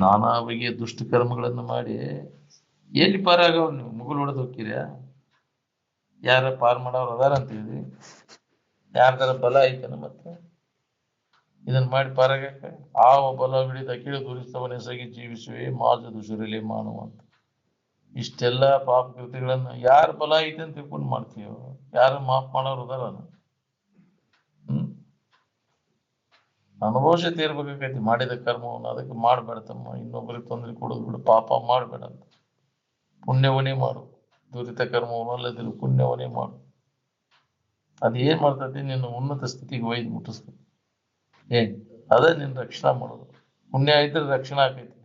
ನಾನಾ ಬಗೆಯ ದುಷ್ಟ ಕರ್ಮಗಳನ್ನು ಮಾಡಿ ಎಲ್ಲಿ ಪಾರಾಗವ್ ನೀವು? ಮುಗುಲ್ ಹೊಡೆದು ಹೋಗ್ತೀರ? ಯಾರ ಪಾರ್ ಮಾಡೋರು ಅದಾರ ಅಂತ ಹೇಳಿ ಯಾರ್ದಾರ ಬಲ ಐತನ? ಮತ್ತೆ ಇದನ್ನ ಮಾಡಿ ಪಾರಾಗಕ್ಕ ಆವ ಬಲ ಬಿಡಿದ ಅಖಿಳ ದುರಿಸ್ತವನೇ ಸಗಿ ಜೀವಿಸುವೆ ಮಾಜದು ಸುರಿಲೆ ಮಾನವ ಅಂತ. ಇಷ್ಟೆಲ್ಲ ಪಾಪ ಕೃತಿಗಳನ್ನ ಯಾರ ಬಲ ಐತೆ ಅಂತ ತಿಳ್ಕೊಂಡು ಮಾಡ್ತೀವ? ಯಾರ ಮಾಫ್ ಮಾಡೋರು ಅದಾರ? ಅನುಭವಿಸಿ ತೀರ್ಬೇಕಾಗೈತಿ ಮಾಡಿದ ಕರ್ಮವನ್ನು. ಅದಕ್ಕೆ ಮಾಡ್ಬೇಡತಮ್ಮ, ಇನ್ನೊಬ್ಬರಿಗೆ ತೊಂದರೆ ಕೊಡೋದು ಬಿಡು, ಪಾಪ ಮಾಡ್ಬೇಡ ಅಂತ. ಪುಣ್ಯವನೇ ಮಾಡು, ದುರಿತ ಕರ್ಮವನ್ನು ಅಲ್ಲದಿರು ಪುಣ್ಯವನೇ ಮಾಡು. ಅದ್ ಏನ್ ಮಾಡ್ತೈತಿ? ನಿನ್ನ ಉನ್ನತ ಸ್ಥಿತಿಗೆ ಒಯ್ದು ಮುಟ್ಟಿಸ್ತೈತಿ. ಅದ ನಿನ್ನ ರಕ್ಷಣಾ ಮಾಡೋದು. ಪುಣ್ಯ ಇದ್ರೆ ರಕ್ಷಣೆ ಆಕೈತಿ.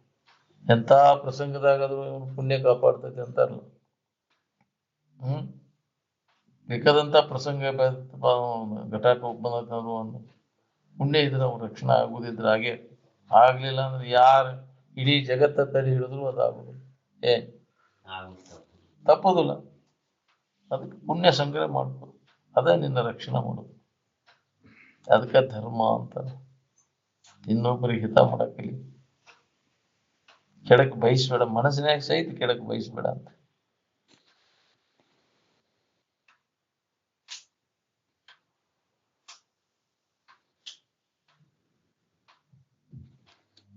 ಎಂತ ಪ್ರಸಂಗದಾಗ ಅದು ಪುಣ್ಯ ಕಾಪಾಡ್ತೈತಿ ಅಂತಾರಲ್ಲ. ಬೇಕಾದಂತ ಪ್ರಸಂಗ ಘಟಾಟ ಬಂದ ಪುಣ್ಯ ಇದ್ರೆ ಅವ್ರ ರಕ್ಷಣೆ ಆಗುದಿದ್ರೆ ಹಾಗೆ. ಆಗ್ಲಿಲ್ಲ ಅಂದ್ರೆ ಯಾರು ಇಡೀ ಜಗತ್ತ ತಡಿ ಹಿಡಿದ್ರು ಅದಾಗುದು ತಪ್ಪುದಿಲ್ಲ. ಅದಕ್ಕೆ ಪುಣ್ಯ ಸಂಗ್ರಹ ಮಾಡ್ಕೊ, ಅದೇ ನಿನ್ನ ರಕ್ಷಣೆ ಮಾಡೋದು. ಅದಕ್ಕೆ ಧರ್ಮ ಅಂತ. ಇನ್ನೊಬ್ಬರಿಗೆ ಹಿತ ಮಾಡಕ್ಕಲಿ, ಕೆಡಕ್ ಬಯಸ್ಬೇಡ, ಮನಸ್ಸಿನಾಗ ಸಹಿತ ಕೆಡಕ್ ಬಯಸ್ಬೇಡ ಅಂತ.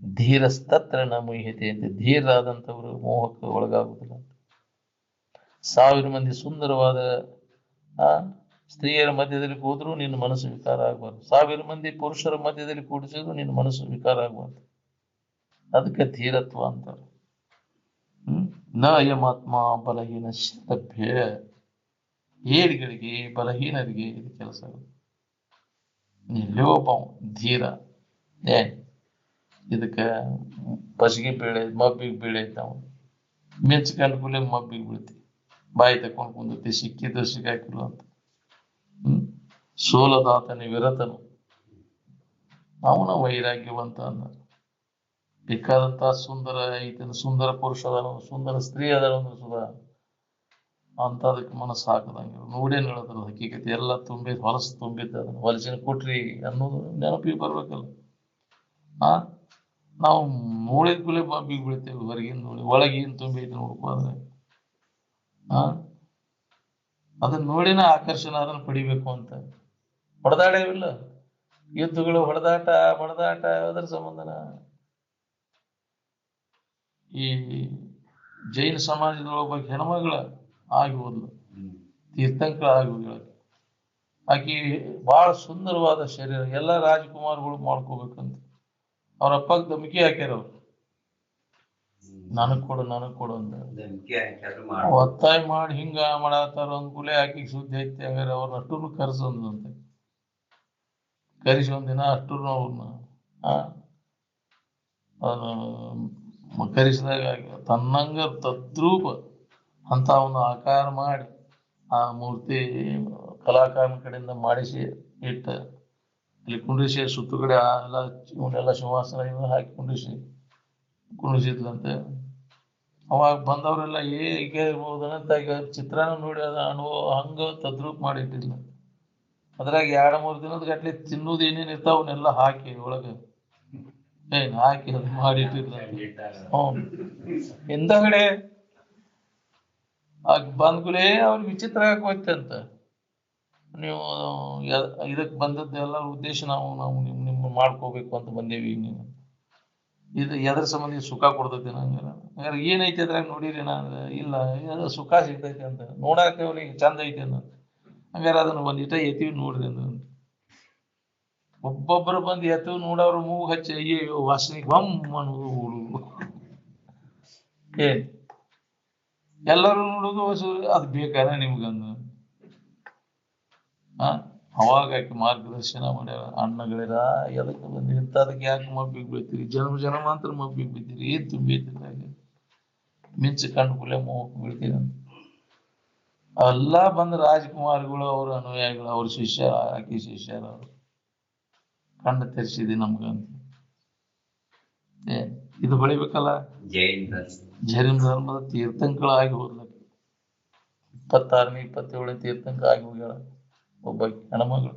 ಧೀರಸ್ತತ್ರ ನ ಮುಹ್ಯತೆ ಅಂತ. ಧೀರರಾದಂಥವ್ರು ಮೋಹಕ್ಕೆ ಒಳಗಾಗುದಿಲ್ಲ ಅಂತ. 1000 ಮಂದಿ ಸುಂದರವಾದ ಸ್ತ್ರೀಯರ ಮಧ್ಯದಲ್ಲಿ ಕೂದ್ರೂ ನಿನ್ನ ಮನಸ್ಸು ವಿಕಾರ ಆಗ್ಬಾರ್ದು. 1000 ಮಂದಿ ಪುರುಷರ ಮಧ್ಯದಲ್ಲಿ ಕೂಡಿಸಿದ್ರು ನಿನ್ನ ಮನಸ್ಸು ವಿಕಾರ ಆಗ್ಬಾರ್ದು. ಅದಕ್ಕೆ ಧೀರತ್ವ ಅಂತಾರೆ. ನ ಅಯಮಾತ್ಮ ಬಲಹೀನ ಲಭ್ಯ. ಏಳಿಗಳಿಗೆ ಬಲಹೀನರಿಗೆ ಇದು ಕೆಲಸ. ನೀಲ್ಲೇ ಒಬ್ಬ ಧೀರ ಇದಕ್ಕೆ ಪಸಿಗೆ ಬೀಳೆ ಮಬ್ಬಿಗೆ ಬೀಳೆ ಇದ್ದಾವ. ಮೆಚ್ಕೊಂಡು ಕೂಲೆ ಮಬ್ಬಿಗೆ ಬೀಳ್ತಿ, ಬಾಯಿ ತಕೊಂಡು ಕುಂದತಿ, ಸಿಕ್ಕಿದ್ದು ಸಿಕ್ಕಾಕಿಲ್ಲ ಅಂತ. ಸೋಲದಾತನ ವಿರತನು ಅವನ ವೈರಾಗ್ಯವಂತ ಅಂದ. ಬೇಕಾದಂತ ಸುಂದರ ಐತನ, ಸುಂದರ ಪುರುಷ ಅದ, ಸುಂದರ ಸ್ತ್ರೀ ಅದ ಸುಧಾ ಅಂತದಕ್ಕೆ ಮನಸ್ಸು ಹಾಕದಂಗೆ ನೋಡೇನು ಹೇಳದ್ರ ಹಕ್ಕಿಕತೆ ಎಲ್ಲ ತುಂಬಿ ಹೊಲಸು ತುಂಬಿದ್ದ. ಅದನ್ನು ಹೊಲಸಿನ ಕೊಟ್ರಿ ಅನ್ನೋದು ನೆನಪಿಗೆ ಬರ್ಬೇಕಲ್ಲ. ನಾವು ನೋಡಿದ ಕೂಲೆ ಬಾಬಿಗೆ ಬೀಳ್ತೇವೆ. ಹೊರಗಿನ ನೋಡಿ ಒಳಗೇನು ತುಂಬಿ ಐತೆ ನೋಡ್ಕೋದ್ರೆ ಅದನ್ನ ನೋಡಿನ ಆಕರ್ಷಣೆ ಅದನ್ನು ಪಡಿಬೇಕು ಅಂತ. ಹೊಡೆದಾಡವಿಲ್ಲ ಯುದ್ಧಗಳು, ಹೊಡೆದಾಟ ಅದರ ಸಂಬಂಧನ. ಈ ಜೈನ ಸಮಾಜದೊಳೊಬ್ಬ ಹೆಣ್ಮಗಳ ಆಗಿ ಹೋದ್ಲು, ತೀರ್ಥಂಕರ ಆಗಿ ಹೋಗ್ಯಾಳ. ಆಕಿ ಬಹಳ ಸುಂದರವಾದ ಶರೀರ, ಎಲ್ಲ ರಾಜಕುಮಾರಗಳು ಮಾಡ್ಕೋಬೇಕಂತ ಅವ್ರ ಅಪ್ಪಗೆ ಧಮಕಿ ಹಾಕ್ಯಾರ. ಅವ್ರು ನನಗ್ ಕೊಡು ಅಂತ ಒತ್ತಾಯ ಮಾಡಿ ಹಿಂಗ ಮಾಡತ್ತಾರ. ಅಂದ್ಕೂಲೆ ಆಕಿಗೆ ಸುದ್ದಿ ಐತಿ. ಹಂಗಾರೆ ಅವ್ರನ್ನ ಅಷ್ಟೂರು ಕರ್ಸಂದಂತೆ. ಕರೆಸಿ ಒಂದಿನ ಅಷ್ಟೂರು ಅವ್ರನ್ನ ಕರೆಸಿದಾಗ ತನ್ನಂಗ ತದ್ರೂಪ ಅಂತ ಅವನು ಆಕಾರ ಮಾಡಿ ಆ ಮೂರ್ತಿ ಕಲಾಕಾರನ ಕಡೆಯಿಂದ ಮಾಡಿಸಿ ಇಟ್ಟ ಇಲ್ಲಿ ಕುಂಡ್ರಿಸಿ ಸುತ್ತುಗಡೆ ಎಲ್ಲ ಇವನ್ನೆಲ್ಲ ಸಿಂಹಾಸನ ಇವ ಹಾಕಿ ಕುಂಡ್ರಿಸಿದ್ಲಂತೆ. ಅವಾಗ ಬಂದವರೆಲ್ಲ ಹೀಗೆ ಇರ್ಬೋದಂತ ಈಗ ಚಿತ್ರಾನ್ನ ನೋಡಿ ಅದ ಅನುಭವ ಹಂಗ ತದ್ರೂಪ ಮಾಡಿ ಇಟ್ಟಿದ್ಲ. ಅದ್ರಾಗ 2-3 ದಿನದ ಗಟ್ಲೆ ತಿನ್ನೋದು ಏನೇನು ಇರ್ತಾವ ಅವನ್ನೆಲ್ಲ ಹಾಕಿ ಒಳಗೆ ಹಾಕಿ ಅದು ಮಾಡಿಟ್ಟಿದ್ಲ. ಹಿಂದಗಡೆ ಆಗ ಬಂದ್ಕೂಲೇ ಅವ್ರಿಗೆ ವಿಚಿತ್ರ ಆಗೋಯ್ತಂತ. ನೀವು ಇದಕ್ಕೆ ಬಂದದ್ದೆಲ್ಲ ಉದ್ದೇಶ ನಾವು ನಿಮ್ಮ ಮಾಡ್ಕೋಬೇಕು ಅಂತ ಬಂದೇವಿ. ನೀವು ಇದು ಎದ್ರ ಸಂಬಂಧಿ ಸುಖ ಕೊಡ್ತೈತಿ ಹಂಗಾರೆ ಏನೈತಿ ಅದ್ರಾಗ ನೋಡಿರಿ ನಾನು ಇಲ್ಲ ಅದು ಸುಖ ಸಿಗ್ತೈತಿ ಅಂತ. ನೋಡಾಕ ಅವ್ರಿಗೆ ಚಂದ ಐತಿ ಅಂತ. ಹಂಗಾರೆ ಅದನ್ನ ಒಂದಿಟ ಎತ್ತಿವಿ ನೋಡ್ರಿ ಅಂದ. ಒಬ್ಬೊಬ್ಬರು ಬಂದು ಎತ್ತು ನೋಡವ್ರು ಮೂಗು ಹಚ್ಚಿ ಅಯ್ಯೋ ವಾಸನಿಗೆ ಬಮ್ಮ ಅನ್ನೋದು ಹುಡುಗರು. ಏನ್ ಎಲ್ಲರೂ ನೋಡುದು ಅದು ಬೇಕಾನ ನಿಮ್ಗಂದು. ಅವಾಗ ಆಕೆ ಮಾರ್ಗದರ್ಶನ ಮಾಡ್ಯಾರ. ಅಣ್ಣಗಳಿರ ಎದಕ್ಕೆ ಬಂದು ಇಂಥದಕ್ಕೆ ಯಾಕೆ ಮಬ್ಬಿಗೆ ಬೀಳ್ತೀರಿ, ಜನ್ಮಾಂತರ ಮಬ್ಬಿಗೆ ಬೀಳ್ತೀರಿ, ಏನ್ ತುಂಬಿದ್ರಾಗ ಮಿಂಚು ಕಂಡು ಕೂಲೆ ಮೋಹಕ್ಕೆ ಬೀಳ್ತೀರಿ ಅಂತ. ಎಲ್ಲ ಬಂದ ರಾಜಕುಮಾರಿಗಳು, ಅವ್ರ ಅನುಯಾಯಿಗಳು, ಅವ್ರ ಶಿಷ್ಯ, ಆಕಿ ಶಿಷ್ಯರ ಅವರು ಕಣ್ಣು ತೆರೆಸಿದಿ ನಮ್ಗಂತ. ಇದು ಹೊಳಿಬೇಕಲ್ಲ. ಜೈನ ಧರ್ಮದ ತೀರ್ಥಂಕಳಾಗಿ ಹೋದ್ಲಕ್ಕೆ. 26ನೇ 27ನೇ ತೀರ್ಥಂಕ ಆಗಿ ಹೋಗ್ಯಾಳ ಒಬ್ಬ ಹೆಣ್ಮಗಳು.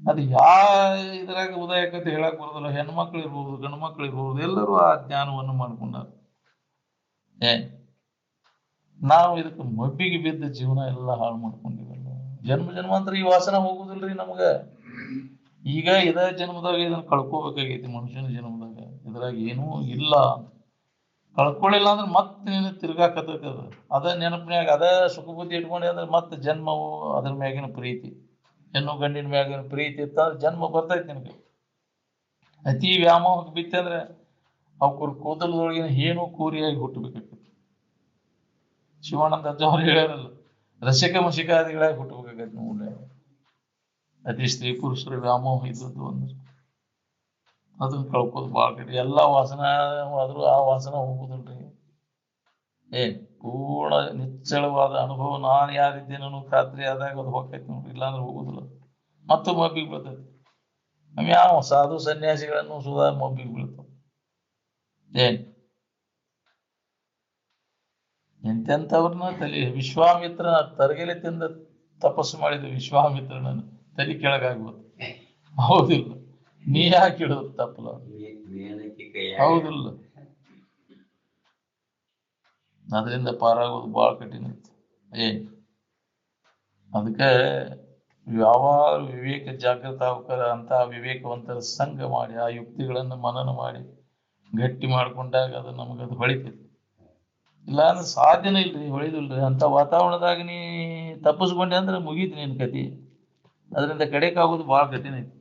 ಅದು ಇದ್ರಾಗ ಉದಯಕತೆ ಹೇಳಕ್ ಬರೋದಿಲ್ಲ. ಹೆಣ್ಮಕ್ಳು ಇರ್ಬೋದು, ಗಂಡು ಮಕ್ಳು ಇರ್ಬೋದು, ಎಲ್ಲರೂ ಆ ಜ್ಞಾನವನ್ನು ಮಾಡ್ಕೊಂಡಾರ. ನಾವು ಇದಕ್ಕೆ ಮಬ್ಬಿಗೆ ಬಿದ್ದ ಜೀವನ ಎಲ್ಲ ಹಾಳು ಮಾಡ್ಕೊಂಡಿವಲ್ಲ. ಜನ್ಮಾಂತರ ಈ ವಾಸನ ಹೋಗುದಿಲ್ರಿ ನಮ್ಗ. ಈಗ ಇದ ಜನ್ಮದಾಗ ಇದನ್ನ ಕಳ್ಕೋಬೇಕಾಗೈತಿ. ಮನುಷ್ಯನ ಜನ್ಮದಾಗ ಇದ್ರಾಗ ಏನೂ ಇಲ್ಲ. ಕಳ್ಕೊಳ್ಳಿಲ್ಲ ಅಂದ್ರೆ ಮತ್ತೆ ನೀನು ತಿರ್ಗಾಕತ್ತೈತಿ. ಅದ ನೆನಪಿನ್ಯಾಗ ಅದ ಸುಖ ಬುದ್ಧಿ ಇಟ್ಕೊಂಡಿ ಅಂದ್ರೆ ಮತ್ತೆ ಜನ್ಮವು ಅದ್ರ ಮ್ಯಾಗಿನ ಪ್ರೀತಿ, ಹೆಣ್ಣು ಗಂಡಿನ ಮ್ಯಾಗಿನ ಪ್ರೀತಿ ಇತ್ತಂದ್ರೆ ಜನ್ಮ ಬರ್ತೈತಿ ನಿನಗೆ. ಅತಿ ವ್ಯಾಮೋಹಕ್ಕೆ ಬಿತ್ತೆ ಅಂದ್ರೆ ಅವ್ರ ಕೂದಲದೊಳಗಿನ ಏನು ಕೂರಿಯಾಗಿ ಹುಟ್ಟಬೇಕಾಗ್ತೈತಿ. ಶಿವಾನಂದ ಅಜ್ಜ ಅವ್ರು ಹೇಳ್ಯಾರಲ್ಲ, ರಸಿಕ ಮಸಿಕಾದಿಗಳಾಗಿ ಹುಟ್ಟಬೇಕಾಗೈತಿ ನೋಡ್ರಿ. ಅತಿ ಸ್ತ್ರೀ ಪುರುಷರ ವ್ಯಾಮೋಹ ಇದ್ದದ್ದು ಅಂದ್ರೆ ಅದನ್ನ ಕಳ್ಕೋದು ಭಾಳ ಕಡೆ. ಎಲ್ಲ ವಾಸನ ಆದ್ರೂ ಆ ವಾಸನ ಹೋಗುದಿಲ್ರಿ. ಪೂರ್ಣ ನಿಚ್ಚಳವಾದ ಅನುಭವ ನಾನು ಯಾರಿದ್ದೇನೋ ಖಾತ್ರಿ ಆದಾಗ ಅದು ಹೋಗ್ತೈತಿ ನೋಡ್ರಿ. ಇಲ್ಲಾಂದ್ರೆ ಹೋಗುದಿಲ್ಲ. ಮತ್ತು ಮಬ್ಬಿಗೆ ಬರ್ತೈತಿ. ಯಾವ ಸಾಧು ಸನ್ಯಾಸಿಗಳನ್ನು ಸುಧಾ ಮಬ್ಬಿಗೆ ಬೀಳ್ತಾವ. ಎಂತೆಂಥವ್ರನ್ನ ತಲೆ ವಿಶ್ವಾಮಿತ್ರ ತರಗೆಲೆ ತಿಂದ ತಪಸ್ಸು ಮಾಡಿದ ವಿಶ್ವಾಮಿತ್ರನನ್ನು ತಲೆ ಕೆಳಗಾಗ್ಬೋದು. ಹೌದಿಲ್ಲ? ನೀ ಯಾಕೆ ಇಡೋದು ತಪ್ಪಲ? ಹೌದಿಲ್ಲ? ಅದರಿಂದ ಪಾರಾಗೋದು ಬಹಳ ಕಠಿಣ ಐತಿ. ಅದಕ್ಕೆ ಯಾವಾಗ ವಿವೇಕ ಜಾಗೃತ ಆಗ್ತಾರ ಅಂತ ವಿವೇಕವಂತರ ಸಂಘ ಮಾಡಿ ಆ ಯುಕ್ತಿಗಳನ್ನು ಮನನ ಮಾಡಿ ಗಟ್ಟಿ ಮಾಡ್ಕೊಂಡಾಗ ಅದು ನಮಗದು ಹೊಳಿತೈತಿ. ಇಲ್ಲ ಅಂದ್ರೆ ಸಾಧ್ಯನೇ ಇಲ್ರಿ, ಹೊಳಿದಿಲ್ರಿ ಅಂತ ವಾತಾವರಣದಾಗ ನೀ ತಪ್ಪಿಸ್ಕೊಂಡೆ ಅಂದ್ರೆ ಮುಗೀತು ನಿನ್ ಕತಿ. ಅದರಿಂದ ಕಡೆಕಾಗೋದು ಭಾಳ ಕಠಿಣ ಐತಿ.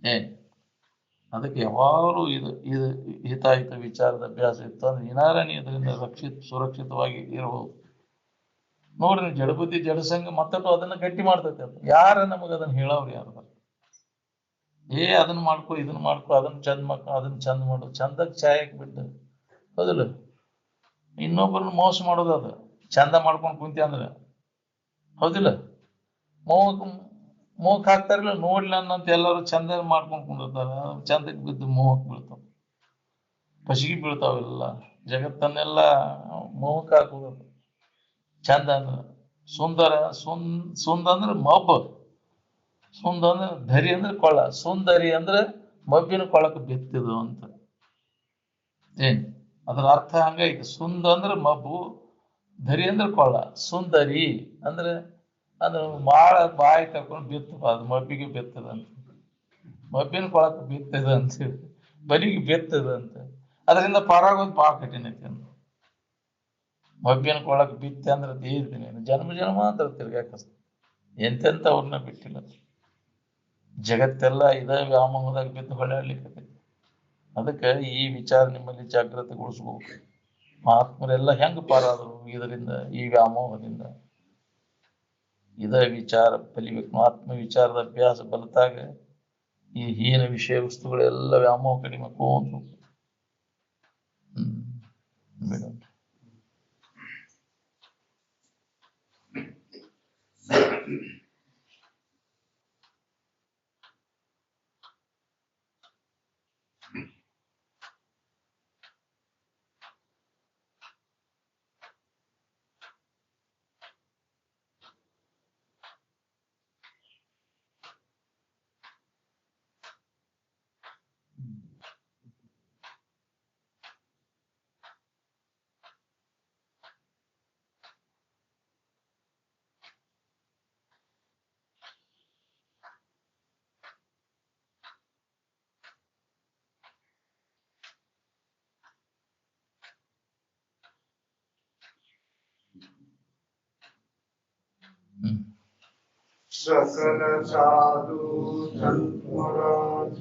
ಏ ಅದಕ್ಕೆ ಯಾವಾಗಲೂ ಇದು ಹಿತಾಹಿತ ವಿಚಾರದ ಅಭ್ಯಾಸ ಇತ್ತು ಅಂದ್ರೆ ಏನಾರ ನೀ ಅದರಿಂದ ಸುರಕ್ಷಿತವಾಗಿ ಇರಬಹುದು. ನೋಡ್ರಿ ಜಡಬುದ್ಧಿ ಜಡಸಂಗ ಮತ್ತಟ್ಟು ಅದನ್ನ ಗಟ್ಟಿ ಮಾಡ್ತೈತೆ. ಅದು ಯಾರ ನಮಗ ಅದನ್ನ ಹೇಳವ್ರು ಯಾರು? ಅದನ್ನ ಮಾಡ್ಕೊ ಇದನ್ನ ಮಾಡ್ಕೊ ಅದನ್ನ ಚಂದ ಮಾಡ್ಕೊ ಅದನ್ನ ಚಂದ ಮಾಡು, ಚಂದಕ್ ಛಾಯಕ್ ಬಿಟ್ಟು ಹೌದಿಲ್ಲ. ಇನ್ನೊಬ್ಬರನ್ನ ಮೋಸ ಮಾಡೋದು ಅದು ಚಂದ ಮಾಡ್ಕೊಂಡ್ ಕುಂತಿ ಅಂದ್ರ ಹೌದಿಲ್ಲ. ಮೋಹಕ್ ಮೋಹಕ್ ಹಾಕ್ತಾರಿಲ್ಲ, ನೋಡ್ಲಿ ಅನ್ನಂತ ಎಲ್ಲರೂ ಚಂದ ಮಾಡ್ಕೊಂಡ್ ಕುಂದಿರ್ತಾರ. ಚಂದಕ್ ಬಿದ್ದು ಮೋಹಕ್ ಬೀಳ್ತಾವ, ಪಸಿಗೆ ಬೀಳ್ತಾವೆಲ್ಲ. ಜಗತ್ತನ್ನೆಲ್ಲ ಮೋಹಕ್ ಹಾಕುದು. ಚಂದ ಅಂದ್ರ ಸುಂದರ, ಸುಂದ ಅಂದ್ರೆ ಮಬ್ಬ, ಸುಂದ ಅಂದ್ರೆ ಧರಿ ಅಂದ್ರೆ ಕೊಳ್ಳ, ಸುಂದರಿ ಅಂದ್ರೆ ಮಬ್ಬಿನ ಕೊಳಕ್ ಬಿತ್ತಿದು ಅಂತ. ಏನ್ ಅದ್ರ ಅರ್ಥ ಹಂಗೈತಿ. ಸುಂದ ಅಂದ್ರೆ ಮಬ್ಬು, ಧರಿ ಅಂದ್ರೆ ಕೊಳ್ಳ, ಸುಂದರಿ ಅಂದ್ರೆ ಅದು ಬಾಳ ಬಾಯಿ ತಕೊಂಡು ಬಿತ್ತದ, ಅದು ಮಬ್ಬಿಗೆ ಬಿತ್ತದ ಅಂತ. ಮಬ್ಬಿನ ಕೊಳಕ್ ಬಿತ್ತದ ಅಂತ, ಬಲಿಗೆ ಬಿತ್ತದ ಅಂತ. ಅದರಿಂದ ಪಾರಾಗೋದು ಭಾಳ ಕಠಿಣ ಐತಿ ಅಂತ. ಮಬ್ಬಿನ ಕೊಳಕ್ ಬಿತ್ತೆ ಅಂದ್ರೆ ದೇವ್ರಿ ಜನ್ಮ ಜನ್ಮ ಅಂತ ತಿರ್ಗಾಕಸ್ತ. ಎಂತೆಂಥವ್ರನ್ನ ಬಿಟ್ಟಿಲ್ಲ. ಜಗತ್ತೆಲ್ಲ ಇದ ವ್ಯಾಮೋಹದಾಗ ಬಿದ್ದು ಹೊಳ್ಯಾಡ್ಲಿಕ್ಕೆ. ಅದಕ್ಕೆ ಈ ವಿಚಾರ ನಿಮ್ಮಲ್ಲಿ ಜಾಗೃತಿಗೊಳಿಸ್ಬೇಕು. ಮಹಾತ್ಮರೆಲ್ಲ ಹೆಂಗ ಪಾರಾದರು ಇದರಿಂದ, ಈ ವ್ಯಾಮೋಹದಿಂದ. ಇದ ವಿಚಾರ ಕಲಿಬೇಕು. ಆತ್ಮ ವಿಚಾರದ ಅಭ್ಯಾಸ ಬಲತಾಗ ಈ ಹೀನ ವಿಷಯ ವಸ್ತುಗಳೆಲ್ಲ ವ್ಯಾಮೋಹ ಕಡಿಮೆ ಹೋಗ್ತು. ಮೇಡಮ್ सकल साधु संत महाराज